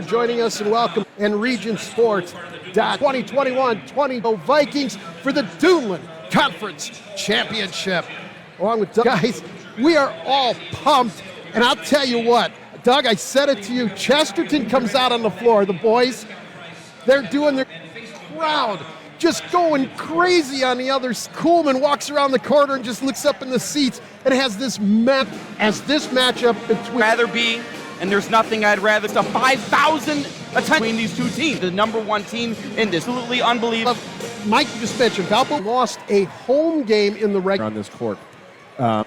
Joining us and welcome and Region Sports 2021-20 Vikings for the Duneland Conference Championship. Along with Doug, guys, we are all pumped, and I'll tell you what, Doug, I said it to you, Chesterton comes out on the floor, the boys, they're doing their crowd, just going crazy on the others. Kuhlman walks around the corner and just looks up in the seats and has this matchup between. Rather be, and there's nothing I'd rather. It's a 5,000 attention between these two teams. The number one team in this. Absolutely unbelievable. Mike just mentioned, Valpo lost a home game in the regular. On this court. At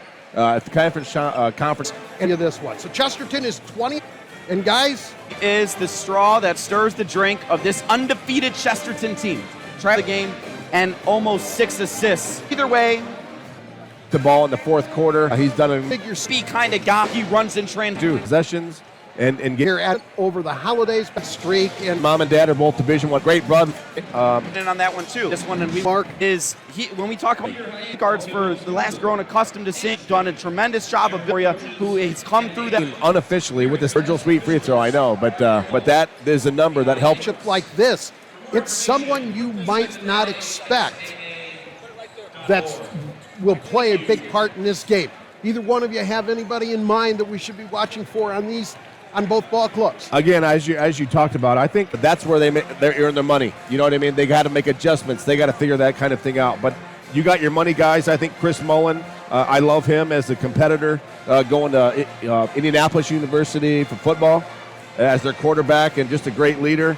the conference. Any of this one. So Chesterton is 20. And guys. Is the straw that stirs the drink of this undefeated Chesterton team. Try the game and almost 6 assists. Either way. The ball in the fourth quarter. He's done a figure speed kind of guy. He runs in trend. Two possessions and get here at over the holidays streak. And mom and dad are both Division I. Great run. And on that one too. This one and we mark is when we talk about guards for the last grown accustomed to seeing, done a tremendous job of Victoria, who has come through that unofficially with this Virgil Sweet free throw. I know, but that is a number that helps. Like this, it's someone you might not expect that will play a big part in this game. Either one of you have anybody in mind that we should be watching for on both ball clubs? Again, as you talked about, I think that's where they earn their money. You know what I mean? They got to make adjustments. They got to figure that kind of thing out. But you got your money, guys. I think Chris Mullen, I love him as a competitor, going to Indianapolis University for football as their quarterback and just a great leader.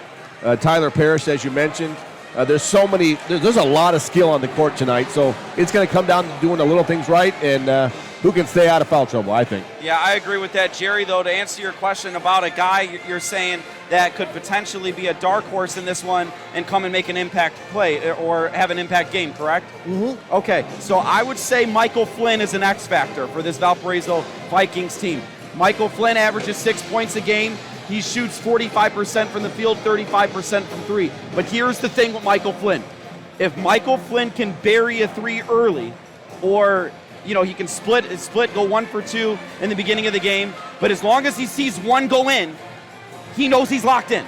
Tyler Parrish, as you mentioned. There's a lot of skill on the court tonight, so it's going to come down to doing the little things right and who can stay out of foul trouble, I think. Yeah, I agree with that, Jerry, though, to answer your question about a guy you're saying that could potentially be a dark horse in this one and come and make an impact play or have an impact game, correct? Mm-hmm. Okay, so I would say Michael Flynn is an X factor for this Valparaiso Vikings team. Michael Flynn averages 6 points a game. He shoots 45% from the field, 35% from three. But here's the thing with Michael Flynn. If Michael Flynn can bury a three early, or he can split, go 1 for 2 in the beginning of the game, but as long as he sees one go in, he knows he's locked in.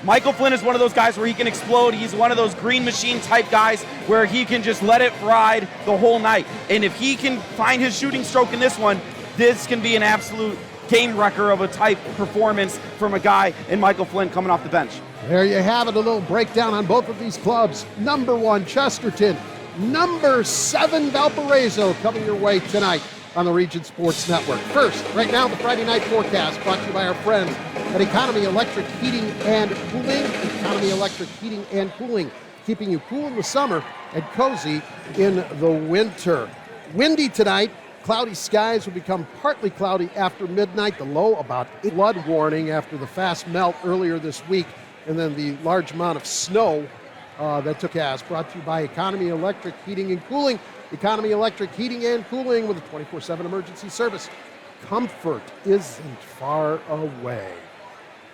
Michael Flynn is one of those guys where he can explode. He's one of those green machine type guys where he can just let it ride the whole night. And if he can find his shooting stroke in this one, this can be an absolute game wrecker of a type performance from a guy in Michael Flynn coming off the bench. There you have it, a little breakdown on both of these clubs. Number 1, Chesterton. Number 7, Valparaiso, coming your way tonight on the Region Sports Network. First, right now, the Friday night forecast brought to you by our friends at Economy Electric Heating and Cooling. Economy Electric Heating and Cooling, keeping you cool in the summer and cozy in the winter. Windy tonight. Cloudy skies will become partly cloudy after midnight. The low about 8. Flood warning after the fast melt earlier this week, and then the large amount of snow that took us. Brought to you by Economy Electric Heating and Cooling. Economy Electric Heating and Cooling with a 24/7 emergency service. Comfort isn't far away.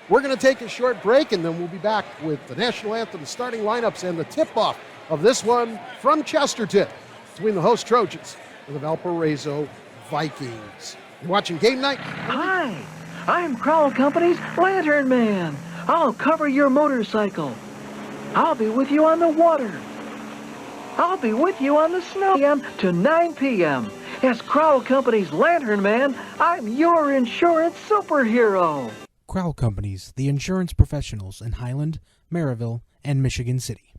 We're going to take a short break, and then we'll be back with the national anthem, the starting lineups, and the tip-off of this one from Chesterton between the host Trojans and the Valparaiso Vikings. You're watching Game Night. Hi, I'm Crowell Company's Lantern Man. I'll cover your motorcycle. I'll be with you on the water. I'll be with you on the snow to 9 p.m. As Crowell Company's Lantern Man, I'm your insurance superhero. Crowell Companies, the insurance professionals in Highland, Maryville, and Michigan City.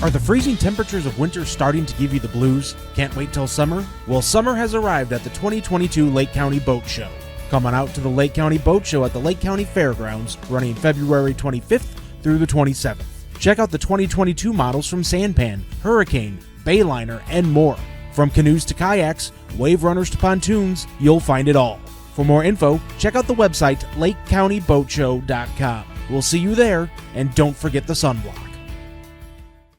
Are the freezing temperatures of winter starting to give you the blues? Can't wait till summer? Well, summer has arrived at the 2022 Lake County Boat Show. Come on out to the Lake County Boat Show at the Lake County Fairgrounds, running February 25th through the 27th. Check out the 2022 models from Sanpan, Hurricane, Bayliner, and more. From canoes to kayaks, wave runners to pontoons, you'll find it all. For more info, check out the website lakecountyboatshow.com. We'll see you there, and don't forget the sunblock.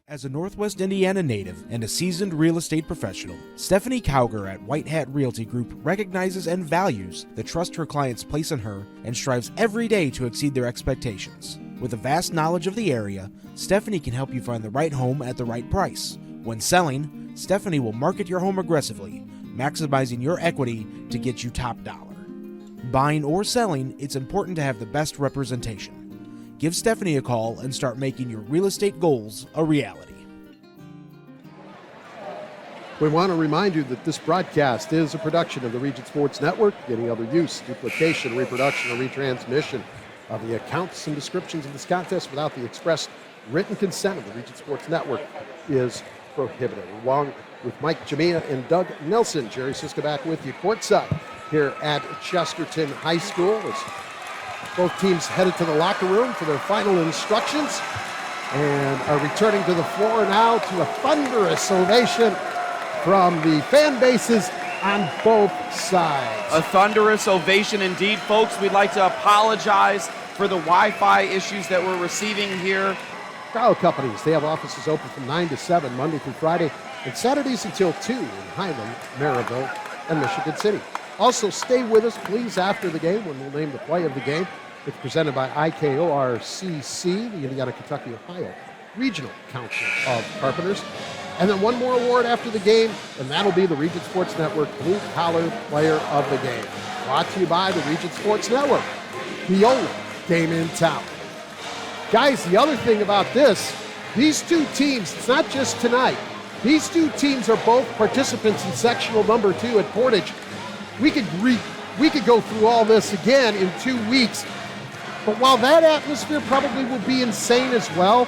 As a Northwest Indiana native and a seasoned real estate professional, Stephanie Cowger at White Hat Realty Group recognizes and values the trust her clients place in her and strives every day to exceed their expectations. With a vast knowledge of the area, Stephanie can help you find the right home at the right price. When selling, Stephanie will market your home aggressively, maximizing your equity to get you top dollar. Buying or selling, it's important to have the best representation. Give Stephanie a call and start making your real estate goals a reality. We want to remind you that this broadcast is a production of the Region Sports Network. Any other use, duplication, reproduction, or retransmission of the accounts and descriptions of this contest without the express written consent of the Region Sports Network is prohibited. Along with Mike Jamia and Doug Nelson, Jerry Siska back with you courtside here at Chesterton High School as both teams headed to the locker room for their final instructions and are returning to the floor now to a thunderous ovation from the fan bases on both sides. A thunderous ovation indeed, folks. We'd like to apologize for the Wi-Fi issues that we're receiving here. Crowd Companies, they have offices open from 9 to 7, Monday through Friday, and Saturdays until 2 in Highland, Maryville, and Michigan City. Also, stay with us, please, after the game when we'll name the play of the game. It's presented by IKORCC, the Indiana, Kentucky, Ohio Regional Council of Carpenters. And then one more award after the game, and that'll be the Region Sports Network Blue Collar Player of the Game. Brought to you by the Region Sports Network, the only game in town. Guys, the other thing about this, these two teams, it's not just tonight. These two teams are both participants in sectional number 2 at Portage. We could go through all this again in 2 weeks. But while that atmosphere probably will be insane as well,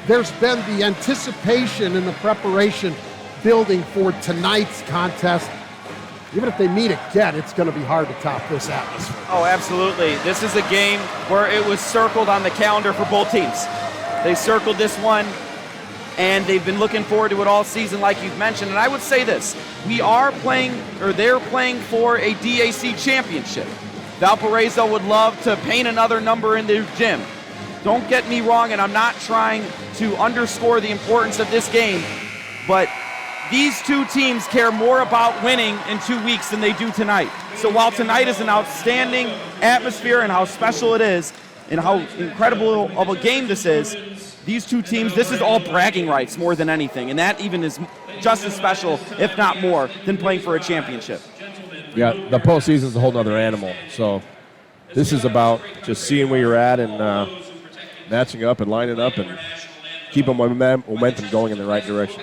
there's been the anticipation and the preparation building for tonight's contest. Even if they meet again, it's going to be hard to top this atmosphere. Oh, absolutely. This is a game where it was circled on the calendar for both teams. They circled this one, and they've been looking forward to it all season, like you've mentioned. And I would say this, they're playing for a DAC championship. Valparaiso would love to paint another number in their gym. Don't get me wrong, and I'm not trying to underscore the importance of this game, but these two teams care more about winning in 2 weeks than they do tonight. So while tonight is an outstanding atmosphere and how special it is and how incredible of a game this is, these two teams, this is all bragging rights more than anything, and that even is just as special, if not more, than playing for a championship. Yeah, the postseason is a whole other animal. So this is about just seeing where you're at and matching up and lining up and keeping momentum going in the right direction.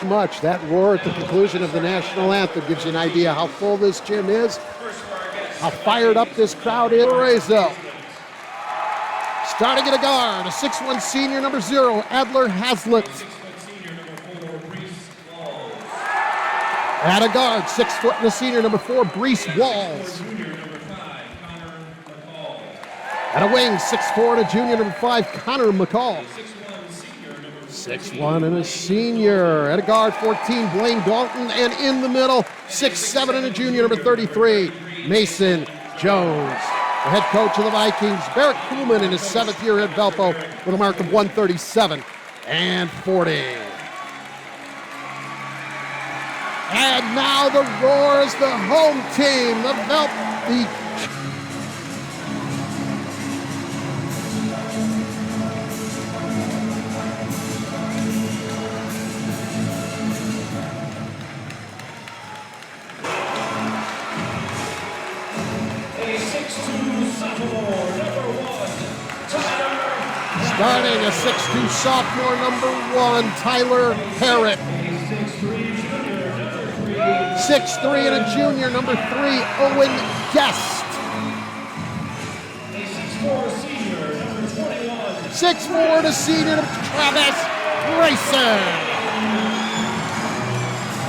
Much. That roar at the conclusion of the national anthem gives you an idea how full this gym is, how fired up this crowd is. Valparaiso. Starting at a guard, a 6'1 senior, number 0, Adler Hazlitt. At a guard, 6 foot and a senior, number 4, Brees Walls. At a wing, 6'4 and a junior, number 5, Connor McCall. 6'1 and a senior. At a guard, 14, Blaine Dalton. And in the middle, 6'7 and a junior, number 33, Mason Jones. The head coach of the Vikings, Barrett Kuhlman, in his 7th year at Valpo with a mark of 137 and 40. And now the Roars, the home team, the Starting a 6'2 sophomore, number 1, Tyler Parrott. 6'3 and a junior, number 3, Owen Guest. 6'4 and a senior, Travis Grayson.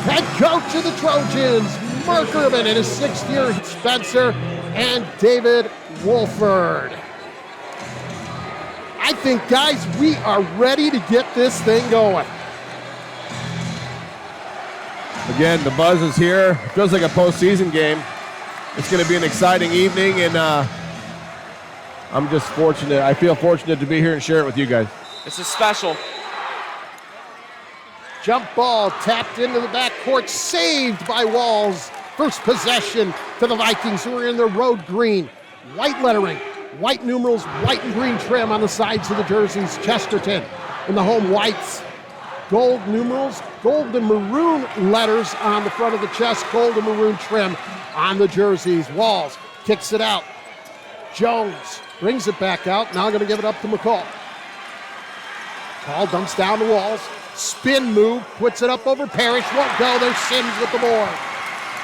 Head coach of the Trojans, Mark Urban, in his 6th year, Spencer and David Wolford. I think, guys, we are ready to get this thing going. Again, the buzz is here. It feels like a postseason game. It's going to be an exciting evening, and I'm just fortunate. I feel fortunate to be here and share it with you guys. This is special. Jump ball tapped into the backcourt, saved by Walls. First possession to the Vikings, who are in their road green. White lettering, white numerals, white and green trim on the sides of the jerseys. Chesterton in the home whites. Gold numerals, gold and maroon letters on the front of the chest, gold and maroon trim on the jerseys. Walls kicks it out. Jones brings it back out, now going to give it up to McCall. McCall dumps down the Walls. Spin move, puts it up over Parrish, won't go. There's Sims with the board.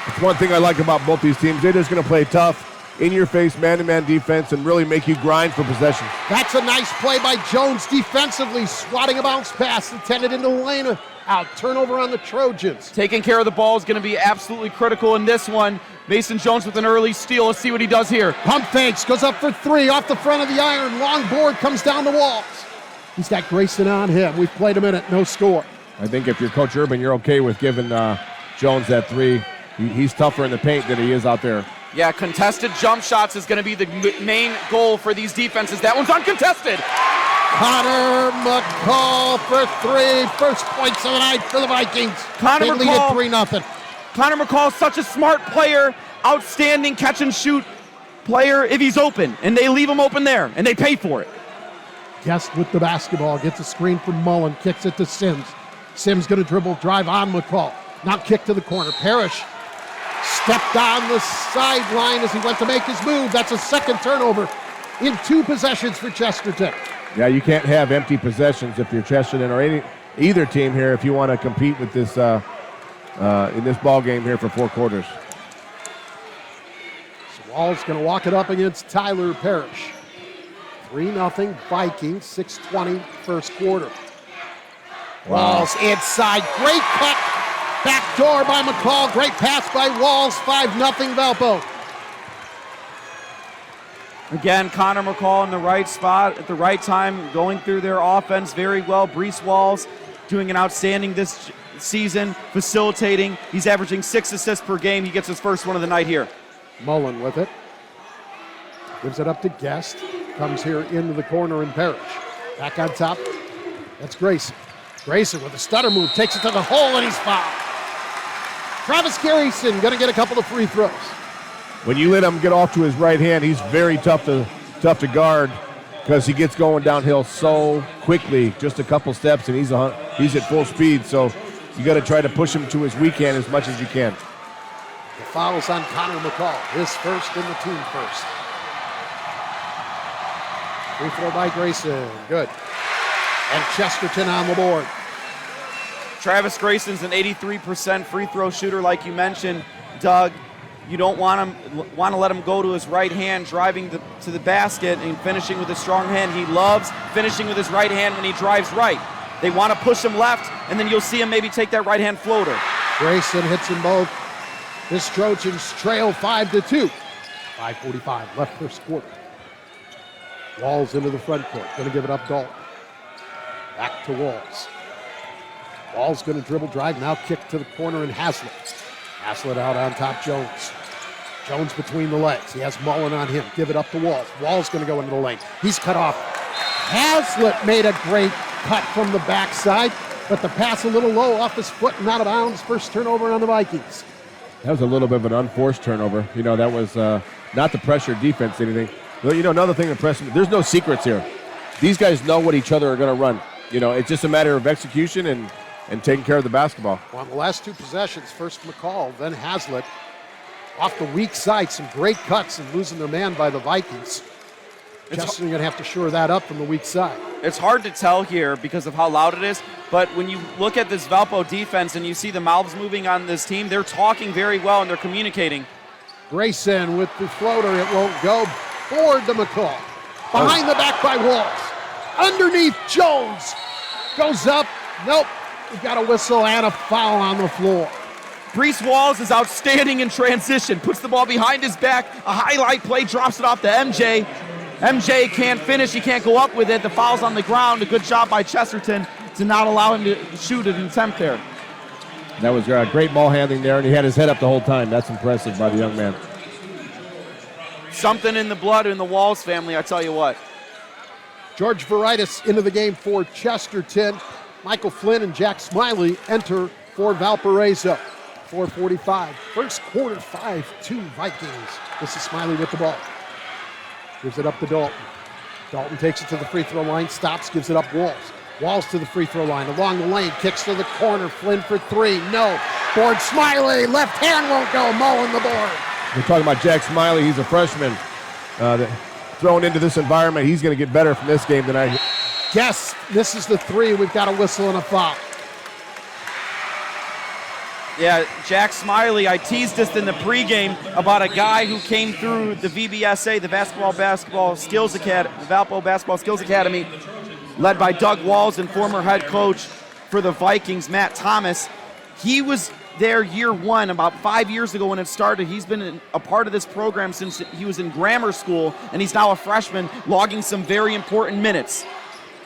It's one thing I like about both these teams. They're just going to play tough, in-your-face, man-to-man defense and really make you grind for possessions. That's a nice play by Jones defensively, swatting a bounce pass intended into the lane. Out, turnover on the Trojans. Taking care of the ball is going to be absolutely critical in this one. Mason Jones with an early steal. Let's see what he does here. Pump fakes, goes up for 3, off the front of the iron. Long board comes down the Walls. He's got Grayson on him. We've played a minute, no score. I think if you're Coach Urban, you're okay with giving Jones that 3. He's tougher in the paint than he is out there. Yeah, contested jump shots is going to be the main goal for these defenses. That one's uncontested. Connor McCall for 3. First points of the night for the Vikings. They lead it 3-0. Connor McCall is such a smart player, outstanding catch and shoot player if he's open, and they leave him open there, and they pay for it. Guest with the basketball, gets a screen from Mullen, kicks it to Sims. Sims going to dribble, drive on McCall. Now kick to the corner. Parrish stepped on the sideline as he went to make his move. That's a second turnover in 2 possessions for Chesterton. Yeah, you can't have empty possessions if you're Chesterton or either team here if you want to compete with this in this ball game here for 4 quarters. So Wall's going to walk it up against Tyler Parrish. 3-0 Vikings, 6:20 first quarter. Wow. Walls inside, great cut, back door by McCall, great pass by Walls, 5-0 Valpo. Again, Connor McCall in the right spot at the right time, going through their offense very well. Brees Walls doing an outstanding this season, facilitating. He's averaging 6 assists per game. He gets his first one of the night here. Mullen with it. Gives it up to Guest. Comes here into the corner in Parrish. Back on top. That's Grayson. Grayson with a stutter move. Takes it to the hole and he's fouled. Travis Garrison going to get a couple of free throws. When you let him get off to his right hand, he's very tough to guard because he gets going downhill so quickly. Just a couple steps and he's at full speed. So you got to try to push him to his weak hand as much as you can. The foul's on Connor McCall. His first and the team first. Free throw by Grayson. Good. And Chesterton on the board. Travis Grayson's an 83% free throw shooter, like you mentioned, Doug. You don't want to let him go to his right hand, driving to the basket and finishing with his strong hand. He loves finishing with his right hand when he drives right. They want to push him left, and then you'll see him maybe take that right hand floater. Grayson hits them both. This Trojans trail 5-2. 5:45 left first quarter. Walls into the front court. Going to give it up Dalton. Back to Walls. Walls going to dribble, drive, now kick to the corner and Haslett. Haslett out on top, Jones. Jones between the legs. He has Mullen on him. Give it up to Walls. Walls going to go into the lane. He's cut off. Haslett made a great cut from the backside, but the pass a little low off his foot and out of bounds. First turnover on the Vikings. That was a little bit of an unforced turnover. You know, that was not the pressure defense, anything. But, you know, another thing to press, there's no secrets here. These guys know what each other are going to run. You know, it's just a matter of execution and taking care of the basketball. Well, on the last 2 possessions, first McCall, then Haslett. Off the weak side, some great cuts and losing their man by the Vikings. Chesterton going to have to shore that up from the weak side. It's hard to tell here because of how loud it is, but when you look at this Valpo defense and you see the mouths moving on this team, they're talking very well and they're communicating. Grayson with the floater. It won't go. Forward to McCall. Behind the back by Walls. Underneath Jones. Goes up. Nope. We've got a whistle and a foul on the floor. Brees Walls is outstanding in transition. Puts the ball behind his back. A highlight play, drops it off to MJ. MJ can't finish. He can't go up with it. The foul's on the ground. A good job by Chesterton to not allow him to shoot an attempt there. That was great ball handling there, and he had his head up the whole time. That's impressive by the young man. Something in the blood in the Walls family, I tell you what. George Varitis into the game for Chesterton. Michael Flynn and Jack Smiley enter for Valparaiso. 4:45. First quarter, 5-2 Vikings. This is Smiley with the ball. Gives it up to Dalton. Dalton takes it to the free throw line, stops, gives it up Walls. Walls to the free throw line, along the lane, kicks to the corner. Flynn for three, no. Board Smiley, left hand won't go. Mullen the board. We're talking about Jack Smiley. He's a freshman. Thrown into this environment, he's going to get better from this game tonight. Yes, this is the three. We've got a whistle and a foul. Yeah, Jack Smiley, I teased this in the pregame about a guy who came through the VBSA, the Basketball Skills Academy, the Valpo Basketball Skills Academy, led by Doug Walls and former head coach for the Vikings, Matt Thomas. He was there year one, about 5 years ago when it started. He's been a part of this program since he was in grammar school, and he's now a freshman, logging some very important minutes.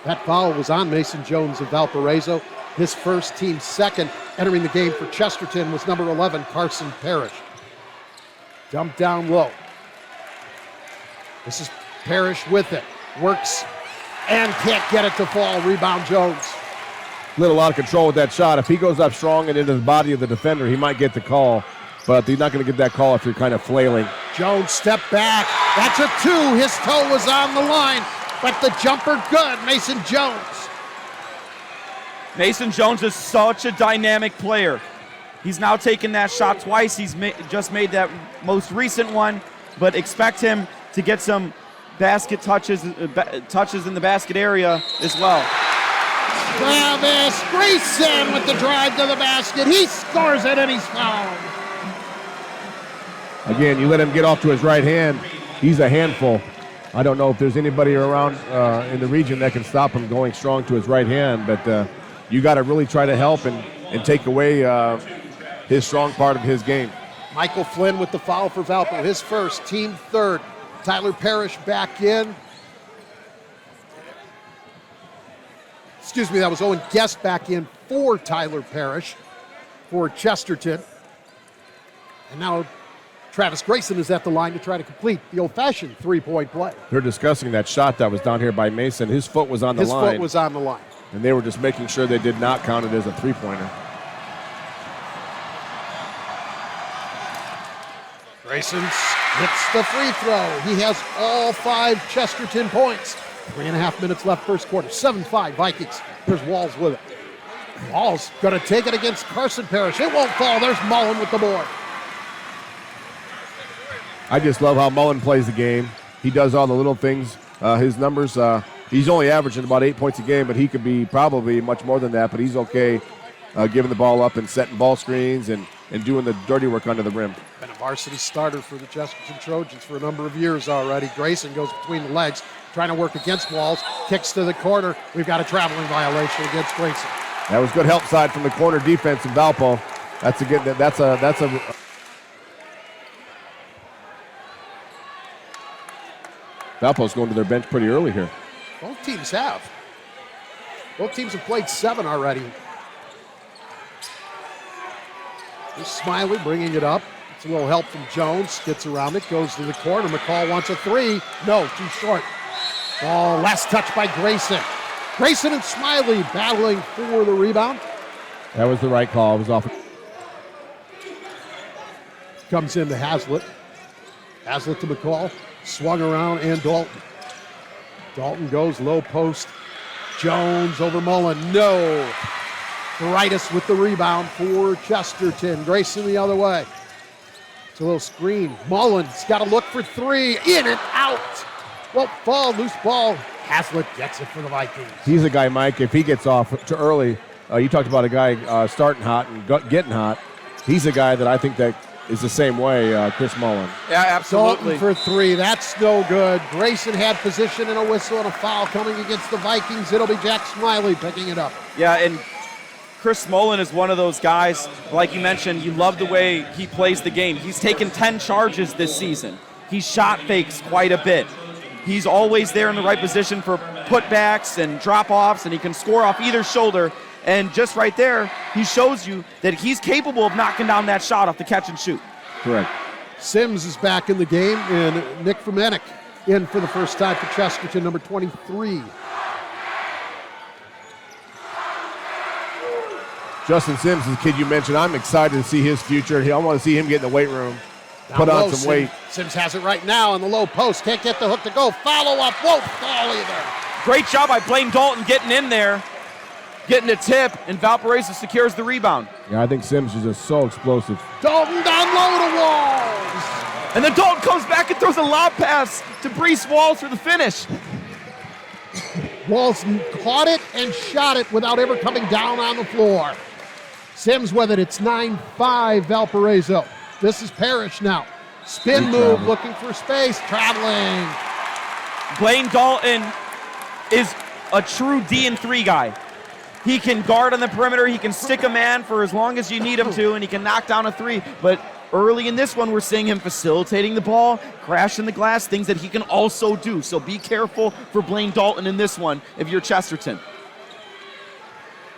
That foul was on Mason Jones of Valparaiso. His first, team second. Entering the game for Chesterton was number 11, Carson Parrish. Dumped down low. This is Parrish with it. Works and can't get it to fall. Rebound Jones. Little out of control with that shot. If he goes up strong and into the body of the defender, he might get the call. But he's not going to get that call if you're kind of flailing. Jones step back. That's a two. His toe was on the line. But the jumper good. Mason Jones. Mason Jones is such a dynamic player. He's now taken that shot twice. He's just made that most recent one, but expect him to get some basket touches in the basket area as well. Travis Grayson with the drive to the basket. He scores it and he's fouled. Again, you let him get off to his right hand. He's a handful. I don't know if there's anybody around in the region that can stop him going strong to his right hand, but you got to really try to help and take away his strong part of his game. Michael Flynn with the foul for Valpo, his first, team third. Tyler Parrish back in. Excuse me, that was Owen Guest back in for Tyler Parrish for Chesterton. And now Travis Grayson is at the line to try to complete the old-fashioned three-point play. They're discussing that shot that was down here by Mason. His foot was on the line. His foot was on the line. And they were just making sure they did not count it as a three-pointer. Grayson hits the free throw. He has all 5 Chesterton points. 3.5 minutes left first quarter. 7-5 Vikings. There's Walls with it. Walls going to take it against Carson Parrish. It won't fall. There's Mullen with the board. I just love how Mullen plays the game. He does all the little things. His numbers, he's only averaging about 8 points a game, but he could be probably much more than that, but he's okay giving the ball up and setting ball screens and doing the dirty work under the rim. Been a varsity starter for the Chesterton Trojans for a number of years already. Grayson goes between the legs, trying to work against Walls, kicks to the corner. We've got a traveling violation against Grayson. That was good help side from the corner defense in Valpo. That's a good, that's a Valpo's going to their bench pretty early here. Both teams have. Both teams have played 7 already. Here's Smiley bringing it up. It's a little help from Jones. Gets around it, goes to the corner. McCall wants a 3. No, too short. Ball last touch by Grayson. Grayson and Smiley battling for the rebound. That was the right call. It was off. Comes into Hazlitt. Hazlitt to McCall. Swung around and Dalton. Dalton goes low post. Jones over Mullen. No. Varitis with the rebound for Chesterton. Grayson the other way. It's a little screen. Mullen's got to look for 3. In and out. Well, fall, loose ball. Haslett gets it for the Vikings. He's a guy, Mike, if he gets off too early, you talked about a guy starting hot and getting hot. He's a guy that I think that is the same way, Chris Mullen. Yeah, absolutely. Dalton for 3. That's no good. Grayson had position and a whistle and a foul coming against the Vikings. It'll be Jack Smiley picking it up. Yeah, and Chris Mullen is one of those guys, like you mentioned, you love the way he plays the game. He's taken 10 charges this season. He shot fakes quite a bit. He's always there in the right position for putbacks and drop-offs, and he can score off either shoulder. And just right there, he shows you that he's capable of knocking down that shot off the catch and shoot. Correct. Sims is back in the game, and Nick Fermenick in for the first time for Chesterton, number 23. Justin Sims is the kid you mentioned. I'm excited to see his future. I want to see him get in the weight room, put on some weight. Sims has it right now on the low post. Can't get the hook to go. Follow up. Won't fall either. Great job by Blaine Dalton getting in there, getting a tip, and Valparaiso secures the rebound. Yeah, I think Sims is just so explosive. Dalton down low to Walls. And then Dalton comes back and throws a lob pass to Brees Walls for the finish. Walls caught it and shot it without ever coming down on the floor. Sims with it. It's 9-5 Valparaiso. This is Parrish now. Spin move, looking for space, traveling. Blaine Dalton is a true D&3 guy. He can guard on the perimeter. He can stick a man for as long as you need him to, and he can knock down a 3. But early in this one, we're seeing him facilitating the ball, crashing the glass, things that he can also do. So be careful for Blaine Dalton in this one if you're Chesterton.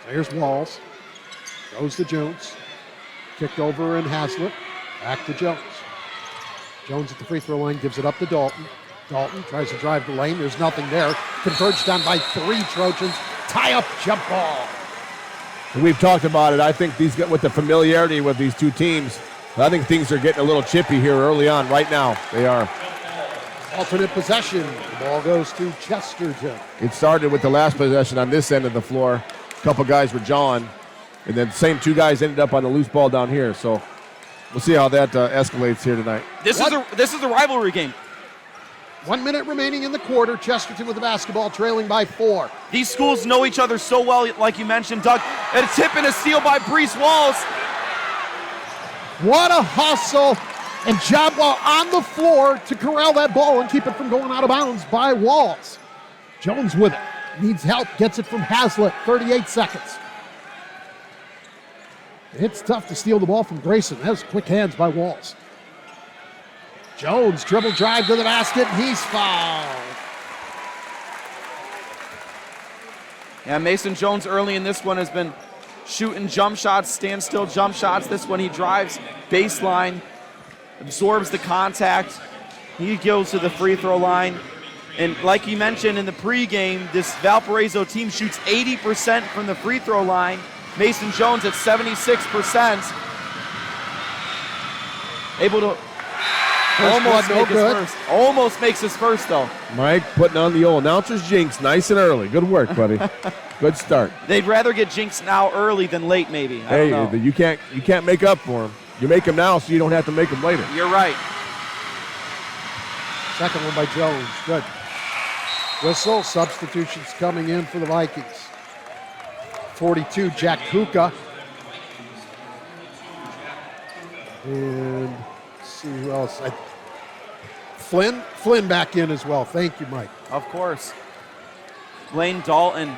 There's Walls. Goes to Jones. Kicked over in Haslett. Back to Jones. Jones at the free throw line gives it up to Dalton. Dalton tries to drive the lane. There's nothing there. Converged on by 3 Trojans. Tie up jump ball. We've talked about it. I think with the familiarity with these two teams, I think things are getting a little chippy here early on. Right now, they are. Alternate possession. The ball goes to Chesterton. It started with the last possession on this end of the floor. A couple guys were jawing, and then the same 2 guys ended up on the loose ball down here. So we'll see how that escalates here tonight. This is a rivalry game. 1 minute remaining in the quarter. Chesterton with the basketball, trailing by 4. These schools know each other so well, like you mentioned, Doug. And a tip and a steal by Brees Walls. What a hustle and job while on the floor to corral that ball and keep it from going out of bounds by Walls. Jones with it. Needs help. Gets it from Haslett. 38 seconds. It's tough to steal the ball from Grayson. That was quick hands by Walls. Jones, dribble drive to the basket. He's fouled. Yeah, Mason Jones early in this one has been shooting jump shots, standstill jump shots. This one he drives baseline, absorbs the contact. He goes to the free throw line. And like you mentioned in the pregame, this Valparaiso team shoots 80% from the free throw line. Mason Jones at 76%. Able to almost makes his first though. Mike putting on the old announcer's jinx nice and early. Good work, buddy. Good start. They'd rather get jinxed now early than late, maybe. I don't know. You can't make up for them. You make them now so you don't have to make them later. You're right. Second one by Jones. Good. Whistle. Substitutions coming in for the Vikings. 42, Jack Kuka. And let's see who else. Flynn back in as well. Thank you, Mike. Of course. Blaine Dalton.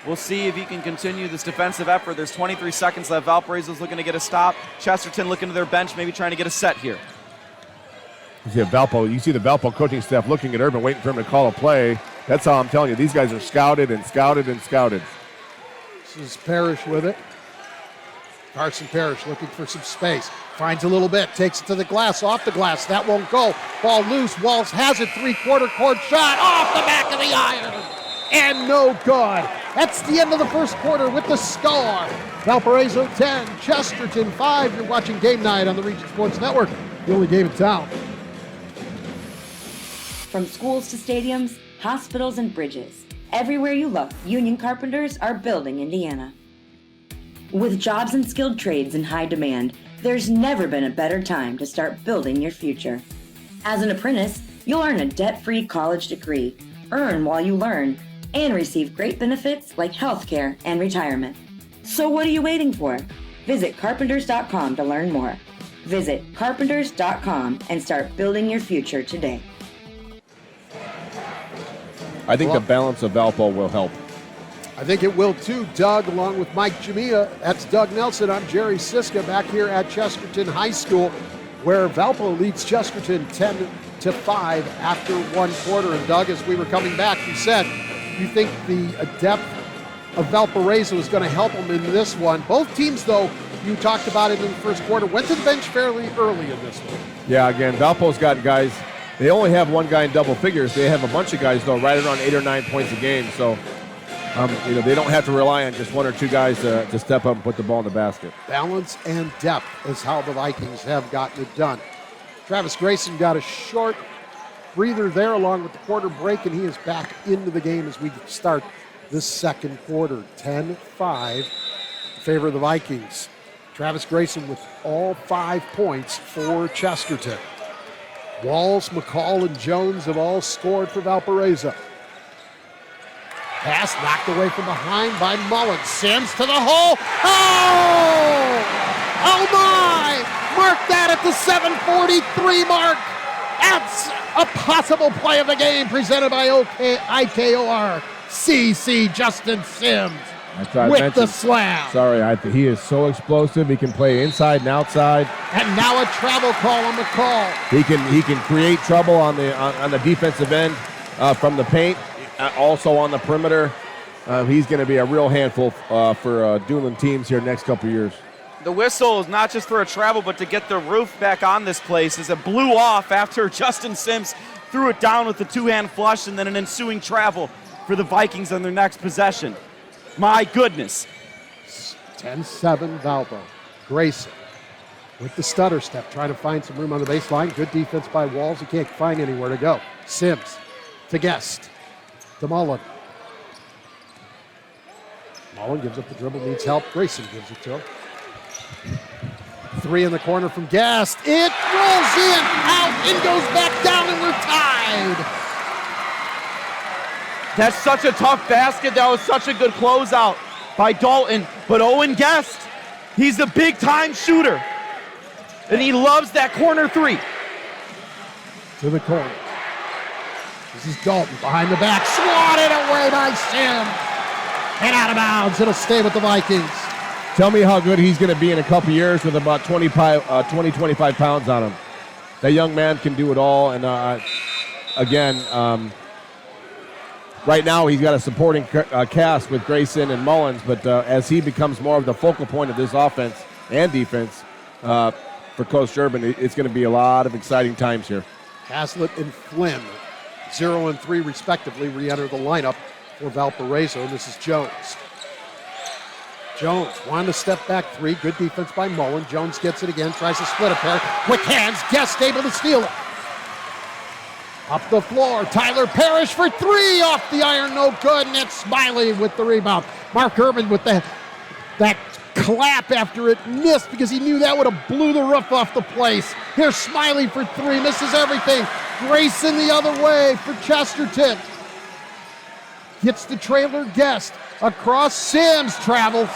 We'll see if he can continue this defensive effort. There's 23 seconds left. Valparaiso's looking to get a stop. Chesterton looking to their bench, maybe trying to get a set here. You see the Valpo coaching staff looking at Urban, waiting for him to call a play. That's how I'm telling you. These guys are scouted and scouted and scouted. This is Parrish with it. Carson Parrish looking for some space. Finds a little bit, takes it to the glass, off the glass. That won't go. Ball loose. Walls has it. 3/4 court shot off the back of the iron. And no good. That's the end of the first quarter with the score. Valparaiso 10, Chesterton 5. You're watching Game Night on the Region Sports Network. The only game in town. From schools to stadiums, hospitals and bridges, everywhere you look, union carpenters are building Indiana. With jobs and skilled trades in high demand, there's never been a better time to start building your future. As an apprentice, you'll earn a debt-free college degree, earn while you learn, and receive great benefits like healthcare and retirement. So what are you waiting for? Visit carpenters.com to learn more. Visit carpenters.com and start building your future today. I think the balance of Valpo will help. I think it will too, Doug, along with Mike Jamia. That's Doug Nelson. I'm Jerry Siska back here at Chesterton High School, where Valpo leads Chesterton 10-5 after one quarter. And Doug, as we were coming back, you said you think the depth of Valparaiso is going to help them in this one. Both teams, though, you talked about it in the first quarter, went to the bench fairly early in this one. Yeah, again, Valpo's got guys. They only have one guy in double figures. They have a bunch of guys, though, right around 8 or 9 points a game. So, they don't have to rely on just one or two guys to step up and put the ball in the basket. Balance and depth is how the Vikings have gotten it done. Travis Grayson got a short breather there along with the quarter break, and he is back into the game as we start this second quarter. 10-5 in favor of the Vikings. Travis Grayson with all 5 points for Chesterton. Walls, McCall, and Jones have all scored for Valparaiso. Pass knocked away from behind by Mullen. Sims to the hole. Oh! Oh my! Mark that at the 7:43 mark. That's a possible play of the game presented by IKOR. CC Justin Sims with the slam. Sorry, he is so explosive. He can play inside and outside. And now a travel call on McCall. He can create trouble on the defensive end from the paint. Also on the perimeter. He's going to be a real handful for Doolin teams here next couple years. The whistle is not just for a travel, but to get the roof back on this place as it blew off after Justin Sims threw it down with the two-hand flush and then an ensuing travel for the Vikings on their next possession. My goodness. 10-7 Valpo. Grayson with the stutter step, trying to find some room on the baseline. Good defense by Walls. He can't find anywhere to go. Sims to Guest. To Mullen. Mullen gives up the dribble, needs help. Grayson gives it to him. 3 in the corner from Guest. It rolls in, out, and goes back down, and we're tied. That's such a tough basket. That was such a good closeout by Dalton. But Owen Guest, he's a big-time shooter. And he loves that corner 3. To the corner. This is Dalton behind the back. Swatted away by Sims. And out of bounds. It'll stay with the Vikings. Tell me how good he's going to be in a couple years with about 25 pounds on him. That young man can do it all. And right now he's got a supporting cast with Grayson and Mullins. But as he becomes more of the focal point of this offense and defense for Coach Urban, it's going to be a lot of exciting times here. Haslett and Flynn, 0 and 3 respectively, re-enter the lineup for Valparaiso. And this is Jones. Jones wanted to step back 3. Good defense by Mullen. Jones gets it again, tries to split a pair. Quick hands. Guest able to steal it. Up the floor. Tyler Parrish for 3 off the iron. No good. And it's Smiley with the rebound. Mark Urban with that clap after it missed because he knew that would have blew the roof off the place. Here's Smiley for 3. Misses everything. Grayson the other way for Chesterton. Gets the trailer Guest. Across Sims travels.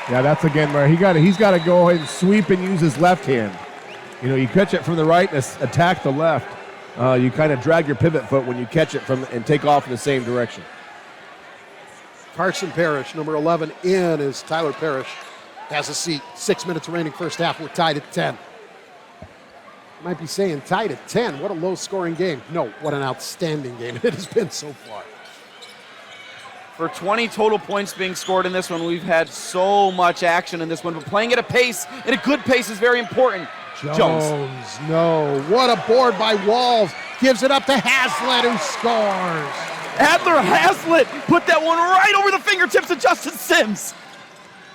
Yeah, that's again where he's got to go ahead and sweep and use his left hand. You catch it from the right and attack the left. You kind of drag your pivot foot when you catch it and take off in the same direction. Carson Parrish, number 11, in as Tyler Parrish has a seat. 6 minutes remaining first half. We're tied at 10. Might be saying tied at 10. What a low-scoring game. No, what an outstanding game it has been so far. For 20 total points being scored in this one, we've had so much action in this one. But playing at a pace, and a good pace, is very important. Jones, no. What a board by Walls. Gives it up to Haslett, who scores. Adler Haslett put that one right over the fingertips of Justin Sims.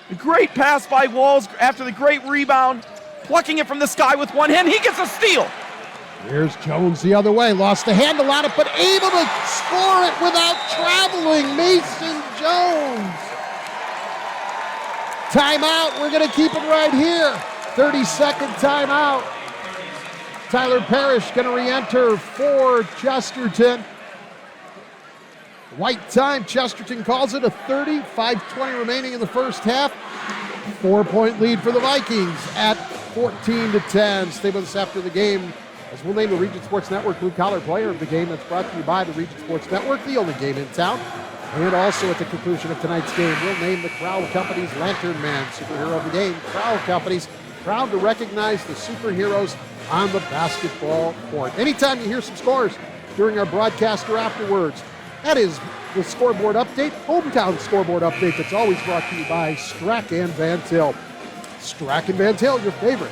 A great pass by Walls after the great rebound. Plucking it from the sky with one hand. He gets a steal. Here's Jones the other way. Lost the handle on it, but able to score it without traveling. Mason Jones. Timeout. We're going to keep it right here. 30-second timeout. Tyler Parrish going to re-enter for Chesterton. White time, Chesterton calls it a 30, 5:20 remaining in the first half. 4-point lead for the Vikings at 14-10. Stay with us after the game as we'll name the Region Sports Network Blue Collar Player of the Game. That's brought to you by the Region Sports Network, the only game in town. And also at the conclusion of tonight's game, we'll name the Crowell Company's Lantern Man Superhero of the Game. Crowell Company's proud to recognize the superheroes on the basketball court. Anytime you hear some scores during our broadcast or afterwards, that is the scoreboard update, hometown scoreboard update that's always brought to you by Strack and Van Til. Strack and Van Til, your favorite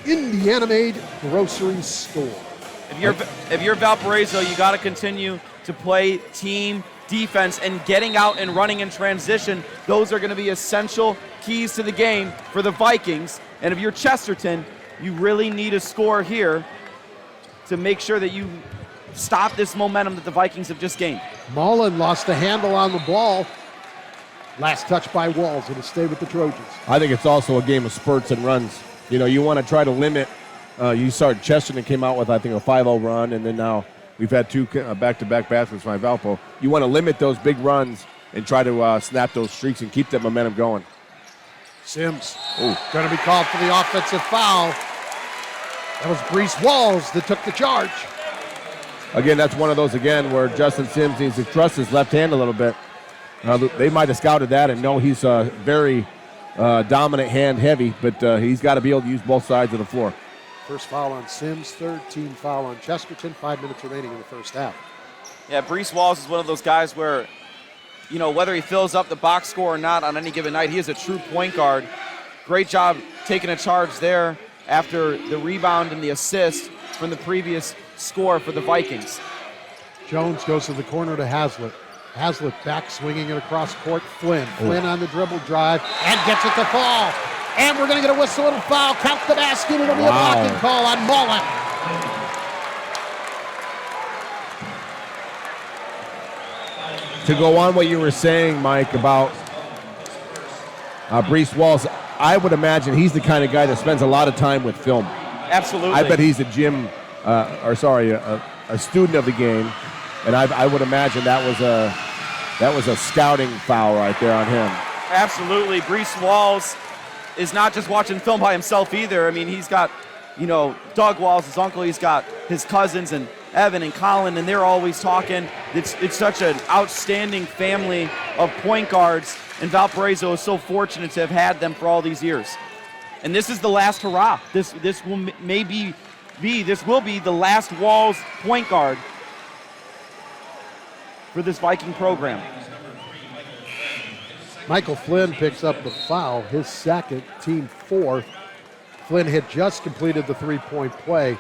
Indiana-made grocery store. If you're Valparaiso, you got to continue to play team defense and getting out and running in transition. Those are going to be essential keys to the game for the Vikings. And if you're Chesterton, you really need a score here to make sure that you stop this momentum that the Vikings have just gained. Mullen lost the handle on the ball. Last touch by Walls. It'll stay with the Trojans. I think it's also a game of spurts and runs. You know, you want to try to limit. You saw Chesterton came out with, I think, a 5-0 run, and then now we've had two back-to-back baskets by Valpo. You want to limit those big runs and try to snap those streaks and keep that momentum going. Sims going to be called for the offensive foul. That was Brees Walls that took the charge. Again, that's one of those, where Justin Sims needs to trust his left hand a little bit. They might have scouted that and know he's very dominant hand heavy, but he's got to be able to use both sides of the floor. First foul on Sims, third team foul on Chesterton. 5 minutes remaining in the first half. Yeah, Brees Walls is one of those guys where, you know, whether he fills up the box score or not on any given night, he is a true point guard. Great job taking a charge there after the rebound and the assist from the previous score for the Vikings. Jones goes to the corner to Hazlitt. Hazlitt back swinging it across court. Flynn on the dribble drive and gets it to fall. And we're going to get a whistle and a foul. Count the basket. It'll be a blocking call on Mullen. To go on what you were saying, Mike, about Brees Walls, I would imagine he's the kind of guy that spends a lot of time with film. Absolutely. I bet he's a student of the game, and I would imagine that was a scouting foul right there on him. Absolutely. Brees Walls is not just watching film by himself either. I mean, he's got, you know, Doug Walls, his uncle, he's got his cousins and Evan and Colin, and they're always talking. It's such an outstanding family of point guards, and Valparaiso is so fortunate to have had them for all these years. And this is the last hurrah. This will be the last Walls point guard for this Viking program. Michael Flynn picks up the foul, his second, team fourth. Flynn had just completed the three-point play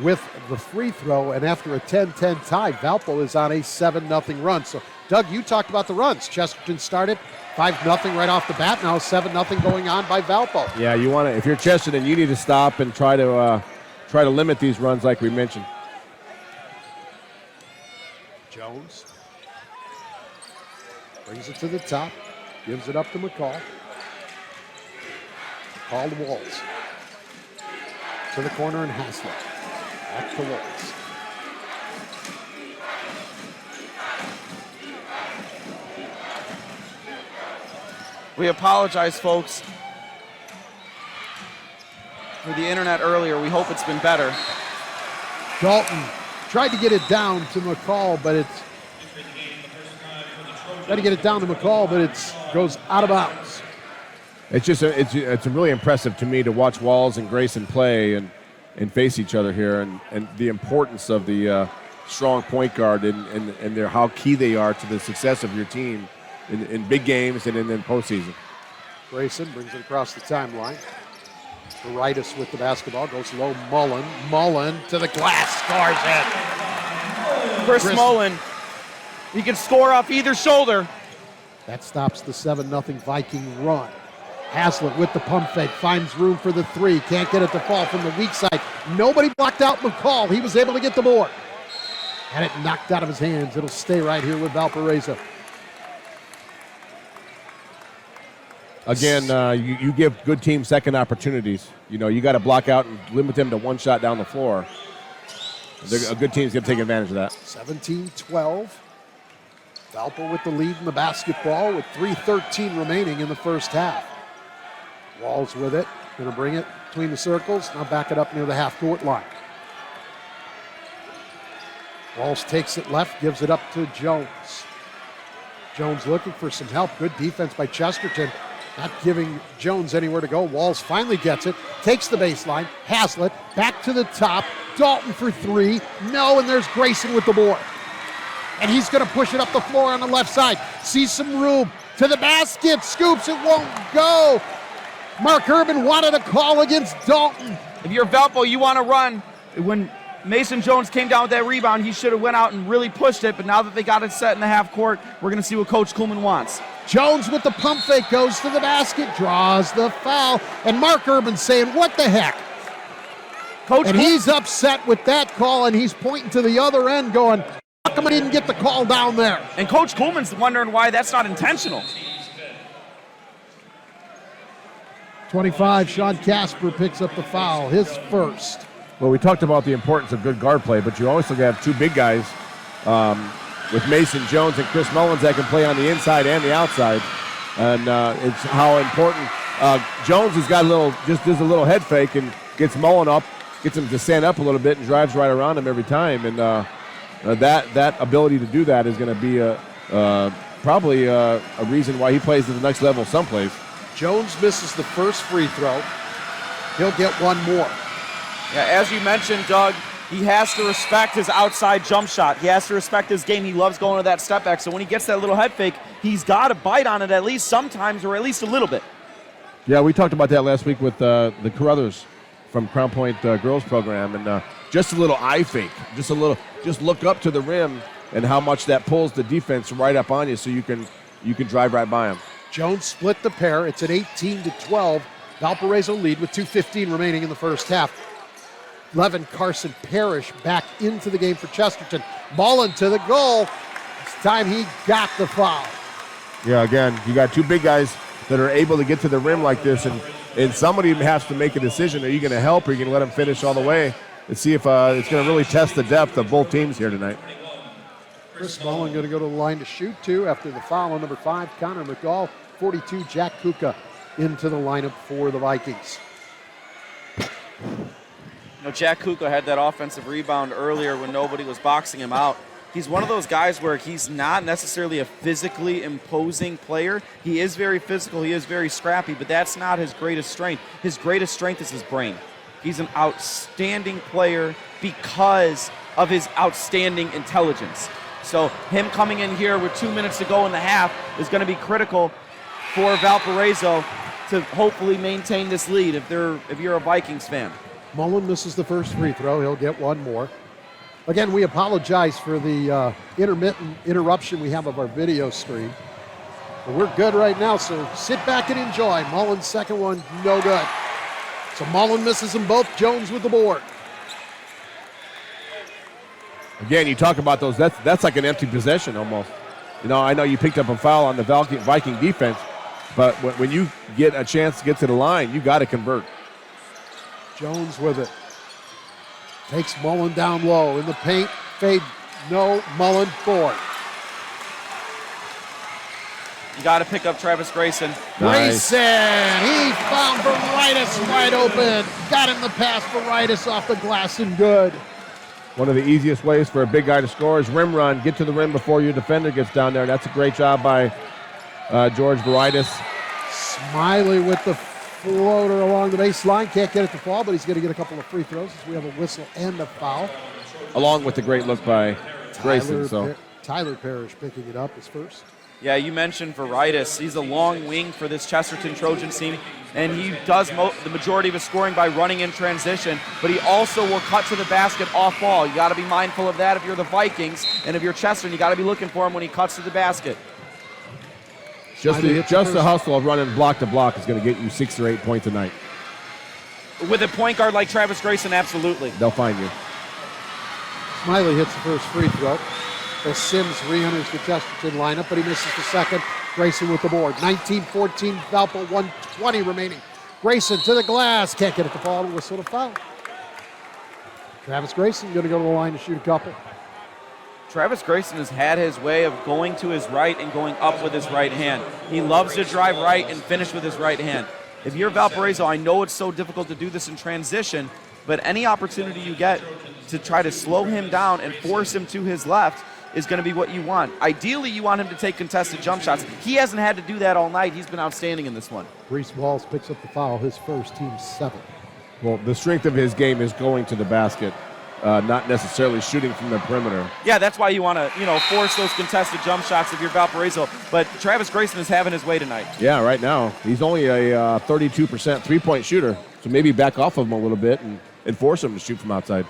with the free throw, and after a 10-10 tie, Valpo is on a 7-0 run. So, Doug, you talked about the runs. Chesterton started 5-0 right off the bat. Now 7-0 going on by Valpo. Yeah, you want to. If you're Chesterton, you need to stop and try to limit these runs, like we mentioned. Jones brings it to the top, gives it up to McCall. McCall to Walls. To the corner and Haslett. Back to Walls. We apologize, folks, for the internet earlier. We hope it's been better. Dalton tried to get it down to McCall, but it goes out of bounds. It's really impressive to me to watch Walls and Grayson play and face each other here, and the importance of the strong point guard and how key they are to the success of your team in big games and in postseason. Grayson brings it across the timeline. Baritis with the basketball, goes low. Mullen to the glass, scores it. Chris Mullen, he can score off either shoulder. That stops the 7-0 Viking run. Haslett with the pump fake, finds room for the three, can't get it to fall from the weak side. Nobody blocked out McCall. He was able to get the board. Had it knocked out of his hands. It'll stay right here with Valparaiso. Again, you give good teams second opportunities. You know, you got to block out and limit them to one shot down the floor. A good team's going to take advantage of that. 17-12. Valpo with the lead in the basketball with 3:13 remaining in the first half. Walls with it, going to bring it between the circles, now back it up near the half-court line. Walls takes it left, gives it up to Jones. Jones looking for some help. Good defense by Chesterton, not giving Jones anywhere to go. Walls finally gets it, takes the baseline. Haslett back to the top. Dalton for three. No, and there's Grayson with the board. And he's going to push it up the floor on the left side. Sees some room. To the basket. Scoops. It won't go. Mark Urban wanted a call against Dalton. If you're Valpo, you want to run. When Mason Jones came down with that rebound, he should have went out and really pushed it. But now that they got it set in the half court, we're going to see what Coach Kuhlman wants. Jones with the pump fake goes to the basket, draws the foul. And Mark Urban saying, what the heck? And he's upset with that call, and he's pointing to the other end going, how come I didn't get the call down there? And Coach Kuhlman's wondering why that's not intentional. 25, Sean Casper picks up the foul, his first. Well, we talked about the importance of good guard play, but you also have two big guys with Mason Jones and Chris Mullins that can play on the inside and the outside. And it's how important. Jones has got just does a little head fake and gets Mullen up, gets him to stand up a little bit and drives right around him every time. And that ability to do that is going to be probably a reason why he plays at the next level someplace. Jones misses the first free throw. He'll get one more. Yeah, as you mentioned, Doug, he has to respect his outside jump shot. He has to respect his game. He loves going to that step back. So when he gets that little head fake, he's got to bite on it at least sometimes or at least a little bit. Yeah, we talked about that last week with the Carruthers from Crown Point girls program. And just a little eye fake, just look up to the rim and how much that pulls the defense right up on you so you can drive right by him. Jones split the pair. It's an 18-12 Valparaiso lead with 2:15 remaining in the first half. Levin Carson Parrish back into the game for Chesterton. Mullen to the goal. This time he got the foul. Yeah, again, you got two big guys that are able to get to the rim like this, and somebody has to make a decision. Are you going to help or are you going to let him finish all the way and see if it's going to really test the depth of both teams here tonight? Chris Mullen going to go to the line to shoot two after the foul on number 5, Connor McDowell. 42, Jack Kuka into the lineup for the Vikings. Jack Kuka had that offensive rebound earlier when nobody was boxing him out. He's one of those guys where he's not necessarily a physically imposing player. He is very physical, he is very scrappy, but that's not his greatest strength. His greatest strength is his brain. He's an outstanding player because of his outstanding intelligence. So him coming in here with 2 minutes to go in the half is going to be critical for Valparaiso to hopefully maintain this lead if you're a Vikings fan. Mullen misses the first free throw. He'll get one more. Again, we apologize for the intermittent interruption we have of our video stream. But we're good right now, so sit back and enjoy. Mullen's second one, no good. So Mullen misses them both. Jones with the board. Again, you talk about those, that's like an empty possession almost. I know you picked up a foul on the Viking defense, but when you get a chance to get to the line, you got to convert. Jones with it. Takes Mullen down low in the paint. Fade, no. Mullen forward. You got to pick up Travis Grayson. Nice. Grayson, he found Varitis wide open. Got him the pass. Varitis off the glass and good. One of the easiest ways for a big guy to score is rim run. Get to the rim before your defender gets down there. That's a great job by George Varitis. Smiley with the floater along the baseline. Can't get it to fall, but he's going to get a couple of free throws as we have a whistle and a foul. Along with the great look by Grayson. Tyler Parrish picking it up his first. Yeah, you mentioned Varitis. He's a long wing for this Chesterton Trojans team, and he does the majority of his scoring by running in transition, but he also will cut to the basket off ball. You got to be mindful of that if you're the Vikings, and if you're Chesterton, you got to be looking for him when he cuts to the basket. Just the hustle of running block to block is going to get you 6 or 8 points a night. With a point guard like Travis Grayson, absolutely. They'll find you. Smiley hits the first free throw. As Sims re-enters the Chesterton lineup, but he misses the second. Grayson with the board. 19-14, Valpo, 1:20 remaining. Grayson to the glass. Can't get it to fall. Whistle to foul. Travis Grayson going to go to the line to shoot a couple. Travis Grayson has had his way of going to his right and going up with his right hand. He loves to drive right and finish with his right hand. If you're Valparaiso, I know it's so difficult to do this in transition, but any opportunity you get to try to slow him down and force him to his left is going to be what you want. Ideally, you want him to take contested jump shots. He hasn't had to do that all night. He's been outstanding in this one. Reese Walls picks up the foul, his first, team 7. Well, the strength of his game is going to the basket, not necessarily shooting from the perimeter. Yeah, that's why you want to, force those contested jump shots if you're Valparaiso. But Travis Grayson is having his way tonight. Yeah, right now. He's only a 32% three-point shooter, so maybe back off of him a little bit and force him to shoot from outside.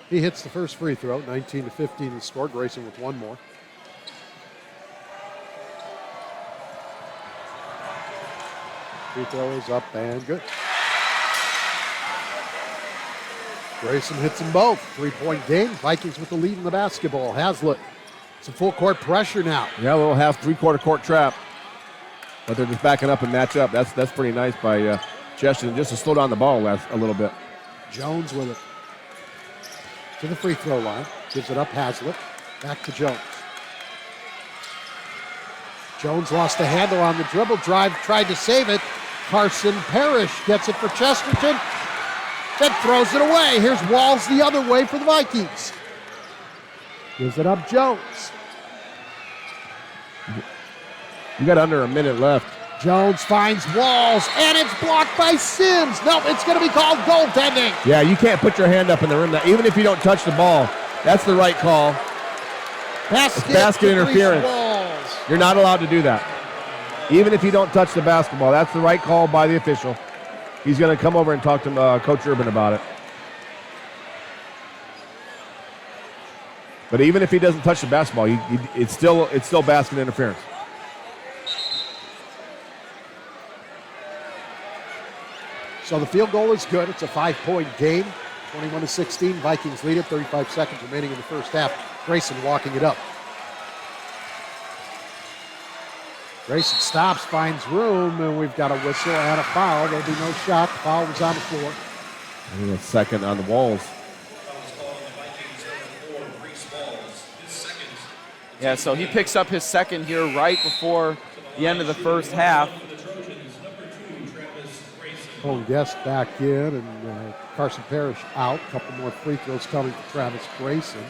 He hits the first free throw, 19-15 to score. Grayson with one more. Free throw is up and good. Grayson hits them both. 3-point game. Vikings with the lead in the basketball. Hazlitt, some full court pressure now. Yeah, a little half three-quarter court trap, but they're just backing up and match up. That's pretty nice by Chesterton, just to slow down the ball a little bit. Jones with it. To the free throw line. Gives it up Hazlitt. Back to Jones. Jones lost the handle on the dribble drive. Tried to save it. Carson Parrish gets it for Chesterton. Then throws it away. Here's Walls the other way for the Vikings. Gives it up Jones. You got under a minute left. Jones finds Walls, and it's blocked by Sims. No, it's going to be called goaltending. Yeah, you can't put your hand up in the rim now, even if you don't touch the ball. That's the right call. Basket interference. Walls. You're not allowed to do that. Even if you don't touch the basketball, that's the right call by the official. He's going to come over and talk to Coach Urban about it. But even if he doesn't touch the basketball, it's still basket interference. So the field goal is good. It's a 5-point game. 21-16. Vikings lead it. 35 seconds remaining in the first half. Grayson walking it up. Grayson stops, finds room, and we've got a whistle and a foul. There'll be no shot. The foul was on the floor. I think a second on the Walls. Yeah, so he picks up his second here right before the end of the first half. Guest back in, and Carson Parrish out. A couple more free throws coming for Travis Grayson.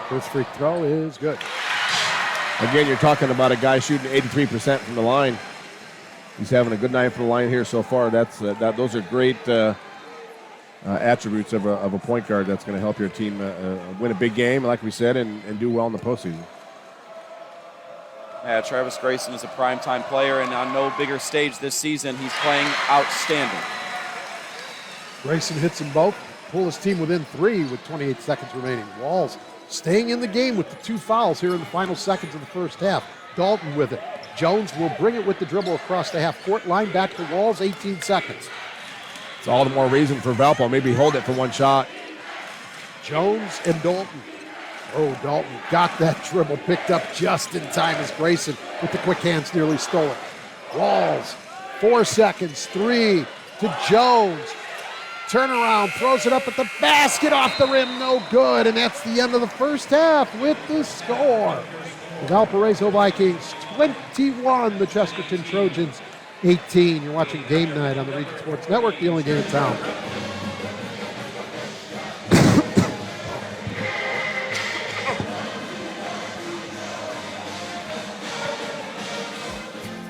First free throw is good. Again, you're talking about a guy shooting 83% from the line. He's having a good night from the line here so far. Those are great attributes of a point guard that's going to help your team win a big game, like we said, and do well in the postseason. Yeah, Travis Grayson is a primetime player, and on no bigger stage this season, he's playing outstanding. Grayson hits them both. Pull his team within 3 with 28 seconds remaining. Walls staying in the game with the 2 fouls here in the final seconds of the first half. Dalton with it. Jones will bring it with the dribble across the half-court line. Back to Walls, 18 seconds. It's all the more reason for Valpo. Maybe hold it for one shot. Jones and Dalton. Oh, Dalton got that dribble picked up just in time as Grayson with the quick hands nearly stole it. Walls, 4 seconds, 3 to Jones. Turnaround, throws it up at the basket, off the rim, no good. And that's the end of the first half with the score. The Valparaiso Vikings 21, the Chesterton Trojans 18. You're watching Game Night on the Region Sports Network, the only game in town.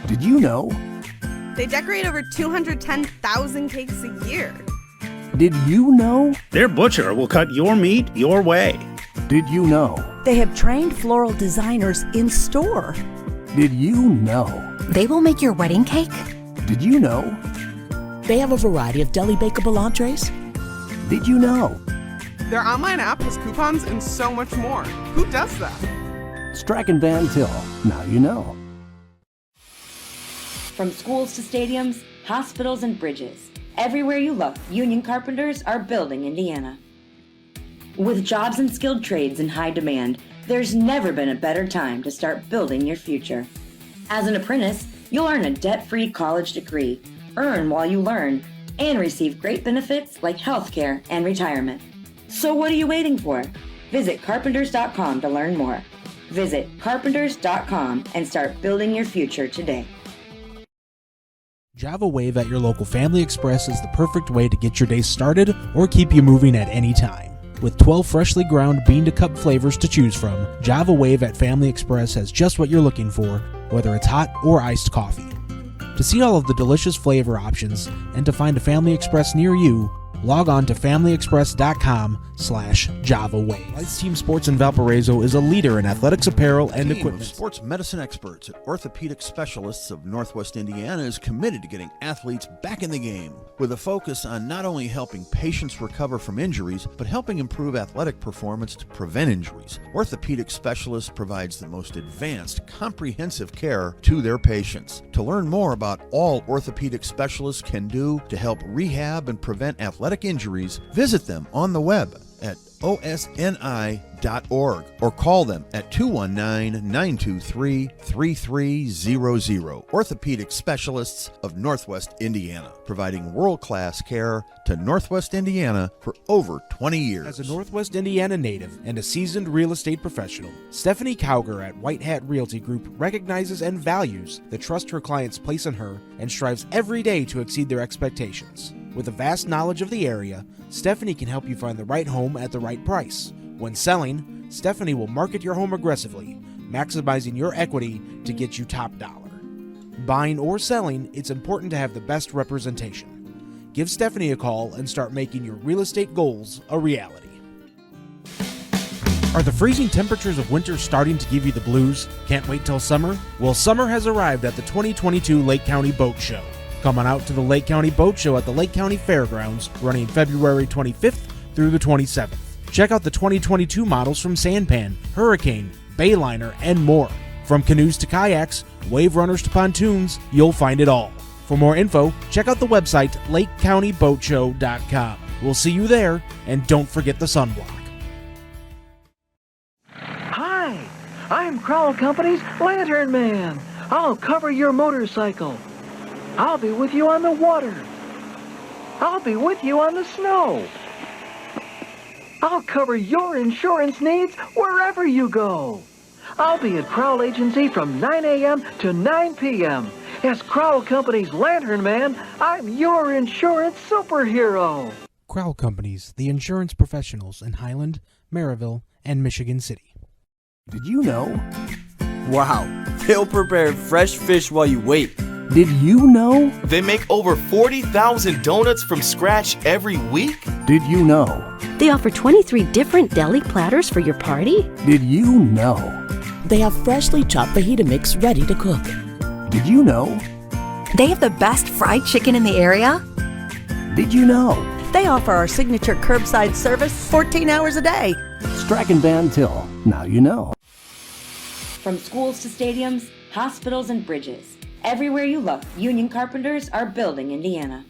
Did you know? They decorate over 210,000 cakes a year. Did you know? Their butcher will cut your meat your way. Did you know? They have trained floral designers in store. Did you know? They will make your wedding cake. Did you know? They have a variety of deli bakeable entrees. Did you know? Their online app has coupons and so much more. Who does that? Strachan Van Til. Now you know. From schools to stadiums, hospitals and bridges, everywhere you look, union carpenters are building Indiana. With jobs and skilled trades in high demand, there's never been a better time to start building your future. As an apprentice, you'll earn a debt-free college degree, earn while you learn, and receive great benefits like healthcare and retirement. So what are you waiting for? Visit carpenters.com to learn more. Visit carpenters.com and start building your future today. Java Wave at your local Family Express is the perfect way to get your day started or keep you moving at any time. With 12 freshly ground bean-to-cup flavors to choose from, Java Wave at Family Express has just what you're looking for, whether it's hot or iced coffee. To see all of the delicious flavor options and to find a Family Express near you, log on to familyexpress.com/JavaWave. Lights Team Sports in Valparaiso is a leader in athletics apparel and equipment. Sports medicine experts at Orthopedic Specialists of Northwest Indiana is committed to getting athletes back in the game, with a focus on not only helping patients recover from injuries, but helping improve athletic performance to prevent injuries. Orthopedic Specialists provides the most advanced, comprehensive care to their patients. To learn more about all orthopedic specialists can do to help rehab and prevent athletic injuries, visit them on the web at osni.org or call them at 219-923-3300. Orthopedic Specialists of Northwest Indiana, providing world-class care to Northwest Indiana for over 20 years. As a Northwest Indiana native and a seasoned real estate professional, Stephanie Cowger at White Hat Realty Group recognizes and values the trust her clients place in her and strives every day to exceed their expectations. With a vast knowledge of the area, Stephanie can help you find the right home at the right price. When selling, Stephanie will market your home aggressively, maximizing your equity to get you top dollar. Buying or selling, it's important to have the best representation. Give Stephanie a call and start making your real estate goals a reality. Are the freezing temperatures of winter starting to give you the blues? Can't wait till summer? Well, summer has arrived at the 2022 Lake County Boat Show. Come on out to the Lake County Boat Show at the Lake County Fairgrounds, running February 25th through the 27th. Check out the 2022 models from Sanpan, Hurricane, Bayliner, and more. From canoes to kayaks, wave runners to pontoons, you'll find it all. For more info, check out the website lakecountyboatshow.com. We'll see you there, and don't forget the sunblock. Hi, I'm Crowell Company's Lantern Man. I'll cover your motorcycle. I'll be with you on the water. I'll be with you on the snow. I'll cover your insurance needs wherever you go. I'll be at Crowell Agency from 9 a.m. to 9 p.m. As Crowell Company's Lantern Man, I'm your insurance superhero. Crowell Companies, the insurance professionals in Highland, Maryville, and Michigan City. Did you know? Wow, they'll prepare fresh fish while you wait. Did you know? They make over 40,000 donuts from scratch every week? Did you know? They offer 23 different deli platters for your party? Did you know? They have freshly chopped fajita mix ready to cook. Did you know? They have the best fried chicken in the area? Did you know? They offer our signature curbside service 14 hours a day. Strachan Van Til. Now you know. From schools to stadiums, hospitals, and bridges, everywhere you look, union carpenters are building Indiana.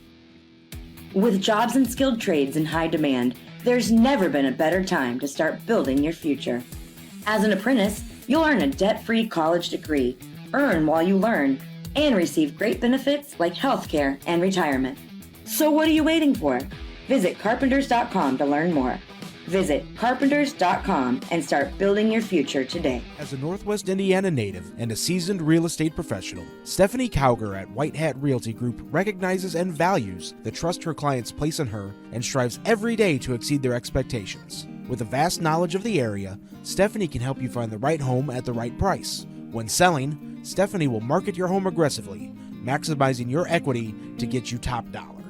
With jobs and skilled trades in high demand, there's never been a better time to start building your future. As an apprentice, you'll earn a debt-free college degree, earn while you learn, and receive great benefits like healthcare and retirement. So what are you waiting for? Visit carpenters.com to learn more. Visit carpenters.com and start building your future today. As a Northwest Indiana native and a seasoned real estate professional, Stephanie Cowger at White Hat Realty Group recognizes and values the trust her clients place in her and strives every day to exceed their expectations. With a vast knowledge of the area, Stephanie can help you find the right home at the right price. When selling, Stephanie will market your home aggressively, maximizing your equity to get you top dollar.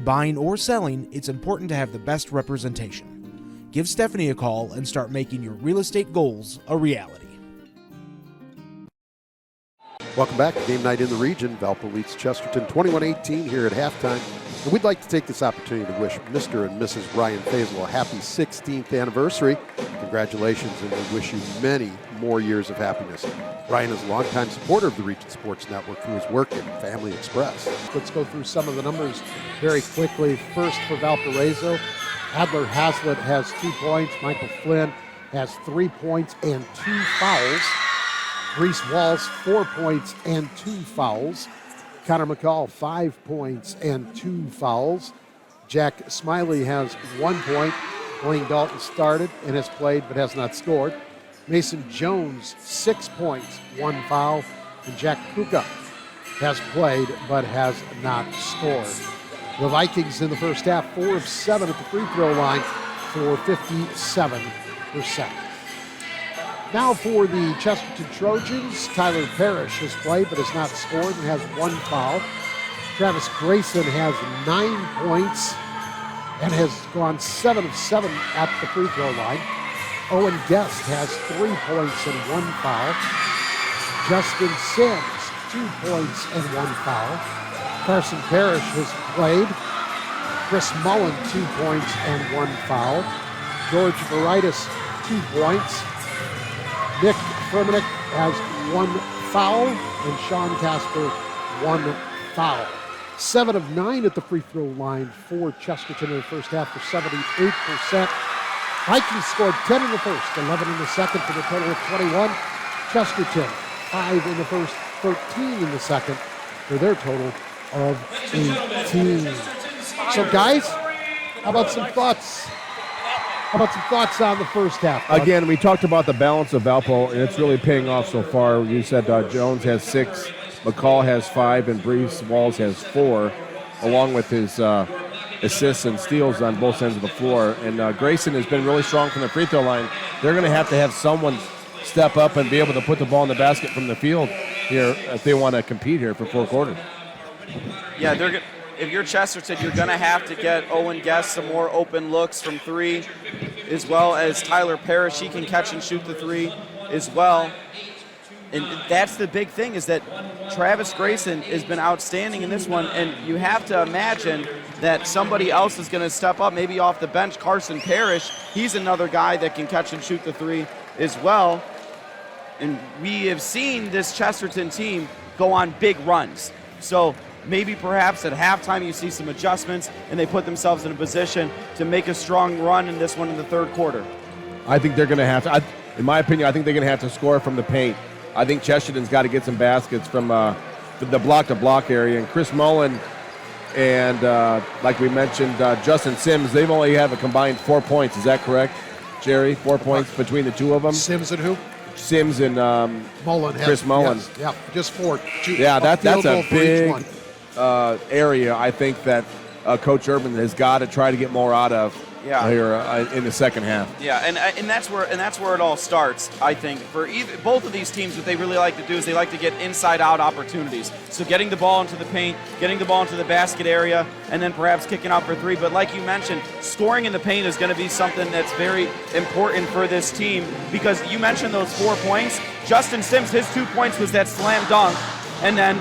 Buying or selling, it's important to have the best representation. Give Stephanie a call and start making your real estate goals a reality. Welcome back to Game Night in the Region. Valpo leads Chesterton 21-18 here at halftime. And we'd like to take this opportunity to wish Mr. and Mrs. Brian Faisal a happy 16th anniversary. Congratulations, and we wish you many more years of happiness. Brian is a longtime supporter of the Region Sports Network through his work at Family Express. Let's go through some of the numbers very quickly. First for Valparaiso, Adler Haslett has 2 points. Michael Flynn has 3 points and 2 fouls. Reese Walls, 4 points and 2 fouls. Connor McCall, 5 points and 2 fouls. Jack Smiley has 1 point. Blaine Dalton started and has played but has not scored. Mason Jones, 6 points, 1 foul. And Jack Kuka has played but has not scored. The Vikings in the first half, 4 of 7 at the free throw line for 57%. Now for the Chesterton Trojans, Tyler Parrish has played but has not scored and has 1 foul. Travis Grayson has 9 points and has gone 7 of 7 at the free throw line. Owen Guest has 3 points and 1 foul. Justin Sims, 2 points and 1 foul. Carson Parrish has played. Chris Mullen, 2 points and 1 foul. George Veritas, 2 points. Nick Fermanek has 1 foul, and Sean Casper 1 foul. 7 of 9 at the free throw line for Chesterton in the first half for 78%. Vikings scored 10 in the first, 11 in the second for the total of 21. Chesterton, 5 in the first, 13 in the second for their total of 18. So guys, how about some thoughts? How about some thoughts on the first half? Again, we talked about the balance of Valpo, and it's really paying off so far. You said Jones has 6, McCall has 5, and Brees Walls has 4, along with his assists and steals on both ends of the floor. And Grayson has been really strong from the free throw line. They're going to have someone step up and be able to put the ball in the basket from the field here if they want to compete here for 4 quarters. Yeah, if you're Chesterton, you're going to have to get Owen Guest some more open looks from 3, as well as Tyler Parrish. He can catch and shoot the 3 as well. And that's the big thing, is that Travis Grayson has been outstanding in this one, and you have to imagine that somebody else is going to step up, maybe off the bench. Carson Parrish, he's another guy that can catch and shoot the 3 as well. And we have seen this Chesterton team go on big runs. So maybe perhaps at halftime you see some adjustments and they put themselves in a position to make a strong run in this one in the third quarter. I think they're going to have to, in my opinion, I think they're going to have to score from the paint. I think Chesterton's got to get some baskets from the block-to-block area. And Chris Mullen and, like we mentioned, Justin Sims, they've only have a combined 4 points. Is that correct, Jerry? 4 points between the two of them? Sims and who? Sims and Mullen. Chris Mullen. Yes, yeah, just 4. Yeah, that's a big area, I think, that Coach Urban has got to try to get more out of here in the second half. Yeah, and that's where it all starts. I think for both of these teams, what they really like to do is they like to get inside-out opportunities. So getting the ball into the paint, getting the ball into the basket area, and then perhaps kicking out for 3. But like you mentioned, scoring in the paint is going to be something that's very important for this team, because you mentioned those 4 points. Justin Sims, his 2 points was that slam dunk, and then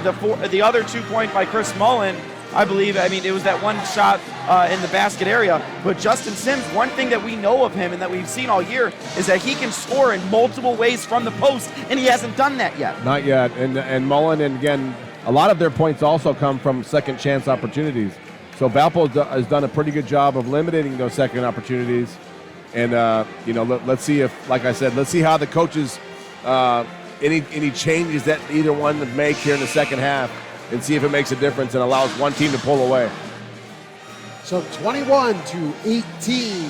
the other 2 point by Chris Mullen, I believe. I mean, it was that one shot in the basket area. But Justin Sims, one thing that we know of him and that we've seen all year is that he can score in multiple ways from the post, and he hasn't done that yet. Not yet. And Mullen, and again, a lot of their points also come from second chance opportunities. So Valpo has done a pretty good job of limiting those second opportunities. And, let's see if, like I said, let's see how the coaches, any changes that either one would make here in the second half, and see if it makes a difference and allows one team to pull away. So 21-18,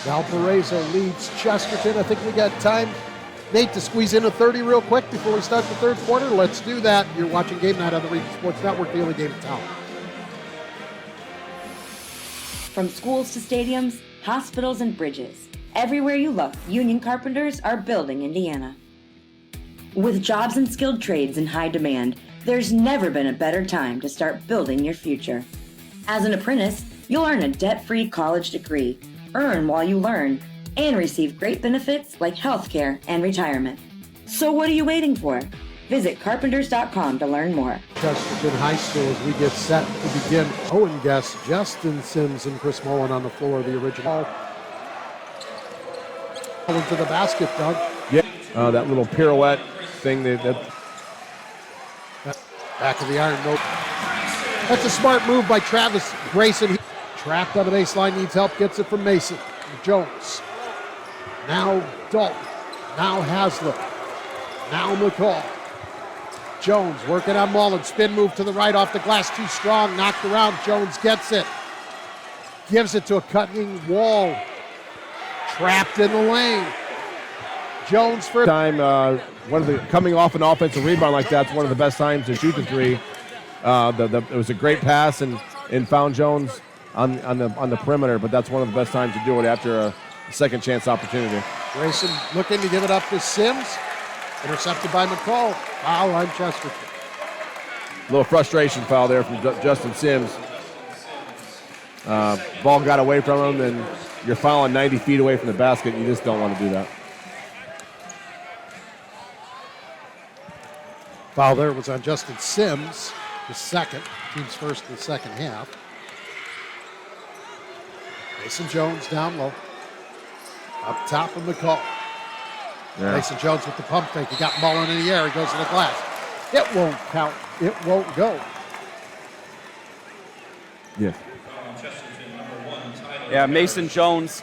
Valparaiso leads Chesterton. I think we got time, Nate, to squeeze in a 30 real quick before we start the third quarter. Let's do that. You're watching Game Night on the Region Sports Network, the only game in town. From schools to stadiums, hospitals and bridges, everywhere you look, union carpenters are building Indiana. With jobs and skilled trades in high demand, there's never been a better time to start building your future. As an apprentice, you'll earn a debt-free college degree, earn while you learn, and receive great benefits like healthcare and retirement. So what are you waiting for? Visit carpenters.com to learn more. Chesterton High School as we get set to begin. Owen Guest, Justin Sims, and Chris Mullen on the floor of the original. Into the basket, Doug. Yeah, that little pirouette thing Back of the iron, nope. That's a smart move by Travis Grayson. He trapped on the baseline, needs help, gets it from Mason. Jones. Now Dalton. Now Haslett. Now McCall. Jones working on Mullen. Spin move to the right off the glass. Too strong. Knocked around. Jones gets it. Gives it to a cutting Wall. Trapped in the lane. Jones for time. Coming off an offensive rebound like that's one of the best times to shoot the three. It was a great pass and found Jones on the perimeter, but that's one of the best times to do it after a second chance opportunity. Grayson looking to give it up to Sims. Intercepted by McCall. Foul on Chesterton. A little frustration foul there from Justin Sims. Ball got away from him, and you're fouling 90 feet away from the basket. You just don't want to do that. Foul there was on Justin Sims, the second. Team's first in the second half. Mason Jones down low. Up top of McCall. Yeah. Mason Jones with the pump fake. He got Mullen in the air. He goes to the glass. It won't count. It won't go. Yeah. Yeah, Mason Jones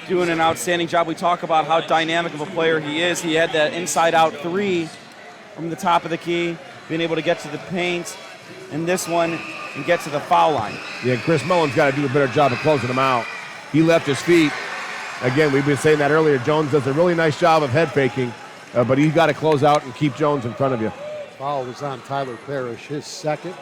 doing an outstanding job. We talk about how dynamic of a player he is. He had that inside-out three from the top of the key, being able to get to the paint, and this one, and get to the foul line. Yeah, Chris Mullen's got to do a better job of closing him out. He left his feet. Again, we've been saying that earlier. Jones does a really nice job of head faking, but he's got to close out and keep Jones in front of you. Foul was on Tyler Parrish, his second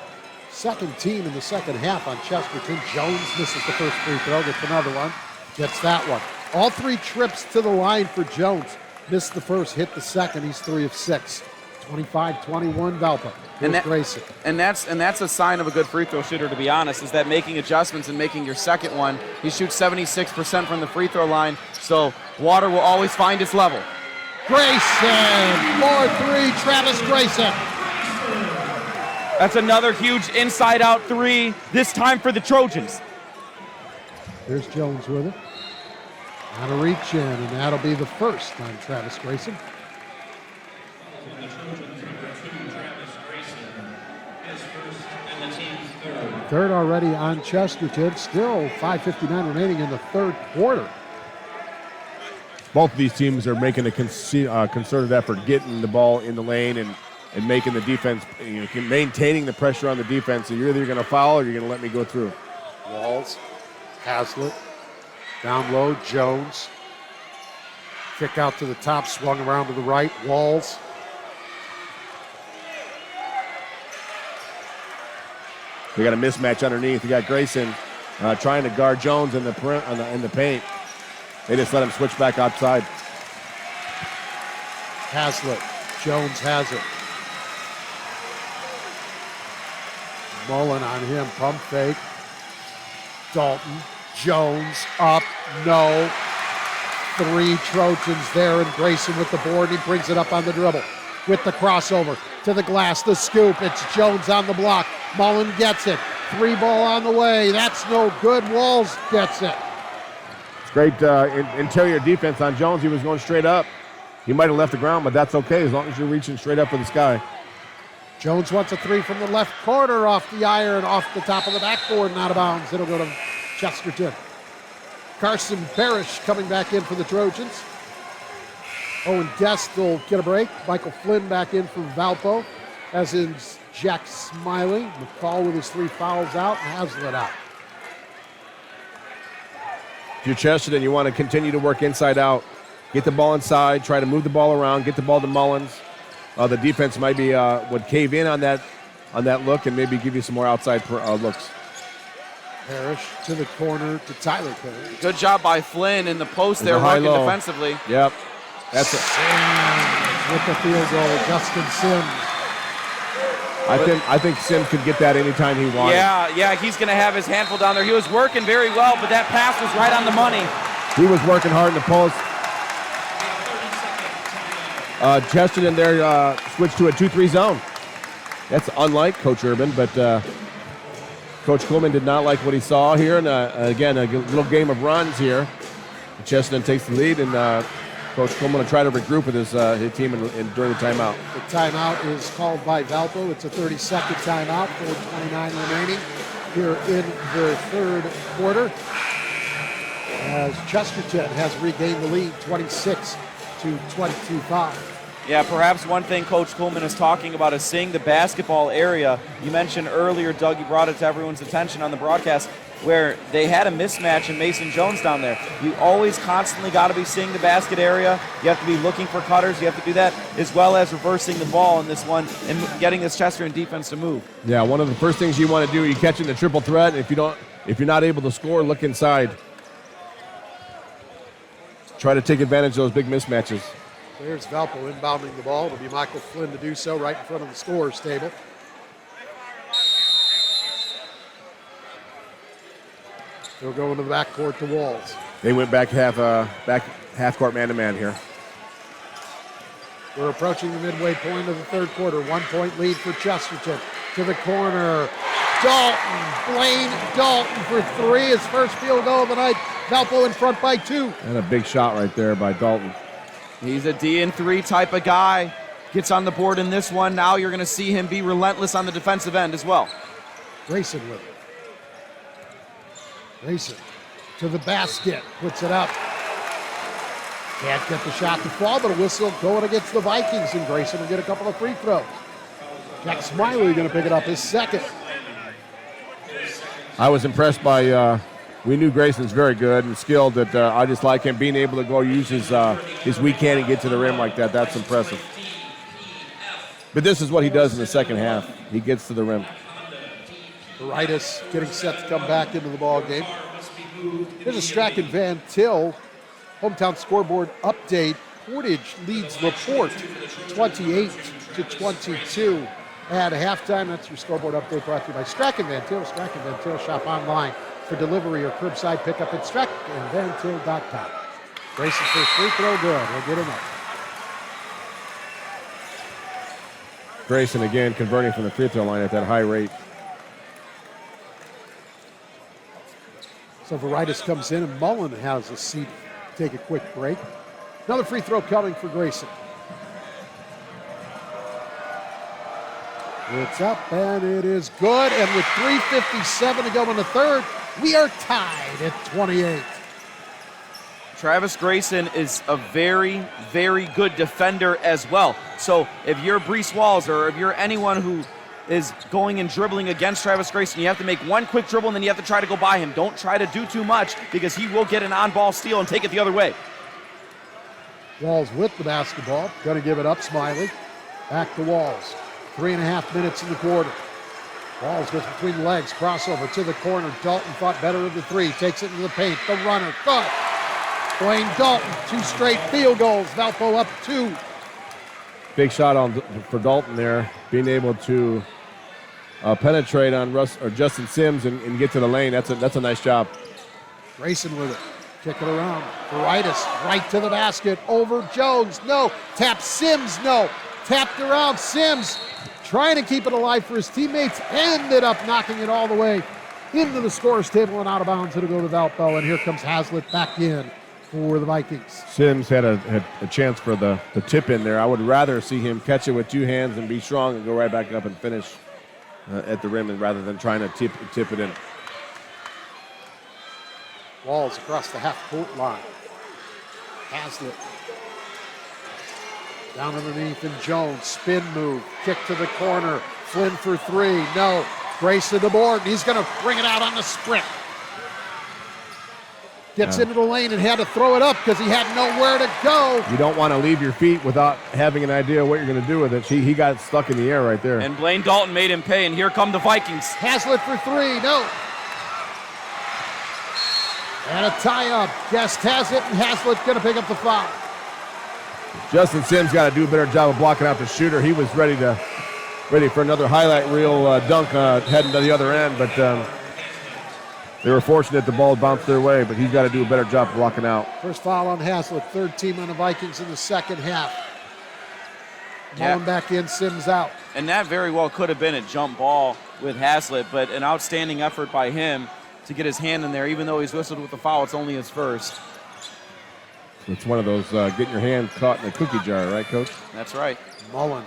team in the second half on Chesterton. Jones misses the first free throw, gets another one, gets that one. All three trips to the line for Jones. Missed the first, hit the second. He's 3 of 6. 25-21 Valpo. Grayson. And that's a sign of a good free throw shooter, to be honest, is that making adjustments and making your second one. He shoots 76% from the free throw line, so water will always find its level. Grayson, 4-3, Travis Grayson. That's another huge inside-out three, this time for the Trojans. There's Jones with it. On a reach in, and that'll be the first on Travis Grayson. Third already on Chesterton. Still 5:59 remaining in the third quarter. Both of these teams are making a concerted effort getting the ball in the lane and making the defense, maintaining the pressure on the defense. And you're either going to foul or you're going to let me go through. Walls, Hazlitt, down low, Jones. Kick out to the top, swung around to the right. Walls. We got a mismatch underneath. We got Grayson trying to guard Jones in the paint. They just let him switch back outside. Hazlitt. Jones has it. Mullen on him. Pump fake. Dalton. Jones up. No. 3 Trojans there, and Grayson with the board. He brings it up on the dribble with the crossover to the glass. The scoop. It's Jones on the block. Mullen gets it. 3 ball on the way. That's no good. Walls gets it. It's great interior defense on Jones. He was going straight up. He might have left the ground, but that's okay as long as you're reaching straight up for the sky. Jones wants a 3 from the left corner off the iron, off the top of the backboard and out of bounds. It'll go to Chesterton. Carson Parrish coming back in for the Trojans. Owen Guest will get a break. Michael Flynn back in for Valpo, as is Jack Smiley. McCall with his 3 fouls out, and Hazlitt out. If you're Chesterton, you want to continue to work inside out. Get the ball inside, try to move the ball around, get the ball to Mullins. The defense might be would cave in on that look and maybe give you some more outside looks. Parrish to the corner to Tyler Parrish. Good job by Flynn in the post there, working defensively. Yep. That's it. Sims with the field goal, Justin Sims. I think Sims could get that anytime he wanted. Yeah, he's going to have his handful down there. He was working very well, but that pass was right on the money. He was working hard in the post. Chesterton there switched to a 2-3 zone. That's unlike Coach Urban, but Coach Coleman did not like what he saw here. And again, a little game of runs here. Chesterton takes the lead, and Coach Coleman will try to regroup with his team during the timeout. The timeout is called by Valpo. It's a 30-second timeout, 4:29 remaining here in the third quarter, as Chesterton has regained the lead, 26-22-5. Yeah, perhaps one thing Coach Kuhlman is talking about is seeing the basketball area. You mentioned earlier, Doug, you brought it to everyone's attention on the broadcast, where they had a mismatch in Mason Jones down there. You always constantly got to be seeing the basket area. You have to be looking for cutters. You have to do that, as well as reversing the ball in this one and getting this Chesterton defense to move. Yeah, one of the first things you want to do, you catch in the triple threat. If you're not able to score, look inside. Try to take advantage of those big mismatches. There's Valpo inbounding the ball. It'll be Michael Flynn to do so right in front of the scorer's table. They'll go into the backcourt to Walls. They went back half court man-to-man here. We're approaching the midway point of the third quarter. 1 point lead for Chesterton. To the corner. Dalton, Blaine Dalton for three. His first field goal of the night. Valpo in front by 2. And a big shot right there by Dalton. He's a D&3 type of guy. Gets on the board in this one. Now you're going to see him be relentless on the defensive end as well. Grayson with it. Grayson to the basket. Puts it up. Can't get the shot to fall, but a whistle going against the Vikings, and Grayson will get a couple of free throws. Jack Smiley going to pick it up, his second. I was impressed by, we knew Grayson's very good and skilled, that I just like him being able to go use his weak hand and get to the rim like that. That's impressive. But this is what he does in the second half. He gets to the rim. Valparaiso getting set to come back into the ball game. Here's a Strachan Van Til hometown scoreboard update. Portage leads LaPorte 28-22 at halftime. That's your scoreboard update brought to you by Strachan Van Til. Strachan Van Til, shop online for delivery or curbside pickup at strachanvantil.com. Grayson's first free throw, good. We'll get him up. Grayson again converting from the free throw line at that high rate. So Valparaiso comes in and Mullen has a seat. Take a quick break. Another free throw coming for Grayson. It's up and it is good. And with 3:57 to go in the third, we are tied at 28. Travis Grayson is a very, very good defender as well. So if you're Brees Walls or if you're anyone who is going and dribbling against Travis Grayson, you have to make one quick dribble and then you have to try to go by him. Don't try to do too much because he will get an on-ball steal and take it the other way. Walls with the basketball. Going to give it up, Smiley. Back to Walls. 3.5 minutes in the quarter. Walls goes between the legs. Crossover to the corner. Dalton thought better of the three. Takes it into the paint. The runner. Good. Blaine Dalton. 2 straight field goals. Valpo up 2. Big shot for Dalton there. Being able to penetrate on Justin Sims and get to the lane. That's a nice job. Grayson with it. Kick it around. Valparaiso right to the basket. Over Jones. No. Tap Sims. No. Tapped around Sims. Trying to keep it alive for his teammates. Ended up knocking it all the way into the scorer's table and out of bounds. It'll go to Valpo. And here comes Hazlitt back in for the Vikings. Sims had a chance for the tip in there. I would rather see him catch it with 2 hands and be strong and go right back up and finish at the rim rather than trying to tip it in. Walls across the half-court line. Hazlitt. Down underneath and Jones. Spin move. Kick to the corner. Flynn for 3. No. Grayson to board. He's going to bring it out on the sprint. Gets into the lane and had to throw it up because he had nowhere to go. You don't want to leave your feet without having an idea what you're going to do with it. He got stuck in the air right there. And Blaine Dalton made him pay, and here come the Vikings. Hazlitt for 3. No. And a tie-up. Guest has it, and Hazlitt going to pick up the foul. Justin Sims got to do a better job of blocking out the shooter. He was ready for another highlight reel dunk heading to the other end, but they were fortunate the ball bounced their way, but he's got to do a better job blocking out. First foul on Hazlitt, 3rd team on the Vikings in the second half. Mullen back in, Sims out. And that very well could have been a jump ball with Hazlitt, but an outstanding effort by him to get his hand in there. Even though he's whistled with the foul, it's only his first. It's one of those getting your hand caught in a cookie jar, right, Coach? That's right. Mullen.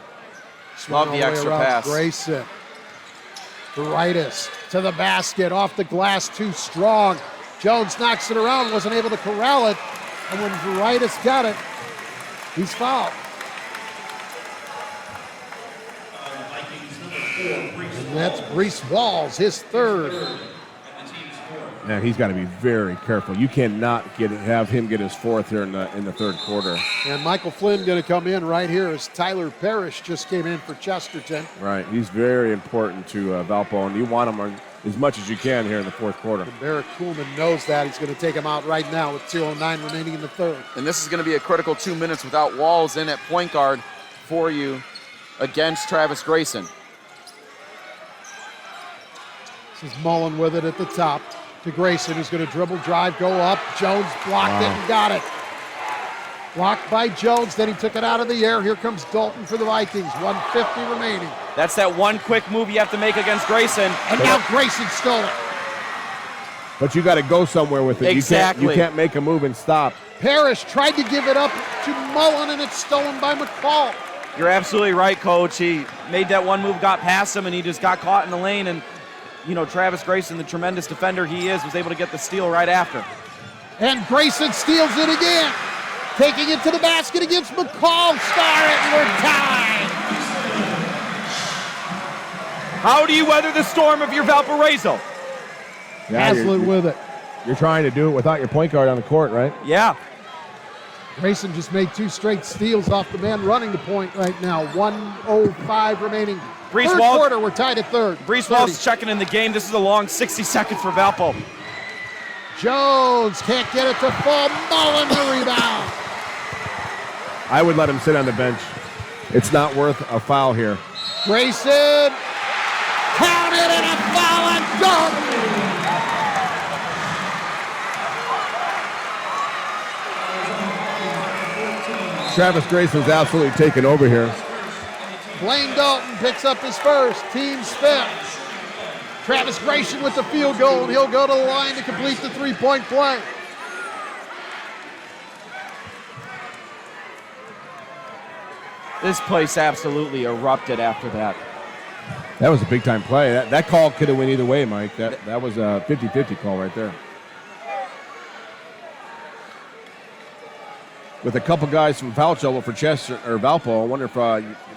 Love the extra pass. Grayson. Valparaiso to the basket, off the glass, too strong. Jones knocks it around, wasn't able to corral it. And when Valparaiso got it, he's fouled. And that's Brees Walls, his third. Man, he's got to be very careful. You cannot have him get his fourth here in the third quarter. And Michael Flynn going to come in right here as Tyler Parrish just came in for Chesterton. Right, he's very important to Valpo, and you want him as much as you can here in the fourth quarter. And Barrett Kuhlman knows that. He's going to take him out right now with 2:09 remaining in the third. And this is going to be a critical 2 minutes without Walls in at point guard for you against Travis Grayson. This is Mullen with it at the top to Grayson, who's going to dribble, drive, go up. Jones blocked it and got it. Blocked by Jones, then he took it out of the air. Here comes Dalton for the Vikings, 1:50 remaining. That's that one quick move you have to make against Grayson. And now Grayson stole it. But you got to go somewhere with it. Exactly. You can't make a move and stop. Parrish tried to give it up to Mullen, and it's stolen by McCall. You're absolutely right, Coach. He made that one move, got past him, and he just got caught in the lane. And, you know, Travis Grayson, the tremendous defender he is, was able to get the steal right after. And Grayson steals it again. Taking it to the basket against McCall. Star it, and we're tied. How do you weather the storm if you're Valparaiso? Yeah, Haslett with it. You're trying to do it without your point guard on the court, right? Yeah. Grayson just made 2 straight steals off the man running the point right now. 1:05 remaining. Third quarter, we're tied at third. Brees Walls checking in the game. This is a long 60 seconds for Valpo. Jones can't get it to fall. Mullen the rebound. I would let him sit on the bench. It's not worth a foul here. Grayson counted and a foul on Dalton. Travis Grayson's absolutely taken over here. Blaine Dalton picks up his first, team's fifth. Travis Grayson with the field goal, and he'll go to the line to complete the three-point play. This place absolutely erupted after that. That was a big-time play. That call could have went either way, Mike. That was a 50-50 call right there. With a couple guys from foul trouble for Valpo, I wonder if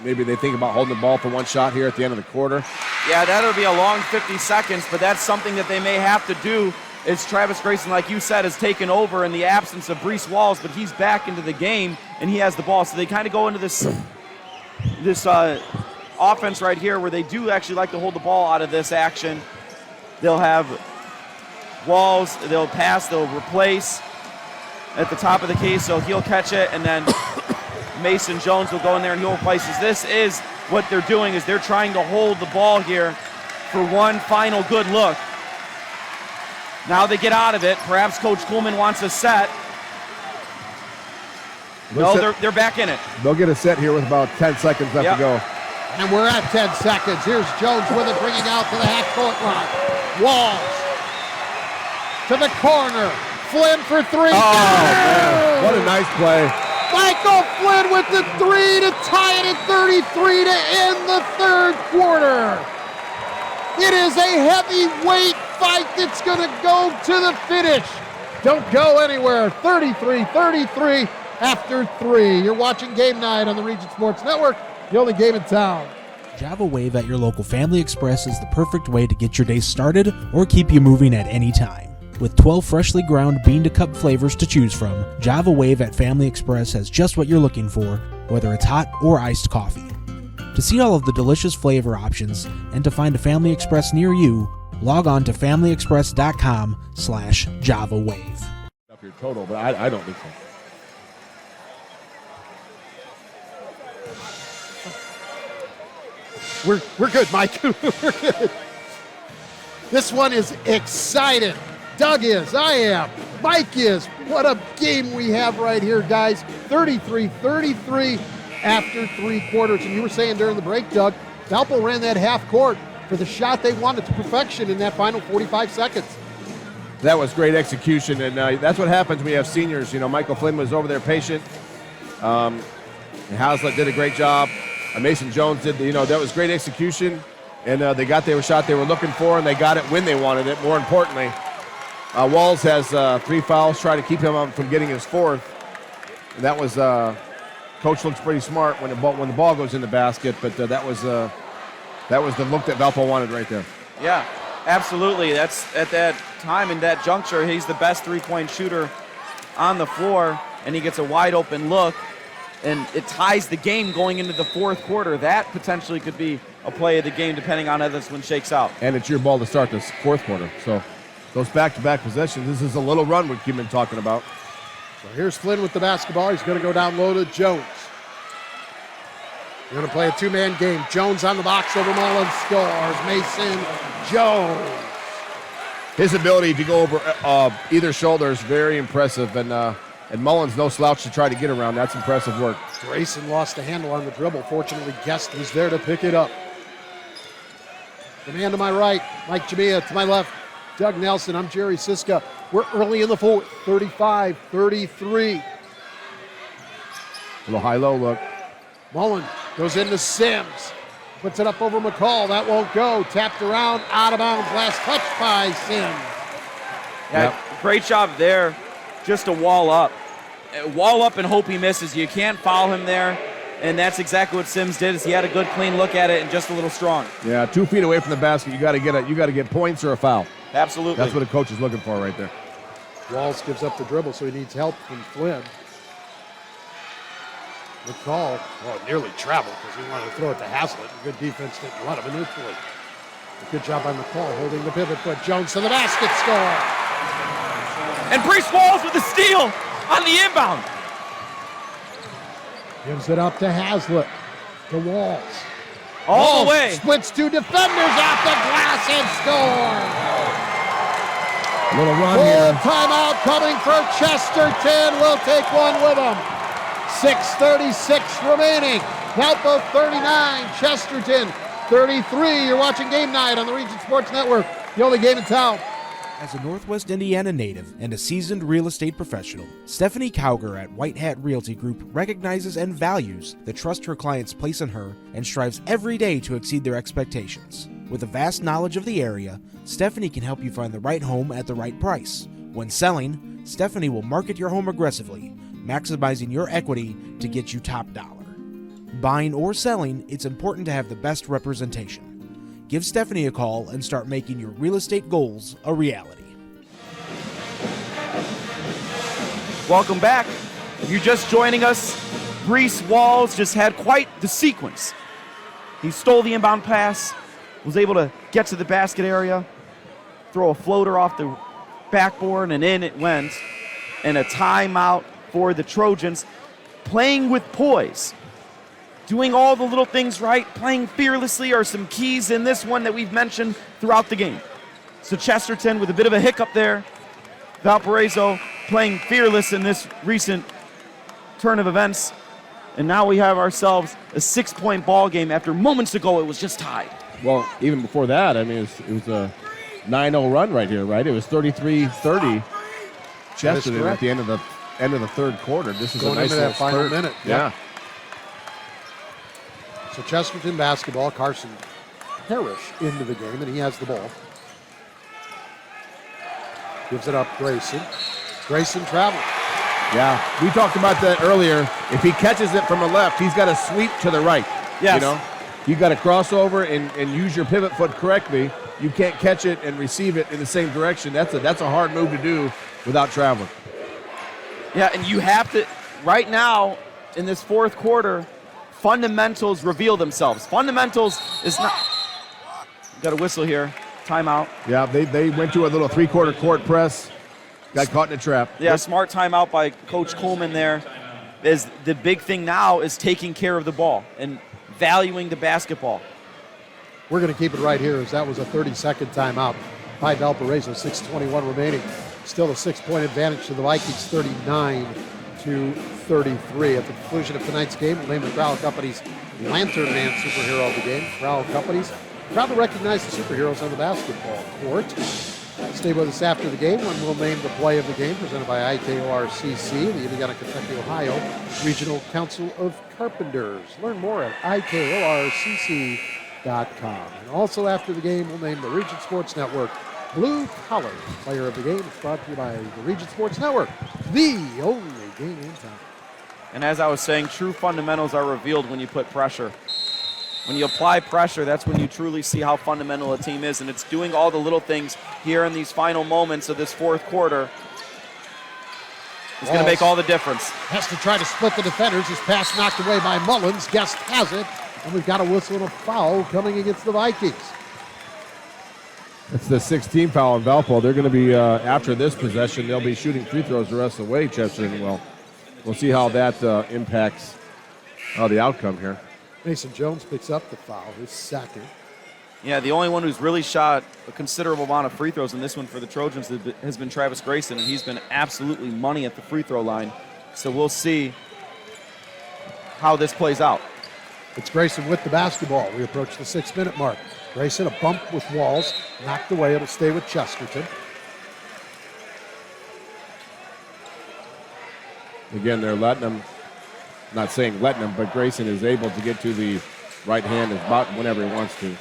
maybe they think about holding the ball for one shot here at the end of the quarter. Yeah, that'll be a long 50 seconds, but that's something that they may have to do. Is Travis Grayson, like you said, has taken over in the absence of Brees Walls, but he's back into the game and he has the ball. So they kind of go into this offense right here where they do actually like to hold the ball out of this action. They'll have Walls, they'll pass, they'll replace at the top of the key, so he'll catch it, and then Mason Jones will go in there and he'll replace it. This is what they're doing, is they're trying to hold the ball here for one final good look. Now they get out of it. Perhaps Coach Kuhlman wants a set. No, they're back in it. They'll get a set here with about 10 seconds left to go. And we're at 10 seconds. Here's Jones with it, bringing out to the half-court line. Walls to the corner. Flynn for three. Oh, man. What a nice play. Michael Flynn with the three to tie it at 33 to end the third quarter. It is a heavyweight fight that's going to go to the finish. Don't go anywhere. 33-33 after 3. You're watching Game Night on the Region Sports Network, the only game in town. Java Wave at your local Family Express is the perfect way to get your day started or keep you moving at any time. With 12 freshly ground bean-to-cup flavors to choose from, Java Wave at Family Express has just what you're looking for, whether it's hot or iced coffee. To see all of the delicious flavor options and to find a Family Express near you, log on to familyexpress.com/Java Wave. Up your total, but I don't think so. We're good, Mike. We're good. This one is exciting. Doug is, I am, Mike is. What a game we have right here, guys. 33-33 after 3 quarters. And you were saying during the break, Doug, Valpo ran that half court for the shot they wanted to perfection in that final 45 seconds. That was great execution, and that's what happens when you have seniors. You know, Michael Flynn was over there patient. Haslett did a great job. Mason Jones did, that was great execution. And they got their shot they were looking for, and they got it when they wanted it, more importantly. Walls has 3 fouls, try to keep him from getting his 4th. And that was, Coach looks pretty smart when the ball goes in the basket, but that was That was the look that Valpo wanted right there. Yeah, absolutely. That's at that time in that juncture, he's the best three-point shooter on the floor, and he gets a wide open look, and it ties the game going into the fourth quarter. That potentially could be a play of the game depending on how this one shakes out. And it's your ball to start this fourth quarter. So those back-to-back possessions, this is a little run we've been talking about. So here's Flynn with the basketball. He's going to go down low to Jones. You're going to play a two-man game. Jones on the box over Mullins. Scores. Mason Jones. His ability to go over either shoulder is very impressive, and Mullins no slouch to try to get around. That's impressive work. Grayson lost the handle on the dribble. Fortunately, Guest was there to pick it up. The man to my right, Mike Jamia. To my left, Doug Nelson. I'm Jerry Siska. We're early in the fourth, 35-33. Little high-low look. Mullen goes into Sims. Puts it up over McCall. That won't go. Tapped around, out of bounds. Last touch by Sims. Yeah, great job there. Just a wall up. Wall up and hope he misses. You can't foul him there. And that's exactly what Sims did. Is he had a good clean look at it and just a little strong. Yeah, 2 feet away from the basket, you got to get points or a foul. Absolutely. That's what a coach is looking for right there. Walls gives up the dribble, so he needs help from Flynn. McCall, nearly traveled because he wanted to throw it to Haslett. Good defense didn't let him initially. Good job by McCall holding the pivot foot. Jones to the basket, score. And Brees Walls with the steal on the inbound. Gives it up to Haslett. To Walls. All the way. Splits two defenders off the glass and score. Little run Full here. timeout coming for Chesterton. We'll take one with them. 6:36 remaining. Valpo 39, Chesterton 33. You're watching Game Night on the Region Sports Network, the only game in town. As a Northwest Indiana native and a seasoned real estate professional, Stephanie Cowger at White Hat Realty Group recognizes and values the trust her clients place in her and strives every day to exceed their expectations. With a vast knowledge of the area, Stephanie can help you find the right home at the right price. When selling, Stephanie will market your home aggressively, maximizing your equity to get you top dollar. Buying or selling, it's important to have the best representation. Give Stephanie a call and start making your real estate goals a reality. Welcome back. If you're just joining us, Brees Walls just had quite the sequence. He stole the inbound pass, was able to get to the basket area, throw a floater off the backboard, and in it went. And a timeout for the Trojans, playing with poise. Doing all the little things right, playing fearlessly are some keys in this one that we've mentioned throughout the game. So Chesterton with a bit of a hiccup there. Valparaiso playing fearless in this recent turn of events. And now we have ourselves a 6-point ball game after moments ago it was just tied. Well, even before that, I mean, it was a 9-0 run right here, right? It was 33-30 Chesterton at the end of the third quarter. This is going a nice into that final spurt. minute. Yeah. So Chesterton basketball, Carson Parrish into the game, and he has the ball. Gives it up Grayson. Grayson traveling. Yeah, we talked about that earlier. If he catches it from the left, he's got to sweep to the right. Yes. You know, you got to cross over and use your pivot foot correctly. You can't catch it and receive it in the same direction. That's a hard move to do without traveling. Yeah, and you have to, right now in this fourth quarter, fundamentals reveal themselves. Fundamentals is not, got a whistle here, timeout. Yeah, they went to a little three-quarter court press, got caught in a trap. Yeah, smart timeout by Coach Coleman there. Is the big thing now is taking care of the ball and valuing the basketball. We're going to keep it right here as that was a 30-second timeout by Valparaiso, 6:21 remaining. Still a 6-point advantage to the Vikings, 39-33. At the conclusion of tonight's game, we'll name the Crowell Company's Lantern Man superhero of the game. Crowell Company's proud to recognize the superheroes on the basketball court. Stay with us after the game when we'll name the play of the game, presented by IKORCC, the Indiana, Kentucky, Ohio Regional Council of Carpenters. Learn more at IKORCC.com. And also after the game, we'll name the Region Sports Network Blue Collar Player of the Game. It's brought to you by the Region Sports Network, the only game in town. And as I was saying, true fundamentals are revealed when you put pressure. When you apply pressure, that's when you truly see how fundamental a team is, and it's doing all the little things here in these final moments of this fourth quarter. It's going to make all the difference. Has to try to split the defenders. His pass knocked away by Mullins. Guest has it, and we've got a whistle and a foul coming against the Vikings. It's the 16th foul on Valpo. They're going to be, after this possession, they'll be shooting free throws the rest of the way, Chesterton. Well, we'll see how that impacts the outcome here. Mason Jones picks up the foul, his second. Yeah, the only one who's really shot a considerable amount of free throws in this one for the Trojans has been Travis Grayson, and he's been absolutely money at the free throw line. So we'll see how this plays out. It's Grayson with the basketball. We approach the 6-minute mark. Grayson, a bump with Walls, knocked away. It'll stay with Chesterton. Again, they're letting him, not saying letting him, but Grayson is able to get to the right hand about whenever he wants to.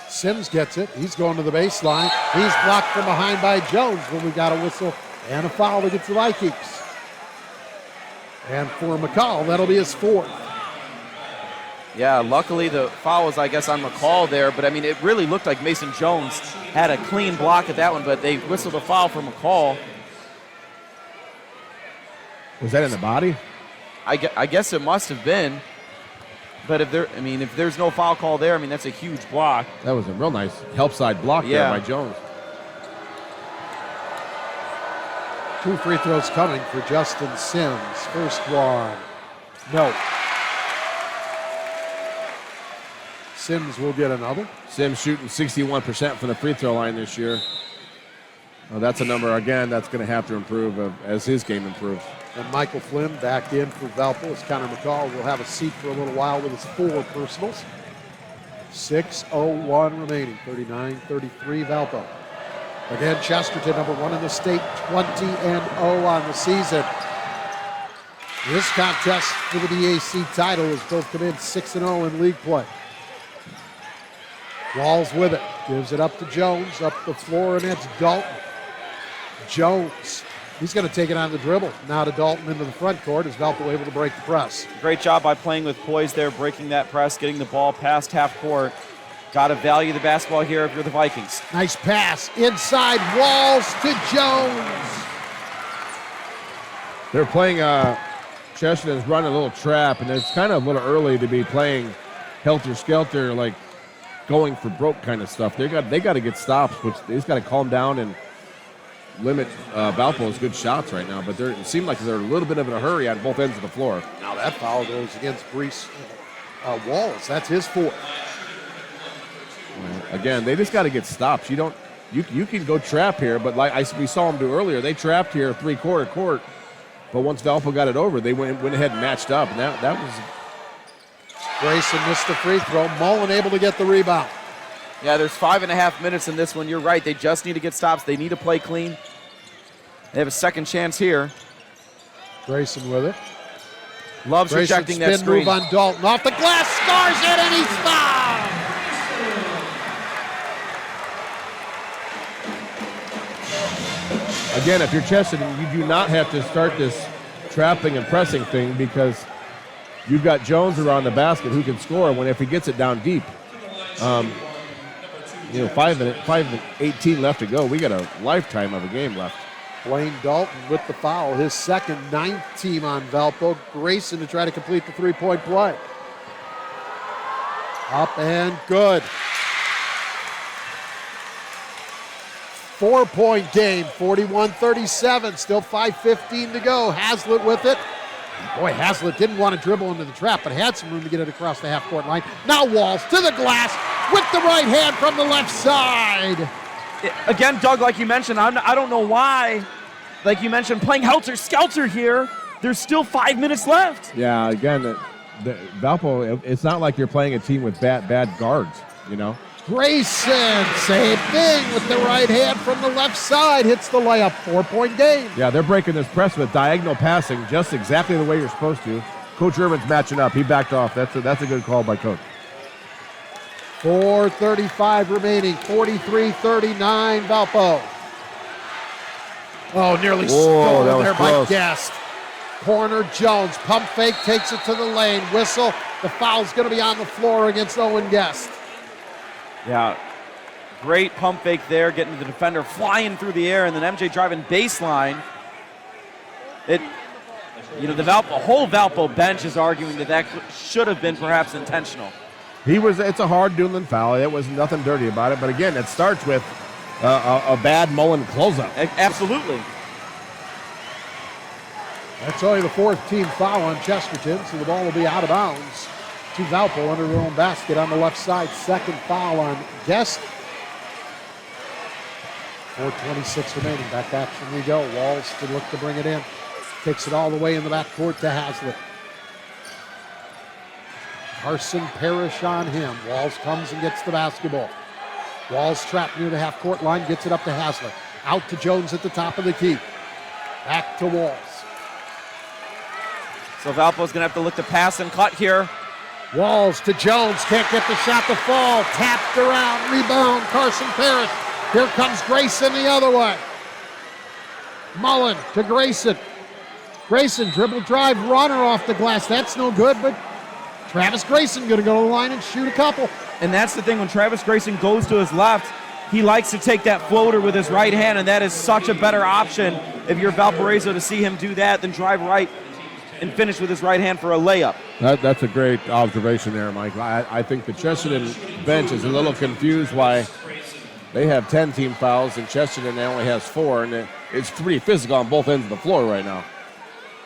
Sims gets it. He's going to the baseline. He's blocked from behind by Jones when we got a whistle and a foul against the Vikings. And for McCall, that'll be his fourth. Yeah, luckily the foul was, I guess, on McCall there, but I mean, it really looked like Mason Jones had a clean block at that one, but they whistled a foul for McCall. Was that in the body? I guess it must have been. But if there's no foul call there, I mean, that's a huge block. That was a real nice help side block there by Jones. 2 free throws coming for Justin Sims. First one, no. Sims will get another. Sims shooting 61% from the free throw line this year. Well, that's a number, again, that's going to have to improve as his game improves. And Michael Flynn back in for Valpo as Connor McCall will have a seat for a little while with his 4 personals. 6:01 remaining, 39-33 Valpo. Again, Chesterton, number 1 in the state, 20-0 on the season. This contest for the DAC title has both come in 6-0 in league play. Walls with it, gives it up to Jones, up the floor, and that's Dalton. Jones, he's going to take it on the dribble. Now to Dalton into the front court. Is Valpo able to break the press? Great job by playing with poise there, breaking that press, getting the ball past half court. Got to value the basketball here if you're the Vikings. Nice pass inside, Walls to Jones. They're playing, Chesterton's running a little trap, and it's kind of a little early to be playing helter-skelter, like going for broke kind of stuff. They got to get stops, which they just got to calm down and limit Valpo's good shots right now. But it seemed like they're a little bit of in a hurry on both ends of the floor. Now that foul goes against Brees Walls. That's his 4th. Again, they just got to get stops. You can go trap here, but like we saw them do earlier, they trapped here 3/4 court. But once Valpo got it over, they went ahead and matched up, and that was. Grayson missed the free throw. Mullen able to get the rebound. Yeah, there's 5.5 minutes in this one. You're right. They just need to get stops. They need to play clean. They have a second chance here. Grayson with it. Loves Grayson rejecting that spin screen. Move on Dalton. Off the glass. Scores it, and he's fouled. Again, if you're Chesterton, you do not have to start this trapping and pressing thing because you've got Jones around the basket who can score when if he gets it down deep. 5:18 left to go. We got a lifetime of a game left. Blaine Dalton with the foul, his second, 9th team on Valpo. Grayson to try to complete the 3-point play. Up and good. 4-point game, 41-37. Still 5:15 to go. Haslett with it. Boy, Haslett didn't want to dribble into the trap, but had some room to get it across the half-court line. Now Walls to the glass with the right hand from the left side. Again, Doug, like you mentioned, I don't know why, like you mentioned, playing helter-skelter here. There's still 5 minutes left. Yeah, again, the Valpo, it's not like you're playing a team with bad guards, you know. Grayson, same thing with the right hand from the left side. Hits the layup, 4-point game. Yeah, they're breaking this press with diagonal passing just exactly the way you're supposed to. Coach Irvin's matching up. He backed off. That's a good call by Coach. 4:35 remaining, 43-39 Valpo. Oh, nearly stolen there by Guest. Corner, Jones. Pump fake, takes it to the lane. Whistle. The foul's going to be on the floor against Owen Guest. Yeah, great pump fake there, getting the defender flying through the air, and then MJ driving baseline. The whole Valpo bench is arguing that should have been perhaps intentional. It's a hard Doolin foul. It was nothing dirty about it. But again, it starts with a bad Mullen closeout. Absolutely. That's only the fourth team foul on Chesterton, so the ball will be out of bounds to Valpo under their own basket on the left side. Second foul on Guest. 4:26 remaining. Back action we go. Walls to look to bring it in. Takes it all the way in the backcourt to Haslett. Carson Parrish on him. Walls comes and gets the basketball. Walls trapped near the half-court line, gets it up to Haslett. Out to Jones at the top of the key. Back to Walls. So Valpo's going to have to look to pass and cut here. Walls to Jones, can't get the shot to fall. Tapped around, rebound, Carson Parrish. Here comes Grayson the other way. Mullen to Grayson. Grayson, dribble drive, runner off the glass. That's no good, but Travis Grayson going to go to the line and shoot a couple. And that's the thing, when Travis Grayson goes to his left, he likes to take that floater with his right hand, and that is such a better option if you're Valparaiso to see him do that than drive right and finish with his right hand for a layup. That's a great observation there, Mike. I think the Chesterton bench is a little confused why they have 10 team fouls and Chesterton only has 4, and it's pretty physical on both ends of the floor right now.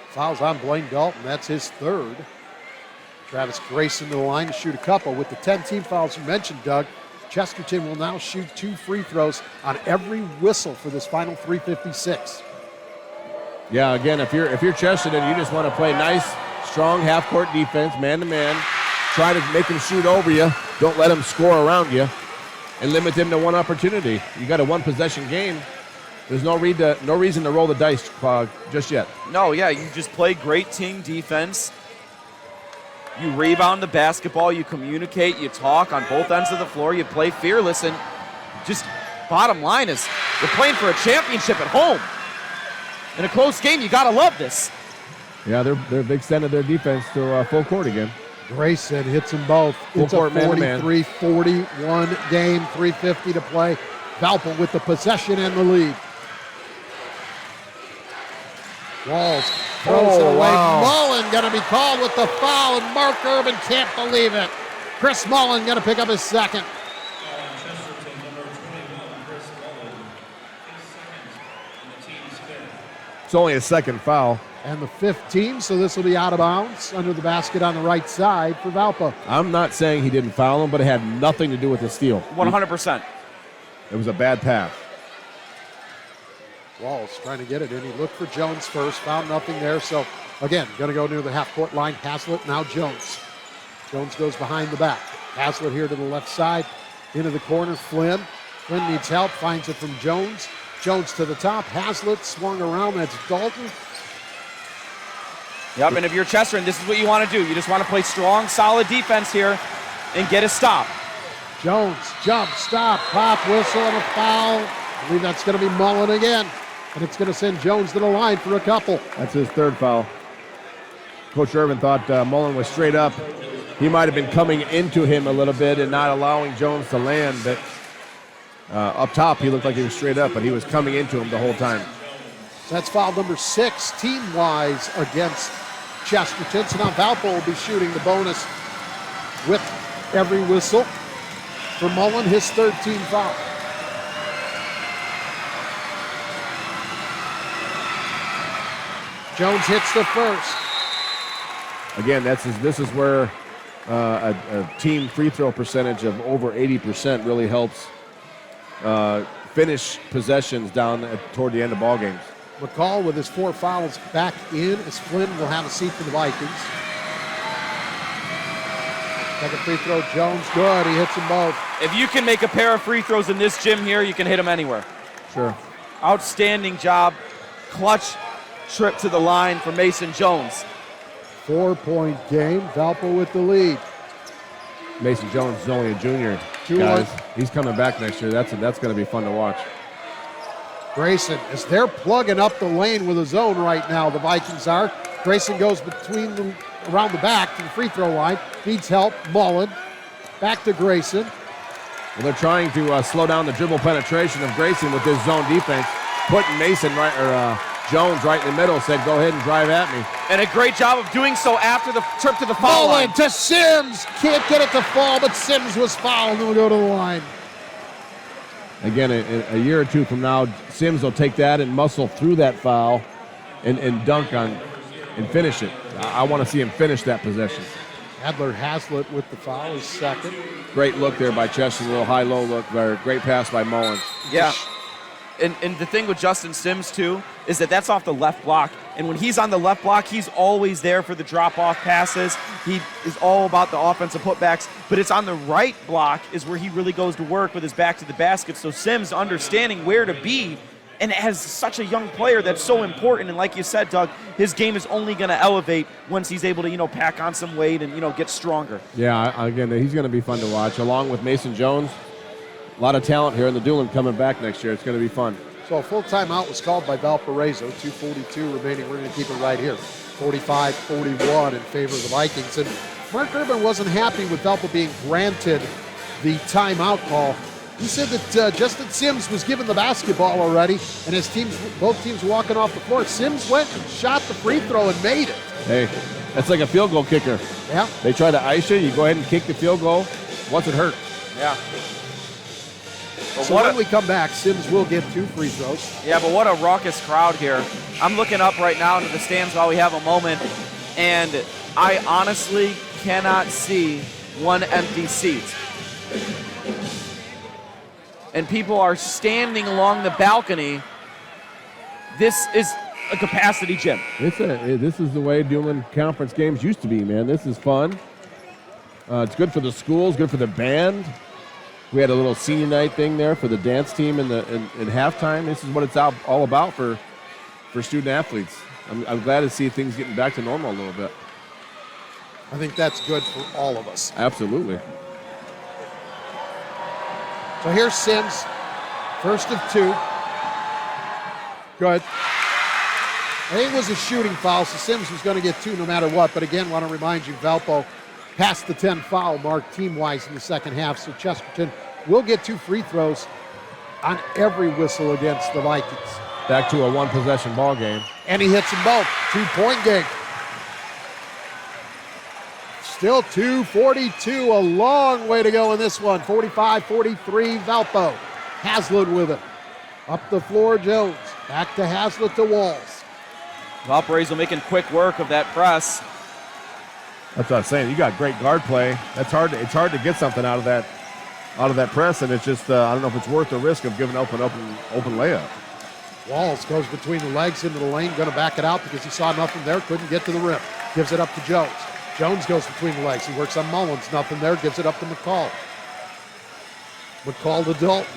Fouls on Blaine Dalton, that's his third. Travis Grayson to the line to shoot a couple. With the 10 team fouls you mentioned, Doug, Chesterton will now shoot 2 free throws on every whistle for this final 3:56. Yeah, again, if you're Chesterton, you just want to play nice, strong half-court defense, man-to-man. Try to make him shoot over you. Don't let him score around you, and limit him to one opportunity. You got a one-possession game. There's no reason to roll the dice just yet. No, yeah, you just play great team defense. You rebound the basketball, you communicate, you talk on both ends of the floor, you play fearless, and just bottom line is you're playing for a championship at home. In a close game, you gotta love this. Yeah, they've extended their defense to full court again. Grayson hits them both. It's a 43-41 game, 3:50 to play. Valpo with the possession and the lead. Walls throws it away. Wow. Mullen going to be called with the foul, and Mark Urban can't believe it. Chris Mullen going to pick up his second. It's only a second foul. And the 15, so this will be out of bounds under the basket on the right side for Valpo. I'm not saying he didn't foul him, but it had nothing to do with the steal. 100%. It was a bad pass. Walls trying to get it in. He looked for Jones first, found nothing there. So, again, going to go near the half-court line. Haslett, now Jones. Jones goes behind the back. Haslett here to the left side. Into the corner, Flynn. Flynn needs help, finds it from Jones. Jones to the top. Haslett swung around. That's Dalton. Yep, and if you're Chesterton, this is what you want to do. You just want to play strong, solid defense here and get a stop. Jones, jump, stop, pop, whistle, and a foul. I believe that's going to be Mullen again. And it's going to send Jones to the line for a couple. That's his third foul. Coach Irvin thought Mullen was straight up. He might have been coming into him a little bit and not allowing Jones to land. But up top, he looked like he was straight up, but he was coming into him the whole time. So that's foul number 6, team-wise, against Chesterton. So now Valpo will be shooting the bonus with every whistle. For Mullen, his third team foul. Jones hits the first. Again, this is where a team free throw percentage of over 80% really helps finish possessions down toward the end of ball games. McCall with his 4 fouls back in as Flynn will have a seat for the Vikings. Second free throw, Jones, good. He hits them both. If you can make a pair of free throws in this gym here, you can hit them anywhere. Sure. Outstanding job. Clutch trip to the line for Mason Jones. 4-point game. Valpo with the lead. Mason Jones is only a junior, guys. He's coming back next year. That's going to be fun to watch. Grayson, as they're plugging up the lane with a zone right now, the Vikings are. Grayson goes between them around the back to the free throw line. Needs help. Mullen. Back to Grayson. Well, they're trying to slow down the dribble penetration of Grayson with this zone defense, putting Mason Jones right in the middle, said, go ahead and drive at me. And a great job of doing so after the trip to the foul line. Mullen to Sims. Can't get it to fall, but Sims was fouled and will go to the line. Again, a year or two from now, Sims will take that and muscle through that foul and dunk on and finish it. I want to see him finish that possession. Adler Haslett with the foul, his second. Great look there by Chesterton, a little high-low look there. Great pass by Mullen. Yeah. And the thing with Justin Sims, too, is that's off the left block. And when he's on the left block, he's always there for the drop-off passes. He is all about the offensive putbacks. But it's on the right block is where he really goes to work with his back to the basket. So Sims understanding where to be, and as such a young player, that's so important. And like you said, Doug, his game is only going to elevate once he's able to, pack on some weight and, get stronger. Yeah, again, he's going to be fun to watch, along with Mason Jones. A lot of talent here in the Doolin coming back next year. It's going to be fun. So a full timeout was called by Valparaiso. 2:42 remaining. We're going to keep it right here. 45-41 in favor of the Vikings. And Mark Urban wasn't happy with Valpo being granted the timeout call. He said that Justin Sims was given the basketball already, and both teams walking off the floor. Sims went and shot the free throw and made it. Hey, that's like a field goal kicker. Yeah. They try to ice you go ahead and kick the field goal once it hurt. Yeah. So when we come back, Sims will get 2 free throws. Yeah, but what a raucous crowd here. I'm looking up right now into the stands while we have a moment, and I honestly cannot see one empty seat. And people are standing along the balcony. This is a capacity gym. This is the way Doolin Conference games used to be, man. This is fun. It's good for the schools, good for the band. We had a little senior night thing there for the dance team in halftime. This is what it's all about for student athletes. I'm glad to see things getting back to normal a little bit. I think that's good for all of us. Absolutely. So here's Sims, first of 2. Good. I think it was a shooting foul, so Sims was going to get 2 no matter what. But again, want to remind you, Valpo passed the 10 foul mark team-wise in the second half. So Chesterton will get 2 free throws on every whistle against the Vikings. Back to a 1-possession ball game. And he hits them both. 2-point game. Still 2:42, a long way to go in this one. 45-43, Valpo. Haslett with it. Up the floor, Jones. Back to Haslett to Walls. Valparaiso making quick work of that press. That's what I'm saying. You got great guard play. It's hard to get something out of that press, and it's just I don't know if it's worth the risk of giving open layup. Walls goes between the legs into the lane, going to back it out because he saw nothing there, couldn't get to the rim. Gives it up to Jones. Jones goes between the legs. He works on Mullins. Nothing there. Gives it up to McCall. McCall to Dalton.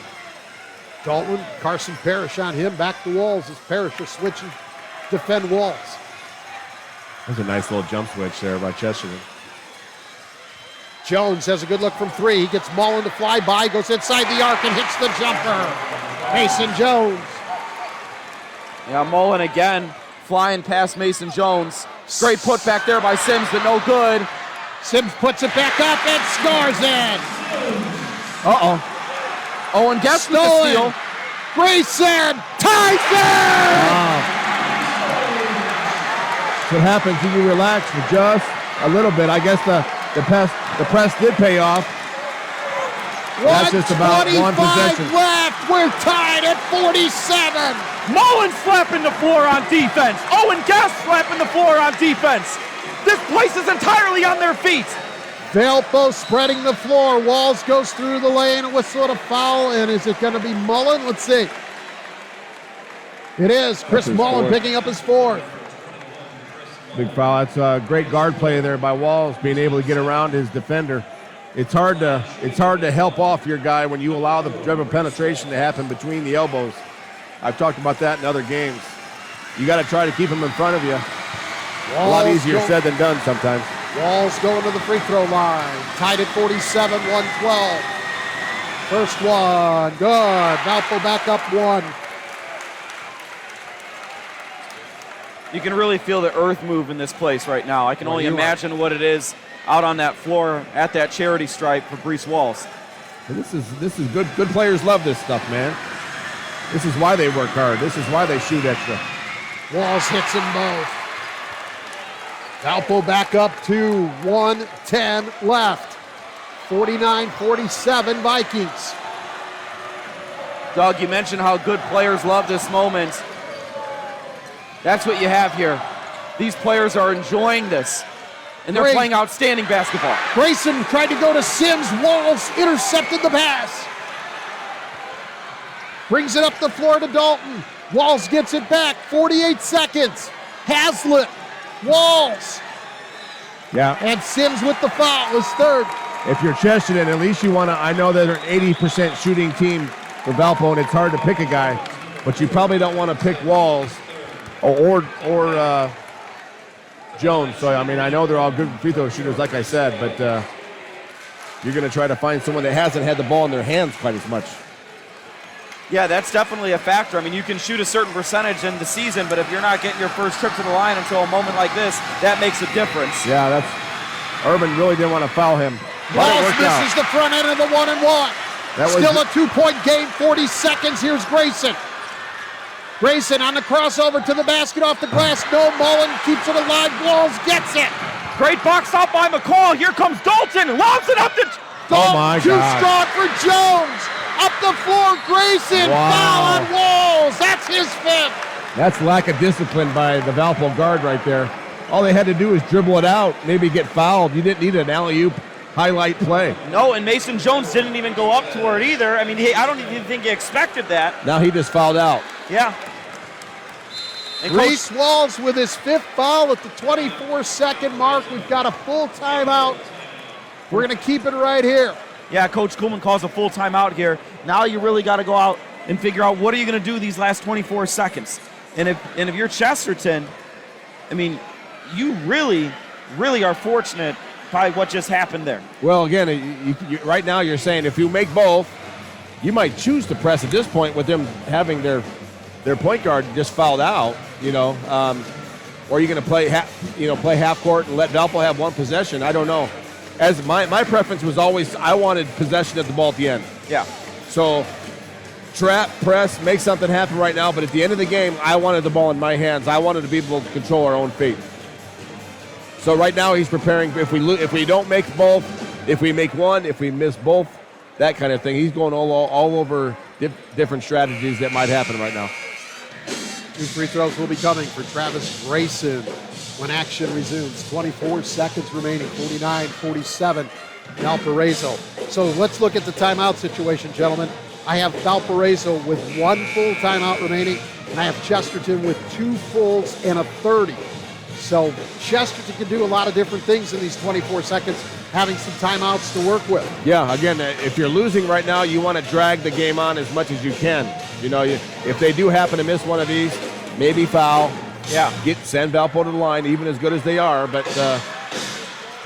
Dalton, Carson Parrish on him. Back to Walls as Parrish is switching. Defend Walls. There's a nice little jump switch there by Chesterton. Jones has a good look from 3. He gets Mullen to fly by. Goes inside the arc and hits the jumper. Mason Jones. Yeah, Mullen again flying past Mason Jones. Great putback there by Sims, but no good. Sims puts it back up and scores it. Owen gets the steal. Grayson ties it! Wow. That's what happens when you relax for just a little bit. I guess the press did pay off. That's just about 1 possession left. We're tied at 47. Mullen slapping the floor on defense. Owen Guest slapping the floor on defense. This place is entirely on their feet. Valpo spreading the floor. Walls goes through the lane. A whistle and a foul. And is it going to be Mullen? Let's see. It is. Chris Mullen picking up his 4th. Big foul. That's a great guard play there by Walls, being able to get around his defender. It's hard to help off your guy when you allow the dribble penetration to happen between the elbows. I've talked about that in other games. You got to try to keep him in front of you. A lot easier said than done sometimes. Walls going to the free throw line. Tied at 47, 112. First one, good. Valpo back up 1. You can really feel the earth move in this place right now. I can only imagine what it is out on that floor at that charity stripe for Brees Walls. And this is good. Good players love this stuff, man. This is why they work hard. This is why they shoot extra. Walls hits them both. Valpo back up to 1:10 left. 49-47 Vikings. Doug, you mentioned how good players love this moment. That's what you have here. These players are enjoying this, and they're playing outstanding basketball. Grayson tried to go to Sims. Walls intercepted the pass. Brings it up the floor to Dalton. Walls gets it back. 48 seconds. Hazlitt. Walls. Yeah. And Sims with the foul is third. If you're Chesterton, at least you want to. I know they're an 80% shooting team for Valpo, and it's hard to pick a guy, but you probably don't want to pick Walls or Jones. So, I mean, I know they're all good free throw shooters, like I said, but you're going to try to find someone that hasn't had the ball in their hands quite as much. Yeah, that's definitely a factor. I mean, you can shoot a certain percentage in the season, but if you're not getting your first trip to the line until a moment like this, that makes a difference. Yeah, Urban really didn't want to foul him. Walls misses the front end of the 1-and-1. Still a 2-point game, 40 seconds. Here's Grayson. Grayson on the crossover to the basket off the glass. No, Mullen keeps it alive. Walls gets it. Great box out by McCall. Here comes Dalton. Lobs it up to Dalton. Oh my God. Too strong for Jones. Up the floor, Grayson. Wow. Foul on Walls. That's his fifth. That's lack of discipline by the Valpo guard right there. All they had to do is dribble it out, maybe get fouled. You didn't need an alley-oop highlight play. No, and Mason Jones didn't even go up to it either. I mean, I don't even think he expected that. Now he just fouled out. Yeah. Reese Walls with his fifth foul at the 24-second mark. We've got a full timeout. We're going to keep it right here. Yeah, Coach Kuhlman calls a full timeout here. Now you really got to go out and figure out what are you going to do these last 24 seconds. And if you're Chesterton, I mean, you really, really are fortunate by what just happened there. Well, again, right now you're saying if you make both, you might choose to press at this point with them having their point guard just fouled out, or you're going to play half court and let Valpo have one possession. I don't know. As my preference was always, I wanted possession of the ball at the end. Yeah. So trap, press, make something happen right now. But at the end of the game, I wanted the ball in my hands. I wanted to be able to control our own fate. So right now he's preparing. If we don't make both, if we make one, if we miss both, that kind of thing. He's going all over different strategies that might happen right now. 2 free throws will be coming for Travis Grayson when action resumes. 24 seconds remaining, 49-47 Valparaiso. So let's look at the timeout situation, gentlemen. I have Valparaiso with 1 full timeout remaining, and I have Chesterton with 2 fulls and a 30. So Chesterton can do a lot of different things in these 24 seconds, having some timeouts to work with. Yeah, again, if you're losing right now, you want to drag the game on as much as you can. If they do happen to miss one of these, maybe foul. Yeah. Send Valpo to the line, even as good as they are. But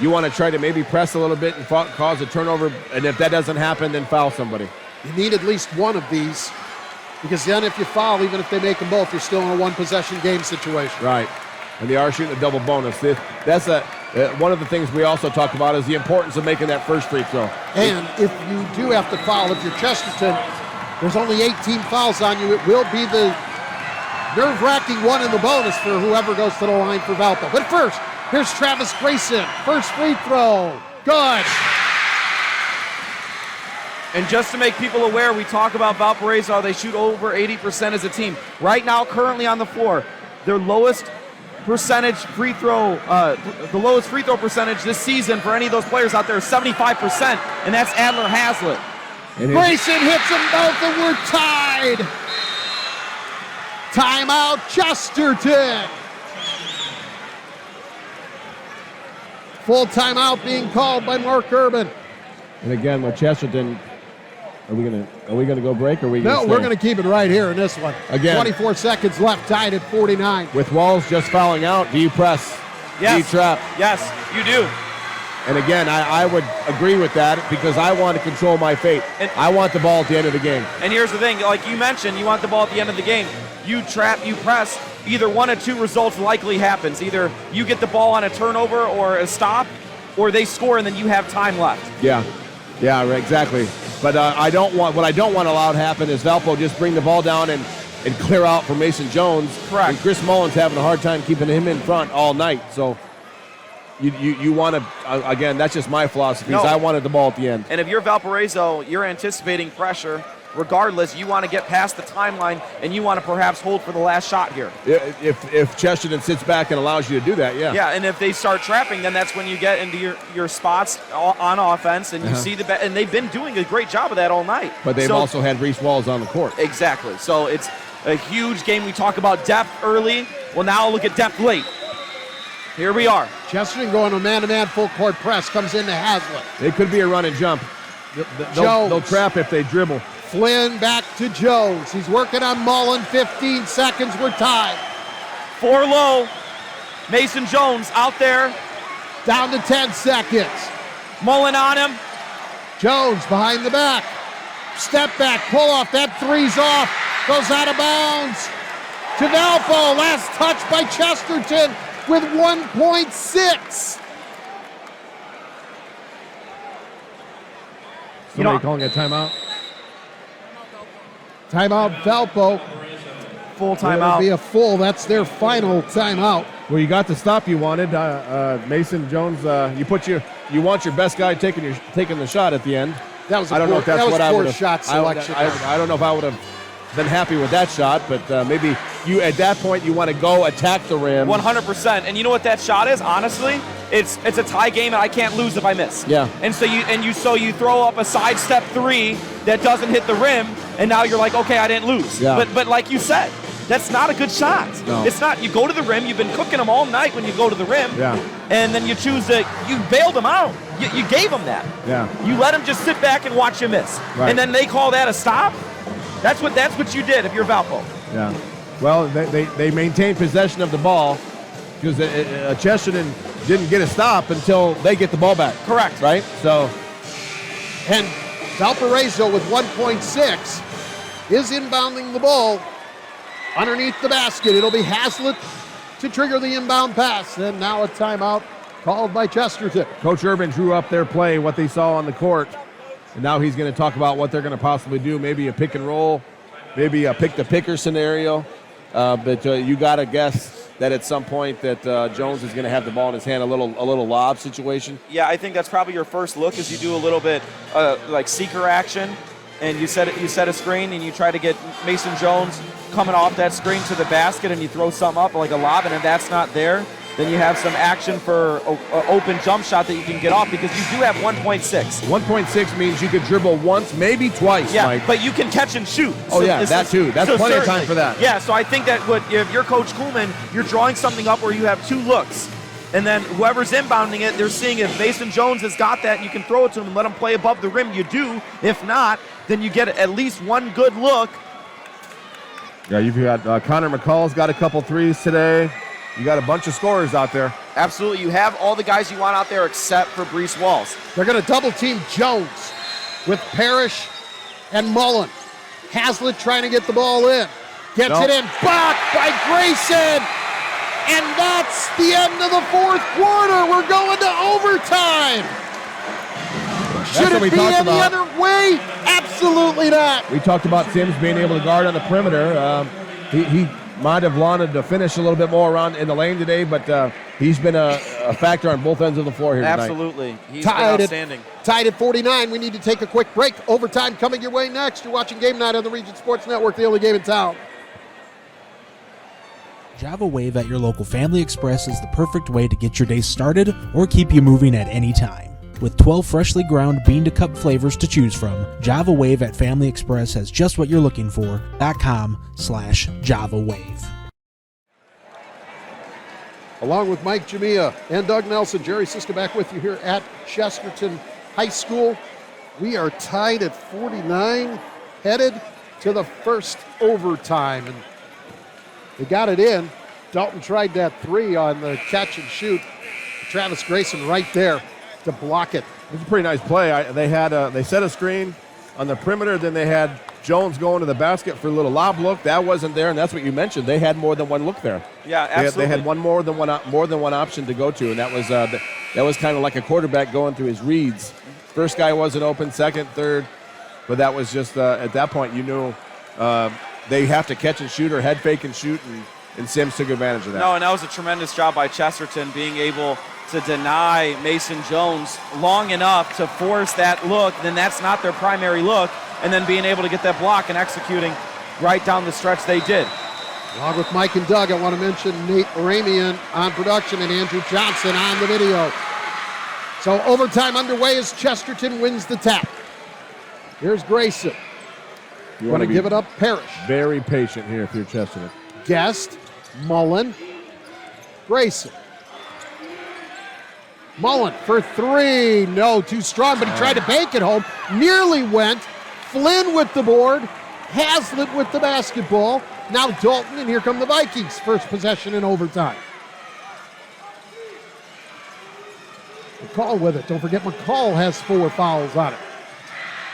you want to try to maybe press a little bit and cause a turnover. And if that doesn't happen, then foul somebody. You need at least one of these, because then if you foul, even if they make them both, you're still in a one-possession game situation. Right. And they are shooting a double bonus. That's one of the things we also talk about is the importance of making that first free throw. And if you do have to foul, if you're Chesterton, there's only 18 fouls on you. It will be the nerve-wracking one in the bonus for whoever goes to the line for Valpo. But first, here's Travis Grayson. First free throw. Good. And just to make people aware, we talk about Valparaiso, they shoot over 80% as a team. Right now, currently on the floor, their lowest percentage free throw, the lowest free throw percentage this season for any of those players out there is 75%, and that's Adler Hazlitt. Grayson hits them both, and we're tied. Timeout, Chesterton. Full timeout being called by Mark Urban. And again, with Chesterton, are we gonna go break, or are we gonna No, we're gonna keep it right here in this one. Again, 24 seconds left, tied at 49. With Walls just fouling out, do you press? Yes. Do you trap? Yes, you do. And again, I would agree with that because I want to control my fate. And I want the ball at the end of the game. And here's the thing, like you mentioned, you want the ball at the end of the game. You trap, you press, either one of two results likely happens. Either you get the ball on a turnover or a stop, or they score and then you have time left. Yeah, exactly. But what I don't want allowed to happen is Valpo just bring the ball down and clear out for Mason Jones. Correct. And Chris Mullen's having a hard time keeping him in front all night. So you want to, again, that's just my philosophy. No. I wanted the ball at the end. And if you're Valparaiso, you're anticipating pressure. Regardless, you want to get past the timeline and you want to perhaps hold for the last shot here. If Chesterton sits back and allows you to do that, yeah. Yeah, and if they start trapping, then that's when you get into your spots on offense and you see and they've been doing a great job of that all night. But they've also had Reese Walls on the court. Exactly. So it's a huge game. We talk about depth early. Well, now look at depth late. Here we are. Chesterton going to man-to-man full court press, comes into Hazlitt. It could be a run and jump. They'll trap if they dribble. Flynn back to Jones. He's working on Mullen. 15 seconds. We're tied. 4 low. Mason Jones out there. Down to 10 seconds. Mullen on him. Jones behind the back. Step back. Pull off. That three's off. Goes out of bounds. To Valpo. Last touch by Chesterton with 1.6. Somebody calling a timeout? Timeout, Valpo. Full timeout. It'll be a full. That's their final timeout. Well, you got the stop you wanted. Mason Jones, you want your best guy taking the shot at the end. That was a poor shot selection. I don't know if I would have been happy with that shot, but maybe you at that point you want to go attack the rim. 100%. And you know what that shot is? Honestly, it's a tie game, and I can't lose if I miss. Yeah. And so you throw up a sidestep three that doesn't hit the rim, and now you're like, okay, I didn't lose. Yeah. But like you said, that's not a good shot. No. It's not. You go to the rim. You've been cooking them all night when you go to the rim. Yeah. And then you you bailed them out. You gave them that. Yeah. You let them just sit back and watch you miss. Right. And then they call that a stop. That's what you did if you're Valpo. Yeah. Well, they maintain possession of the ball because Chesterton didn't get a stop until they get the ball back. Correct. Right? So. And Valparaiso with 1.6 is inbounding the ball underneath the basket. It'll be Hazlitt to trigger the inbound pass. And now a timeout called by Chesterton. Coach Urban drew up their play, what they saw on the court. And now he's going to talk about what they're going to possibly do. Maybe a pick and roll, maybe a pick-the-picker scenario. But you got to guess that at some point that Jones is going to have the ball in his hand, a little lob situation. Yeah, I think that's probably your first look is you do a little bit like seeker action, and you set a screen and you try to get Mason Jones coming off that screen to the basket, and you throw something up like a lob, and if that's not there, then you have some action for an open jump shot that you can get off because you do have 1.6. 1.6 means you could dribble once, maybe twice, yeah, Mike. But you can catch and shoot. Oh, yeah, that too. That's plenty of time for that. Yeah, so I think that if you're Coach Kuhlman, you're drawing something up where you have 2 looks. And then whoever's inbounding it, they're seeing if Mason Jones has got that and you can throw it to him and let him play above the rim. You do. If not, then you get at least one good look. Yeah, you've got Connor McCall's got a couple threes today. You got a bunch of scorers out there. Absolutely. You have all the guys you want out there except for Brees Walls. They're going to double team Jones with Parrish and Mullen. Hazlitt trying to get the ball in. Gets it in. Blocked by Grayson. And that's the end of the fourth quarter. We're going to overtime. Should it be any other way? Absolutely not. We talked about Sims being able to guard on the perimeter. He might have wanted to finish a little bit more around in the lane today, but he's been a factor on both ends of the floor here tonight. Absolutely. He's been outstanding. Tied at 49. We need to take a quick break. Overtime coming your way next. You're watching Game Night on the Region Sports Network, the only game in town. Java Wave at your local Family Express is the perfect way to get your day started or keep you moving at any time. With 12 freshly ground bean-to-cup flavors to choose from, Java Wave at Family Express has just what you're looking for. .com/Java Wave. Along with Mike Jamia and Doug Nelson, Jerry Siska back with you here at Chesterton High School. We are tied at 49, headed to the first overtime. And they got it in. Dalton tried that 3 on the catch and shoot. Travis Grayson right there to block it. It was a pretty nice play. They set a screen on the perimeter, then they had Jones going to the basket for a little lob look. That wasn't there, and that's what you mentioned. They had more than one look there. Yeah, absolutely. They had more than one option to go to, and that was kind of like a quarterback going through his reads. First guy wasn't open, second, third, but that was just at that point you knew they have to catch and shoot or head fake and shoot, and Sims took advantage of that. No, and that was a tremendous job by Chesterton being able to deny Mason Jones long enough to force that look. Then that's not their primary look, and then being able to get that block and executing right down the stretch they did. Along with Mike and Doug, I want to mention Nate Ramian on production and Andrew Johnson on the video. So overtime underway as Chesterton wins the tap. Here's Grayson. You want to give it up, Parrish. Very patient here if you're Chesterton. Guest, Mullen, Grayson. Mullen for three. No, too strong, but he tried to bank it home. Nearly went. Flynn with the board. Hazlitt with the basketball. Now Dalton, and here come the Vikings. First possession in overtime. McCall with it. Don't forget McCall has 4 fouls on it.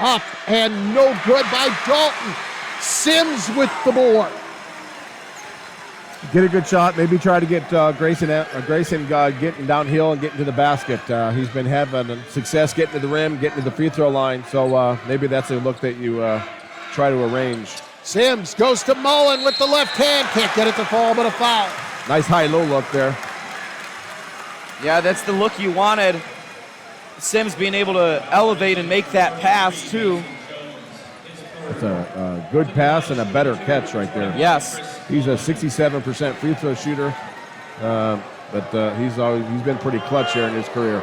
Up and no good by Dalton. Sims with the board. Get a good shot. Maybe try to get Grayson getting downhill and getting to the basket. He's been having success getting to the rim, getting to the free throw line. So maybe that's a look that you try to arrange. Sims goes to Mullen with the left hand. Can't get it to fall, but a foul. Nice high-low look there. Yeah, that's the look you wanted. Sims being able to elevate and make that pass, too. It's a good pass and a better catch right there. Yes. He's a 67% free throw shooter, but he's been pretty clutch here in his career.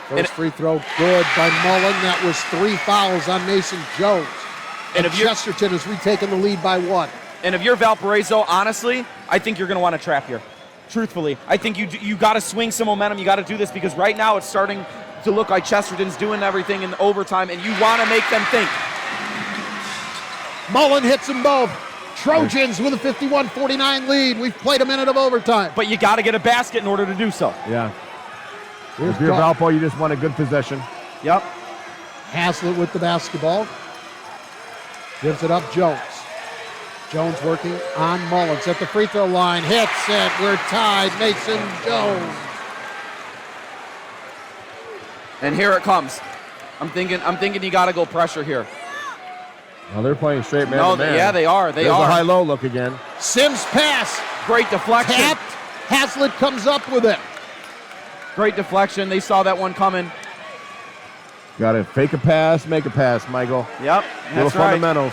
First free throw good by Mullen. That was 3 fouls on Mason Jones. And Chesterton has retaken the lead by 1. And if you're Valparaiso, honestly, I think you're going to want to trap here. Truthfully, I think you got to swing some momentum. You got to do this because right now it's starting to look like Chesterton's doing everything in overtime, and you want to make them think. Mullen hits them both. Trojans with a 51-49 lead. We've played a minute of overtime. But you got to get a basket in order to do so. Yeah. If you're Valpo, you just want a good possession. Yep. Hazlitt with the basketball. Gives it up, Jones. Jones working on Mullins at the free throw line. Hits it. We're tied. Mason Jones. And here it comes. I'm thinking you got to go pressure here. Well, they're playing straight man to man. Yeah, they are. There's a high-low look again. Sims pass. Great deflection. Tapped. Hazlitt comes up with it. Great deflection. They saw that one coming. Got to fake a pass, make a pass, Michael. Yep, little fundamentals.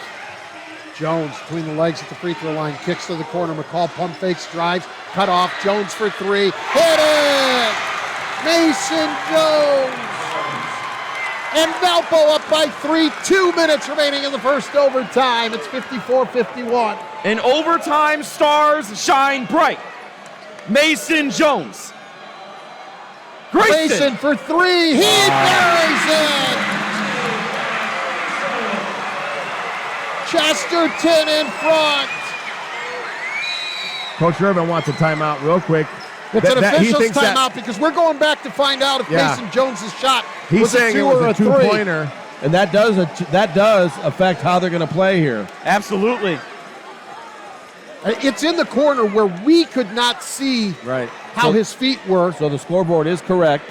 Jones between the legs at the free throw line. Kicks to the corner. McCall pump fakes, drives. Cut off. Jones for 3. Hit it! Mason Jones! And Valpo up by 3. 2 minutes remaining in the first overtime. It's 54-51. In overtime, stars shine bright. Mason Jones. Grayson for 3. He buries it. Chesterton in front. Coach Irvin wants a timeout real quick. It's an official's timeout because we're going back to find out if Mason Jones' shot was a 2 or a 3. Two-pointer, and that does affect how they're going to play here. Absolutely. It's in the corner where we could not see how his feet were. So the scoreboard is correct.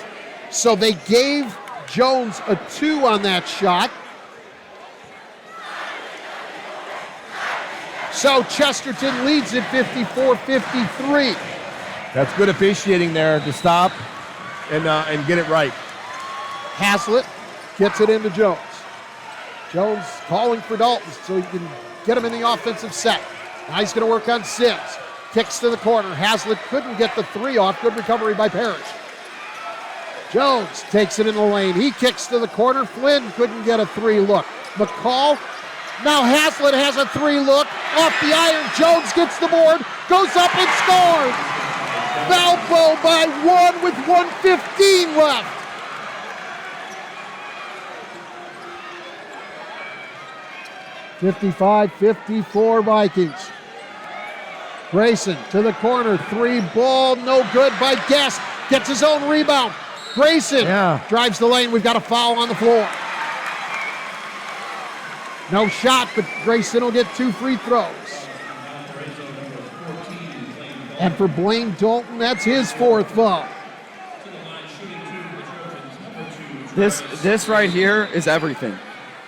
So they gave Jones a 2 on that shot. So Chesterton leads at 54-53. That's good officiating there to stop and get it right. Hazlitt gets it into Jones. Jones calling for Dalton so he can get him in the offensive set. Now he's going to work on Sims. Kicks to the corner. Hazlitt couldn't get the 3 off. Good recovery by Parrish. Jones takes it in the lane. He kicks to the corner. Flynn couldn't get a 3 look. McCall. Now Hazlitt has a 3 look. Off the iron. Jones gets the board. Goes up and scores. Valpo by 1 with 1:15 left. (55-54) Vikings. Grayson to the corner. 3 ball. No good by Guest. Gets his own rebound. Grayson drives the lane. We've got a foul on the floor. No shot, but Grayson will get 2 free throws. And for Blaine Dalton, that's his 4th foul. This right here is everything.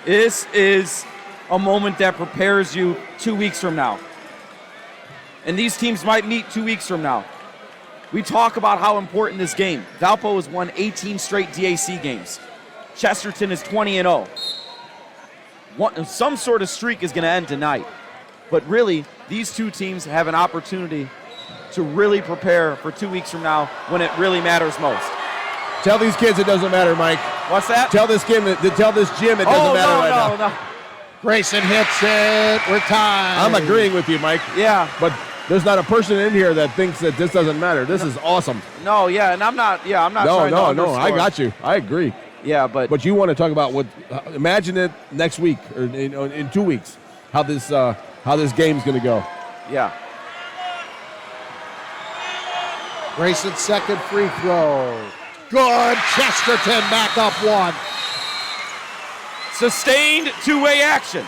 This is a moment that prepares you 2 weeks from now. And these teams might meet 2 weeks from now. We talk about how important this game. Valpo has won 18 straight DAC games. Chesterton is 20-0. Some sort of streak is going to end tonight. But really, these two teams have an opportunity to really prepare for 2 weeks from now when it really matters most. Tell these kids it doesn't matter, Mike. What's that? Tell this gym it doesn't matter right now. No. Grayson hits it. We're tied. I'm agreeing with you, Mike. Yeah. But there's not a person in here that thinks that this doesn't matter. This is awesome. No, yeah, and I'm not trying to underscore. No, I got you. I agree. Yeah, but you want to talk about what? Imagine it next week or in 2 weeks, how this game's going to go. Yeah. Grayson's 2nd free throw. Good. Chesterton back up 1. Sustained two-way action.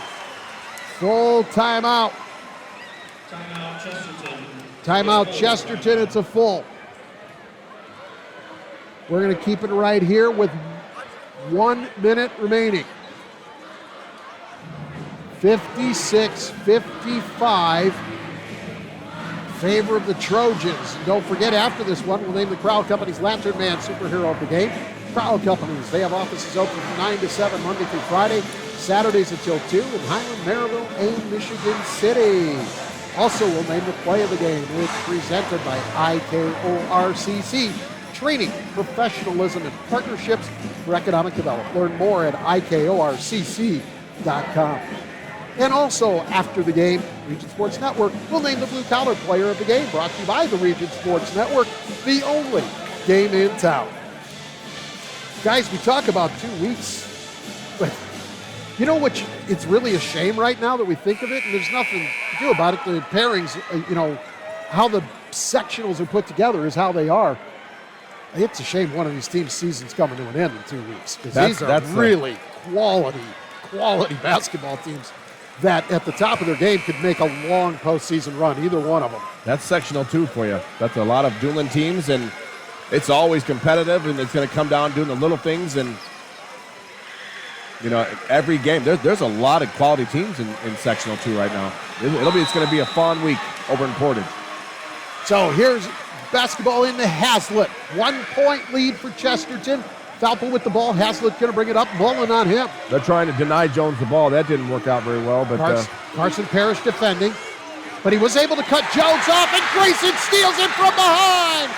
Full timeout. Timeout Chesterton. Timeout Chesterton. It's a full. We're going to keep it right here with 1 minute remaining. 56-55. Favor of the Trojans. And don't forget, after this one, we'll name the Crowell Company's Lantern Man superhero of the game. Crowell Companies, they have offices open from 9 to 7 Monday through Friday, Saturdays until 2 in Highland, Maryville, and Michigan City. Also, we'll name the play of the game. It's presented by IKORCC, training, professionalism, and partnerships for economic development. Learn more at IKORCC.com. And also, after the game, Region Sports Network will name the blue-collar player of the game, brought to you by the Region Sports Network, the only game in town. Guys, we talk about 2 weeks, but you know what? It's really a shame right now that we think of it, and there's nothing to do about it. The pairings, how the sectionals are put together is how they are. It's a shame one of these teams' season's coming to an end in 2 weeks, because these are really quality basketball teams that at the top of their game could make a long postseason run, either one of them. That's sectional 2 for you. That's a lot of dueling teams, and it's always competitive, and it's going to come down doing the little things. And, every game, there's a lot of quality teams in sectional 2 right now. It's going to be a fun week over in Portage. So here's basketball in the Hazlitt. 1 point lead for Chesterton. Valpo with the ball. Hazlitt going to bring it up. Mullen on him. They're trying to deny Jones the ball. That didn't work out very well. But Carson Parrish defending. But he was able to cut Jones off, and Grayson steals it from behind.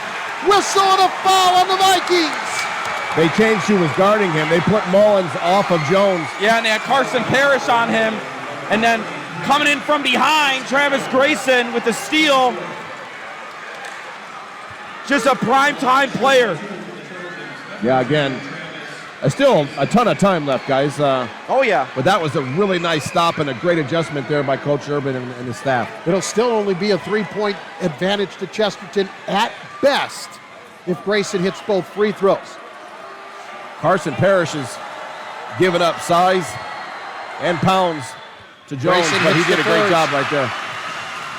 Whistle and a foul on the Vikings. They changed who was guarding him. They put Mullins off of Jones. Yeah, and they had Carson Parrish on him. And then coming in from behind, Travis Grayson with the steal. Just a primetime player. Yeah, again, still a ton of time left, guys. Oh, yeah. But that was a really nice stop and a great adjustment there by Coach Urban and his staff. It'll still only be a 3-point advantage to Chesterton at best if Grayson hits both free throws. Carson Parrish has given up size and pounds to Jones, but he did a great job right there.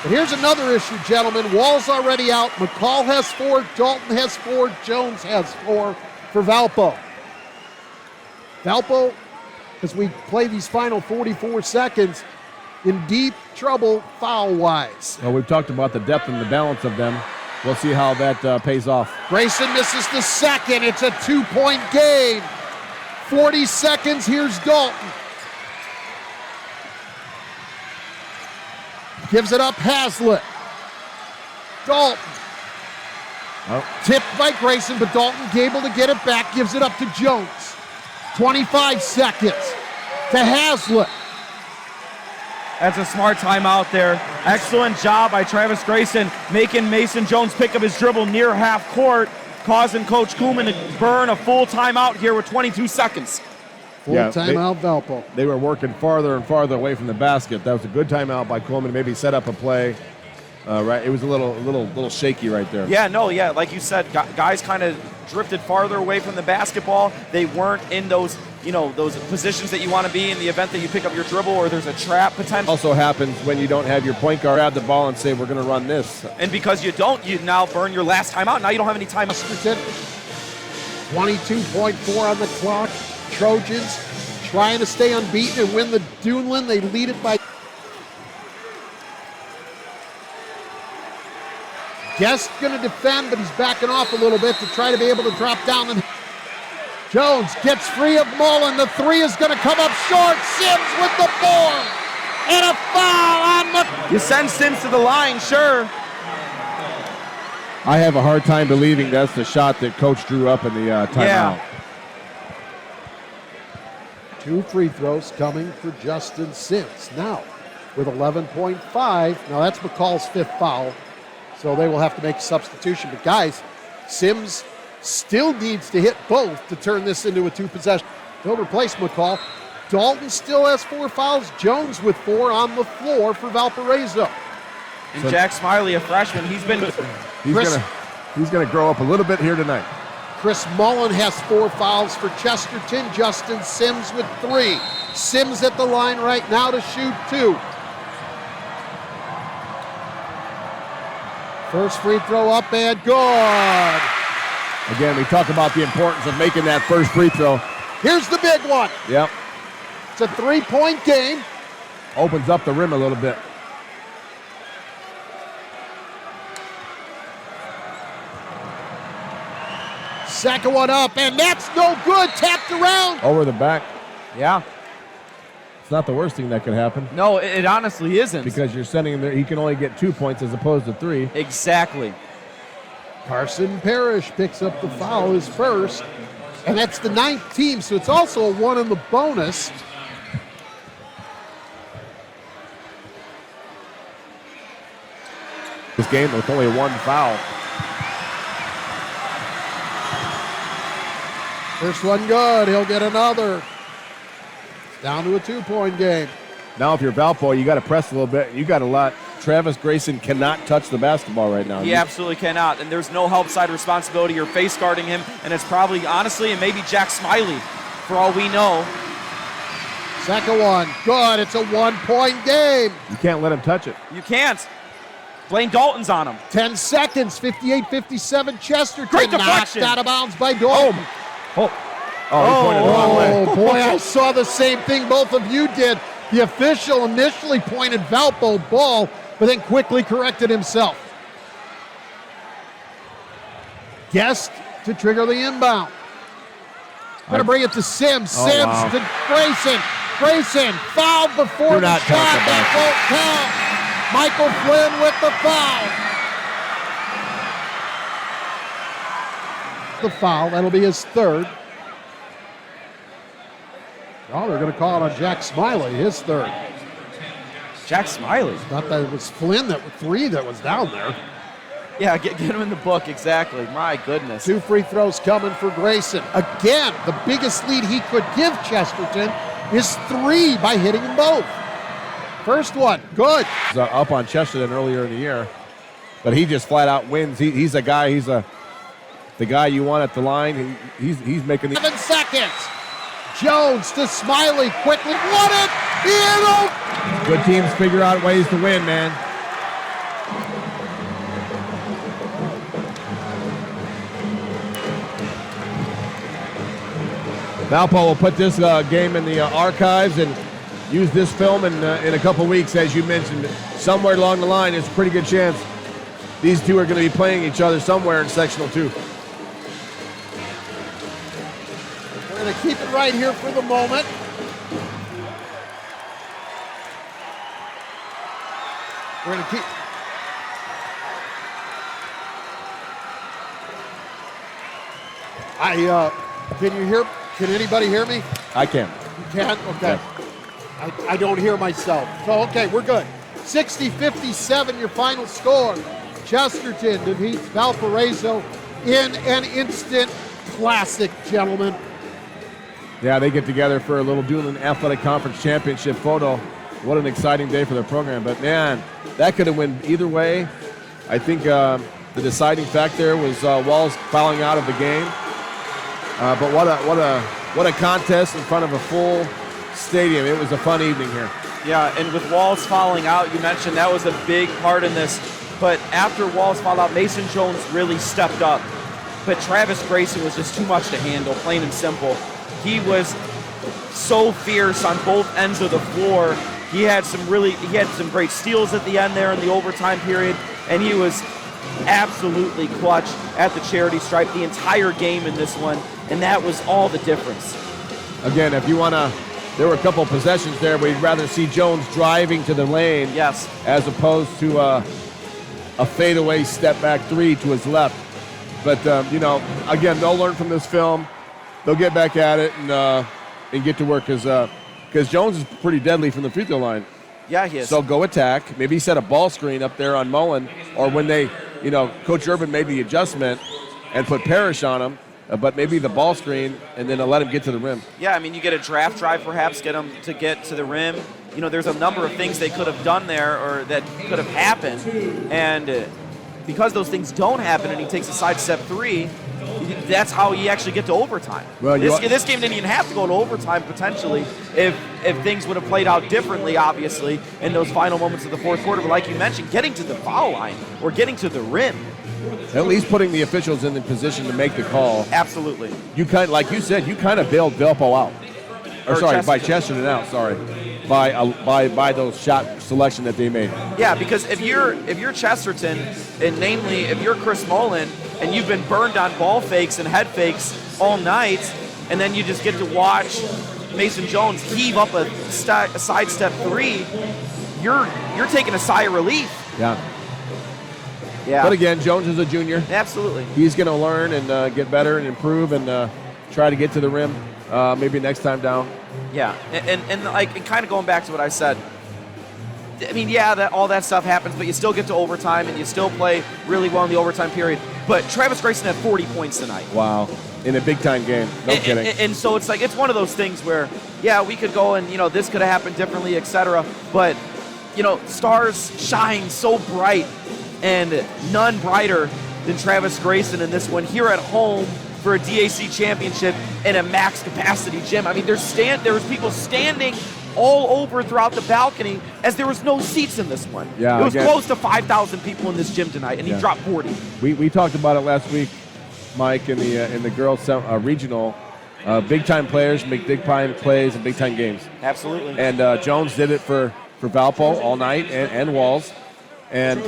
But here's another issue, gentlemen. Wall's already out. McCall has 4. Dalton has 4. Jones has 4 for Valpo. Valpo, as we play these final 44 seconds, in deep trouble foul-wise. Well, we've talked about the depth and the balance of them. We'll see how that pays off. Grayson misses the second. It's a 2-point game. 40 seconds. Here's Dalton. Gives it up, Hazlitt. Dalton. Tipped by Grayson, but Dalton able to get it back. Gives it up to Jones. 25 seconds to Hazlitt. That's a smart timeout there. Excellent job by Travis Grayson, making Mason Jones pick up his dribble near half court, causing Coach Kuhlman to burn a full timeout here with 22 seconds. Full timeout, Valpo. They were working farther and farther away from the basket. That was a good timeout by Coleman to maybe set up a play. right? It was a little shaky right there. Yeah, no, yeah. Like you said, guys kind of drifted farther away from the basketball. They weren't in those, those positions that you want to be in the event that you pick up your dribble or there's a trap potential. Also happens when you don't have your point guard grab the ball and say, we're going to run this. And because you don't, you now burn your last timeout. Now you don't have any time. 22.4 on the clock. Trojans trying to stay unbeaten and win the Duneland. They lead it by... Guest going to defend, but he's backing off a little bit to try to be able to drop down. And Jones gets free of Mullen. The three is going to come up short. Sims with the board. And a foul on You send Sims to the line, sure. I have a hard time believing that's the shot that Coach drew up in the timeout. Yeah. 2 free throws coming for Justin Sims. Now, with 11.5, now that's McCall's 5th foul, so they will have to make a substitution. But guys, Sims still needs to hit both to turn this into a 2-possession. They'll replace McCall. Dalton still has 4 fouls. Jones with 4 on the floor for Valparaiso. And Jack Smiley, a freshman, he's gonna grow up a little bit here tonight. Chris Mullen has 4 fouls for Chesterton. Justin Sims with 3. Sims at the line right now to shoot 2. First free throw up and good. Again, we talk about the importance of making that first free throw. Here's the big one. Yep. It's a 3-point game. Opens up the rim a little bit. Second one up, and that's no good. Tapped around. Over the back. Yeah. It's not the worst thing that could happen. No, it honestly isn't. Because you're sending him there. He can only get 2 points as opposed to 3. Exactly. Carson Parrish picks up the foul, his first. And that's the 9th team, so it's also a 1 in the bonus. This game with only 1 foul. First one good. He'll get another. It's down to a 2-point game. Now if you're Valpo, you got to press a little bit. You got a lot. Travis Grayson cannot touch the basketball right now. He absolutely cannot. And there's no help side responsibility. You're face guarding him. And it's probably, honestly, and maybe Jack Smiley, for all we know. Second one. Good. It's a 1-point game. You can't let him touch it. You can't. Blaine Dalton's on him. 10 seconds. 58-57. Chesterton Great deflection. knocked out of bounds by Dalton. He pointed the wrong way. Oh, boy, I saw the same thing both of you did. The official initially pointed Valpo ball, but then quickly corrected himself. Guest to trigger the inbound. Going to bring it to Sims. Sims wow. to Grayson. Grayson fouled before the shot. That won't count. Michael Flynn with the foul. The foul, that'll be his 3rd. Oh, they're going to call it on Jack Smiley, his 3rd. Jack Smiley? Thought that it was Flynn that was 3 that was down there. Yeah, get him in the book, exactly. My goodness. 2 free throws coming for Grayson. Again, the biggest lead he could give Chesterton is 3 by hitting them both. First one, good. He's up on Chesterton earlier in the year, but he just flat out wins. He's a guy, the guy you want at the line. He's making the 7 seconds. Jones to Smiley quickly. Won it! In. Good teams figure out ways to win, man. Valpo will put this game in the archives and use this film in a couple weeks, as you mentioned. Somewhere along the line, there's a pretty good chance these two are going to be playing each other somewhere in sectional 2. We're going to keep it right here for the moment. We're going to keep... Can anybody hear me? I can. You can? Okay. Yeah. I don't hear myself. So, okay, we're good. 60-57, your final score. Chesterton defeats Valparaiso in an instant classic, gentlemen. Yeah, they get together for a little Duneland Athletic Conference Championship photo. what an exciting day for their program. But, man, that could have went either way. I think the deciding fact there was Walls fouling out of the game. But what a contest in front of a full stadium. It was a fun evening here. Yeah, and with Walls fouling out, you mentioned that was a big part in this. But after Walls fouled out, Mason Jones really stepped up. But Travis Grayson was just too much to handle, plain and simple. He was so fierce on both ends of the floor. He had some great steals at the end there in the overtime period, and he was absolutely clutch at the charity stripe the entire game in this one, and that was all the difference. Again, if you want to, there were a couple of possessions there where you'd rather see Jones driving to the lane, yes, as opposed to a fadeaway step back three to his left. But again, they'll learn from this film. They'll get back at it and get to work because Jones is pretty deadly from the free throw line. Yeah, he is. So go attack. Maybe set a ball screen up there on Mullen, or when they, Coach Urban made the adjustment and put Parrish on him, but maybe the ball screen and then let him get to the rim. Yeah, I mean, you get a draft drive perhaps, get him to get to the rim. There's a number of things they could have done there or that could have happened. And because those things don't happen and he takes a sidestep three, that's how you actually get to overtime. Well, this game didn't even have to go to overtime potentially if things would have played out differently, obviously, in those final moments of the fourth quarter. But like you mentioned, getting to the foul line or getting to the rim. At least putting the officials in the position to make the call. Absolutely. Like you said, you kind of bailed Valpo out. By Chesterton out, by those shot selection that they made. Yeah, because if you're Chesterton, and namely if you're Chris Mullen, and you've been burned on ball fakes and head fakes all night, and then you just get to watch Mason Jones heave up a sidestep three, you're taking a sigh of relief. Yeah. Yeah. But again, Jones is a junior. Absolutely. He's going to learn and get better and improve and try to get to the rim. Maybe next time down. Yeah, and kind of going back to what I said. I mean, yeah, all that stuff happens, but you still get to overtime and you still play really well in the overtime period. But Travis Grayson had 40 points tonight. Wow, in a big time game. No kidding. And so it's one of those things where, yeah, we could go and this could have happened differently, etc. But stars shine so bright, and none brighter than Travis Grayson in this one here at home for a DAC championship in a max capacity gym. I mean, there was people standing all over throughout the balcony as there was no seats in this one. Yeah, it was close to 5,000 people in this gym tonight, and he dropped 40. We talked about it last week, Mike, in the girls regional. Big time players make big time plays and big time games. Absolutely. And Jones did it for Valpo all night and Walls, and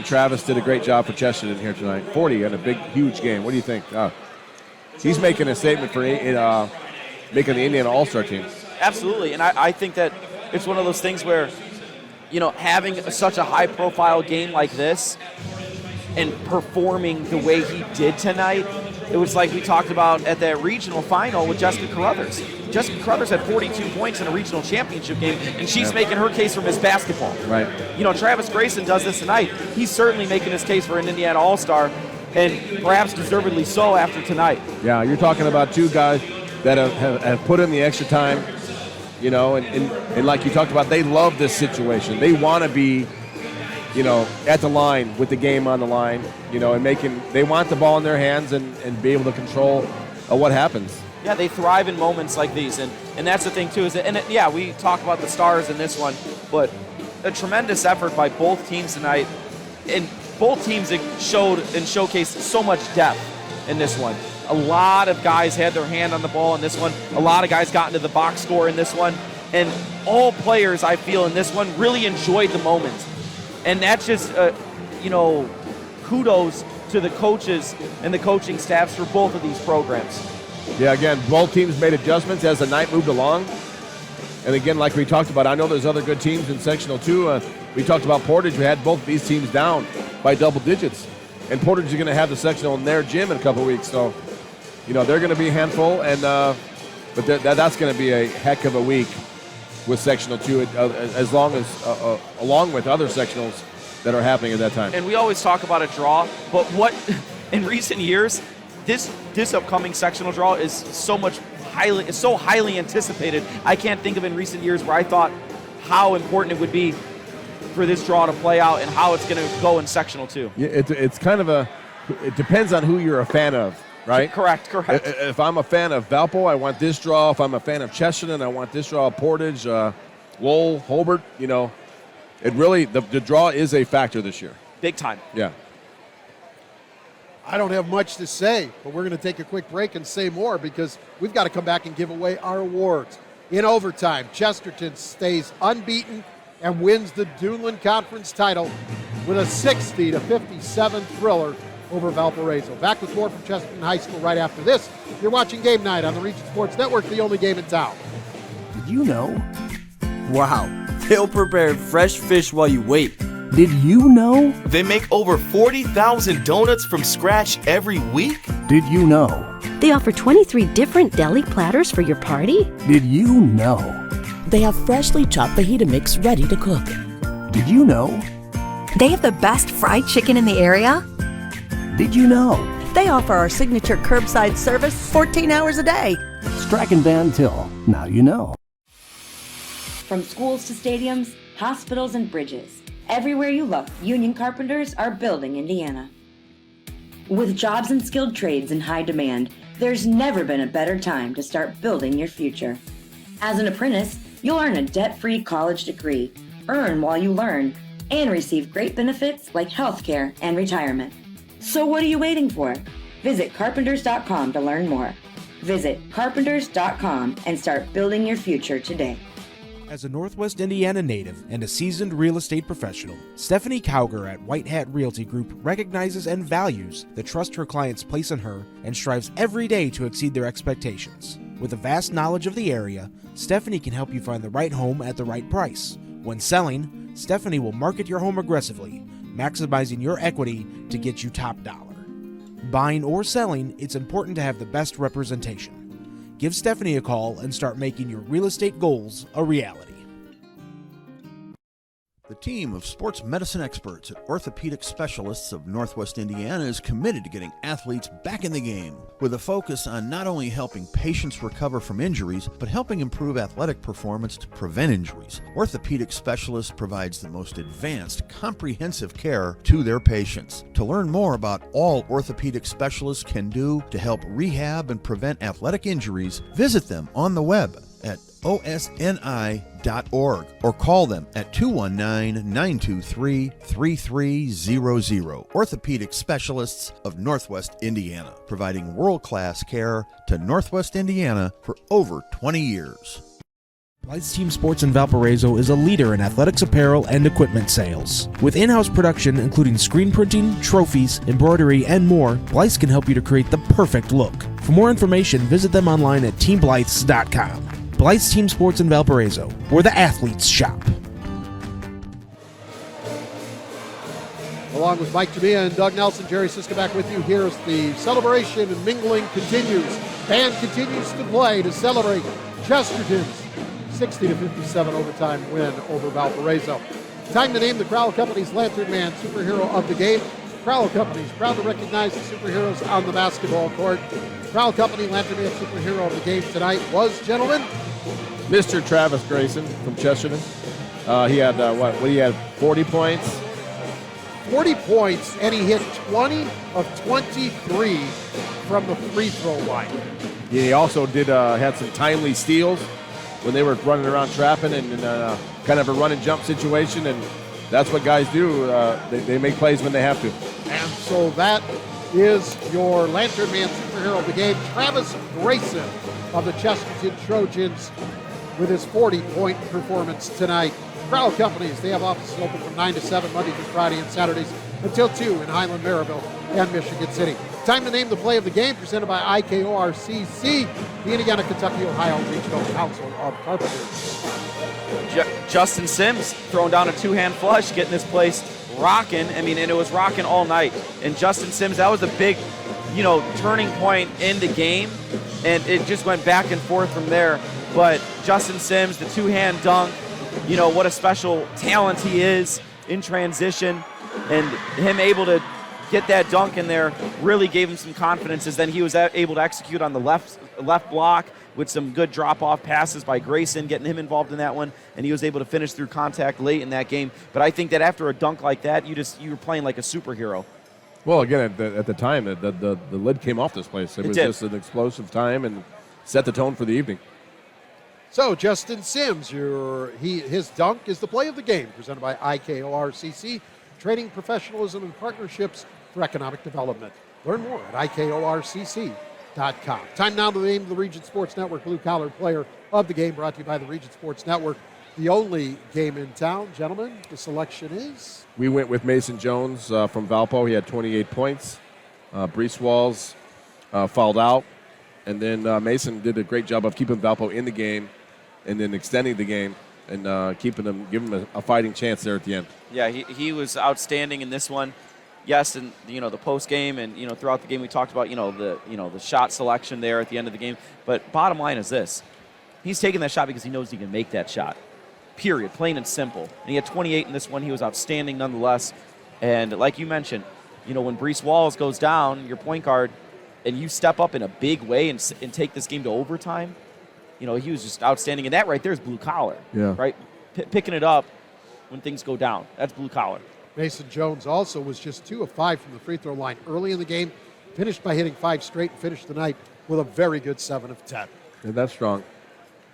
Travis did a great job for Chesterton here tonight. 40 in a big, huge game. What do you think? He's making a statement for making the Indiana All-Star team. Absolutely, and I think that it's one of those things where, having such a high-profile game like this and performing the way he did tonight, it was like we talked about at that regional final with Jessica Carruthers. Jessica Carruthers had 42 points in a regional championship game, and she's making her case for Miss Basketball. Right. Travis Grayson does this tonight. He's certainly making his case for an Indiana All-Star, and perhaps deservedly so after tonight. Yeah, you're talking about two guys that have put in the extra time, and like you talked about, they love this situation. They want to be, at the line with the game on the line, and they want the ball in their hands and be able to control what happens. Yeah, they thrive in moments like these, and that's the thing too. We talk about the stars in this one, but a tremendous effort by both teams tonight, and both teams showed and showcased so much depth in this one. A lot of guys had their hand on the ball in this one. A lot of guys got into the box score in this one, and all players, I feel, in this one really enjoyed the moment, and that's just kudos to the coaches and the coaching staffs for both of these programs. Yeah, again, both teams made adjustments as the night moved along. And again, like we talked about, I know there's other good teams in Sectional 2. We talked about Portage. We had both of these teams down by double digits. And Portage is going to have the sectional in their gym in a couple of weeks. So, they're going to be a handful. And but that's going to be a heck of a week with Sectional 2, along with other sectionals that are happening at that time. And we always talk about a draw, but in recent years, this upcoming sectional draw is so highly anticipated. I can't think of in recent years where I thought how important it would be for this draw to play out and how it's going to go in sectional 2. Yeah, it's kind of it depends on who you're a fan of, right? Correct. If I'm a fan of Valpo, I want this draw. If I'm a fan of Chesterton, I want this draw. Portage, Lowell, Hobart, it really, the draw is a factor this year. Big time. Yeah. I don't have much to say, but we're going to take a quick break and say more because we've got to come back and give away our awards. In overtime, Chesterton stays unbeaten and wins the Duneland Conference title with a 60-57 thriller over Valparaiso. Back with more from Chesterton High School right after this. You're watching Game Night on the Region Sports Network, the only game in town. Did you know? Wow, they'll prepare fresh fish while you wait. Did you know? They make over 40,000 donuts from scratch every week. Did you know? They offer 23 different deli platters for your party. Did you know? They have freshly chopped fajita mix ready to cook. Did you know? They have the best fried chicken in the area. Did you know? They offer our signature curbside service 14 hours a day. Strachan Van Til. Now you know. From schools to stadiums, hospitals, and bridges, everywhere you look, union carpenters are building Indiana. With jobs and skilled trades in high demand, there's never been a better time to start building your future. As an apprentice, you'll earn a debt-free college degree, earn while you learn, and receive great benefits like healthcare and retirement. So what are you waiting for? Visit carpenters.com to learn more. Visit carpenters.com and start building your future today. As a Northwest Indiana native and a seasoned real estate professional, Stephanie Cowger at White Hat Realty Group recognizes and values the trust her clients place in her and strives every day to exceed their expectations. With a vast knowledge of the area, Stephanie can help you find the right home at the right price. When selling, Stephanie will market your home aggressively, maximizing your equity to get you top dollar. Buying or selling, it's important to have the best representation. Give Stephanie a call and start making your real estate goals a reality. The team of sports medicine experts at Orthopedic Specialists of Northwest Indiana is committed to getting athletes back in the game, with a focus on not only helping patients recover from injuries, but helping improve athletic performance to prevent injuries. Orthopedic Specialists provides the most advanced, comprehensive care to their patients. To learn more about all Orthopedic Specialists can do to help rehab and prevent athletic injuries, visit them on the web at osni.org or call them at 219-923-3300. Orthopedic Specialists of Northwest Indiana, providing world-class care to Northwest Indiana for over 20 years. Blythe's Team Sports in Valparaiso is a leader in athletics apparel and equipment sales. With in-house production including screen printing, trophies, embroidery, and more, Blythe's can help you to create the perfect look. For more information, visit them online at teamblythes.com. Blythe's Team Sports in Valparaiso, where the athletes shop. Along with Mike Jamia and Doug Nelson, Jerry Siska back with you here as the celebration and mingling continues. Band continues to play to celebrate Chesterton's 60-57 overtime win over Valparaiso. Time to name the Crowell Company's Lantern Man Superhero of the Game. Crowell Company's proud to recognize the superheroes on the basketball court. Crowell Company Lantern Man Superhero of the Game tonight was, gentlemen, Mr. Travis Grayson from Chesterton. He had, 40 points? 40 points, and he hit 20 of 23 from the free throw line. Yeah, he also had some timely steals when they were running around trapping and kind of a run and jump situation, and that's what guys do. They make plays when they have to. And so that is your Lantern Man Superhero of the Game, Travis Grayson of the Chesterton Trojans, with his 40-point performance tonight. Crowell Companies, they have offices open from 9 to 7 Monday through Friday and Saturdays until 2 in Highland, Maryville, and Michigan City. Time to name the play of the game, presented by IKORCC, the Indiana, Kentucky, Ohio Regional Council of Carpenters. Justin Sims throwing down a two-hand flush, getting this place rocking. And it was rocking all night. And Justin Sims, that was a big, turning point in the game. And it just went back and forth from there. But Justin Sims, the two-hand dunk, what a special talent he is in transition. And him able to get that dunk in there really gave him some confidence, as then he was able to execute on the left block, with some good drop-off passes by Grayson, getting him involved in that one, and he was able to finish through contact late in that game. But I think that after a dunk like that, you were playing like a superhero. Well, again, at the time, the lid came off this place. It was just an explosive time and set the tone for the evening. So, Justin Sims, his dunk is the play of the game, presented by IKORCC, Training Professionalism and Partnerships for Economic Development. Learn more at IKORCC.com. Time now to name the Region Sports Network Blue Collar Player of the Game, brought to you by the Region Sports Network. The only game in town. Gentlemen, the selection is? We went with Mason Jones from Valpo. He had 28 points. Brees Walls fouled out. And then Mason did a great job of keeping Valpo in the game and then extending the game and giving them a fighting chance there at the end. Yeah, he was outstanding in this one. Yes, and the post game and throughout the game we talked about the shot selection there at the end of the game. But bottom line is this: he's taking that shot because he knows he can make that shot. Period, plain and simple. And he had 28 in this one. He was outstanding nonetheless. And like you mentioned, when Brees Walls goes down, your point guard, and you step up in a big way and take this game to overtime, he was just outstanding. And that right there is blue collar, right? Picking it up when things go down. That's blue collar. Mason Jones also was just 2 of 5 from the free throw line early in the game, finished by hitting 5 straight and finished the night with a very good 7 of 10. And that's strong.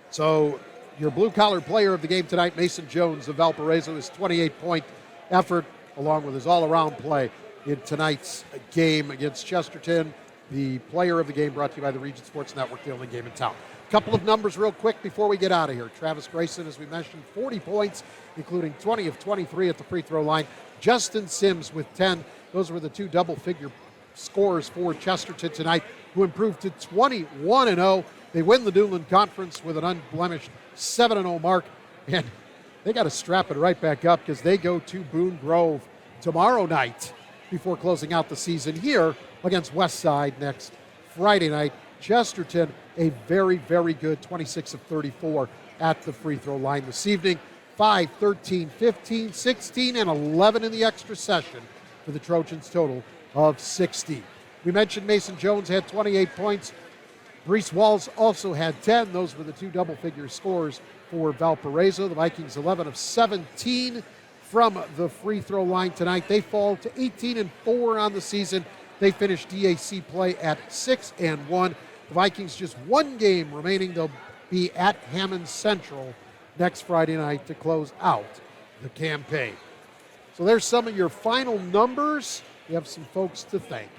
So your blue-collar player of the game tonight, Mason Jones of Valparaiso, his 28-point effort, along with his all-around play in tonight's game against Chesterton. The player of the game brought to you by the Region Sports Network, the only game in town. A couple of numbers real quick before we get out of here. Travis Grayson, as we mentioned, 40 points, including 20 of 23 at the free throw line. Justin Sims with 10. Those were the 2 double-figure scores for Chesterton tonight, who improved to 21-0. They win the Newland Conference with an unblemished 7-0 mark, and they got to strap it right back up because they go to Boone Grove tomorrow night before closing out the season here against Westside next Friday night. Chesterton, a very, very good 26 of 34 at the free throw line this evening. 5, 13, 15, 16, and 11 in the extra session for the Trojans, total of 60. We mentioned Mason Jones had 28 points. Brees Walls also had 10. Those were the 2 double-figure scores for Valparaiso. The Vikings 11 of 17 from the free throw line tonight. They fall to 18-4 on the season. They finished DAC play at 6-1. The Vikings just 1 game remaining. They'll be at Hammond Central next Friday night to close out the campaign. So there's some of your final numbers. We have some folks to thank.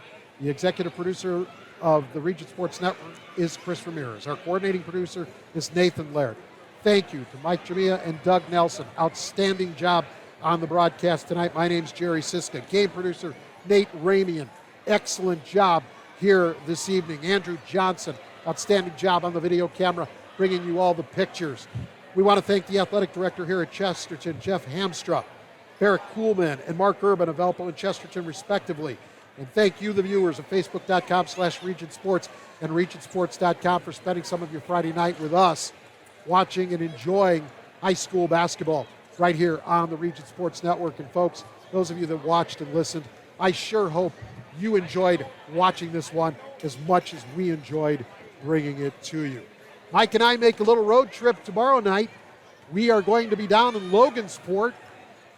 The executive producer of the Region Sports Network is Chris Ramirez. Our coordinating producer is Nathan Laird. Thank you to Mike Jamia and Doug Nelson. Outstanding job on the broadcast tonight. My name's Jerry Siska. Game producer Nate Ramian. Excellent job here this evening. Andrew Johnson, outstanding job on the video camera, bringing you all the pictures. We want to thank the athletic director here at Chesterton, Jeff Hamstra, Barrett Kuhlman, and Mark Urban of Valpo and Chesterton, respectively. And thank you, the viewers of Facebook.com/Region Sports and RegionSports.com for spending some of your Friday night with us, watching and enjoying high school basketball right here on the Region Sports Network. And folks, those of you that watched and listened, I sure hope you enjoyed watching this one as much as we enjoyed bringing it to you. Mike and I make a little road trip tomorrow night. We are going to be down in Logansport.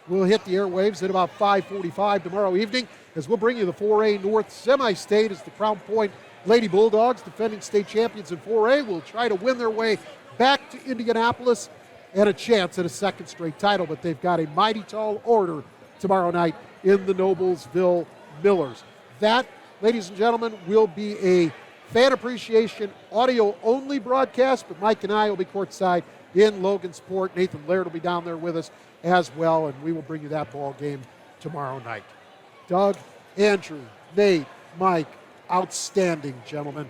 We'll hit the airwaves at about 5:45 tomorrow evening as we'll bring you the 4A North Semi-State as the Crown Point Lady Bulldogs, defending state champions in 4A, will try to win their way back to Indianapolis and a chance at a 2nd straight title. But they've got a mighty tall order tomorrow night in the Noblesville Millers. That, ladies and gentlemen, will be a fan appreciation audio-only broadcast, but Mike and I will be courtside in Logansport. Nathan Laird will be down there with us as well, and we will bring you that ball game tomorrow night. Doug, Andrew, Nate, Mike, outstanding, gentlemen.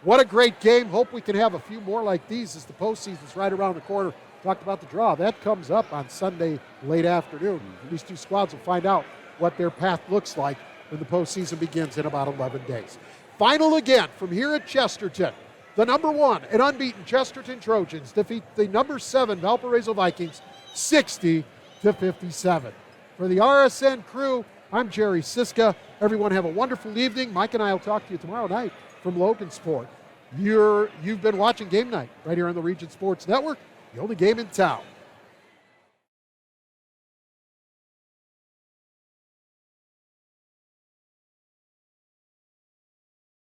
What a great game. Hope we can have a few more like these as the postseason's right around the corner. Talked about the draw. That comes up on Sunday late afternoon. These 2 squads will find out what their path looks like when the postseason begins in about 11 days. Final again from here at Chesterton. The number 1 and unbeaten Chesterton Trojans defeat the number 7 Valparaiso Vikings 60-57. For the RSN crew, I'm Jerry Siska. Everyone have a wonderful evening. Mike and I will talk to you tomorrow night from Logansport. You've been watching Game Night right here on the Region Sports Network, the only game in town.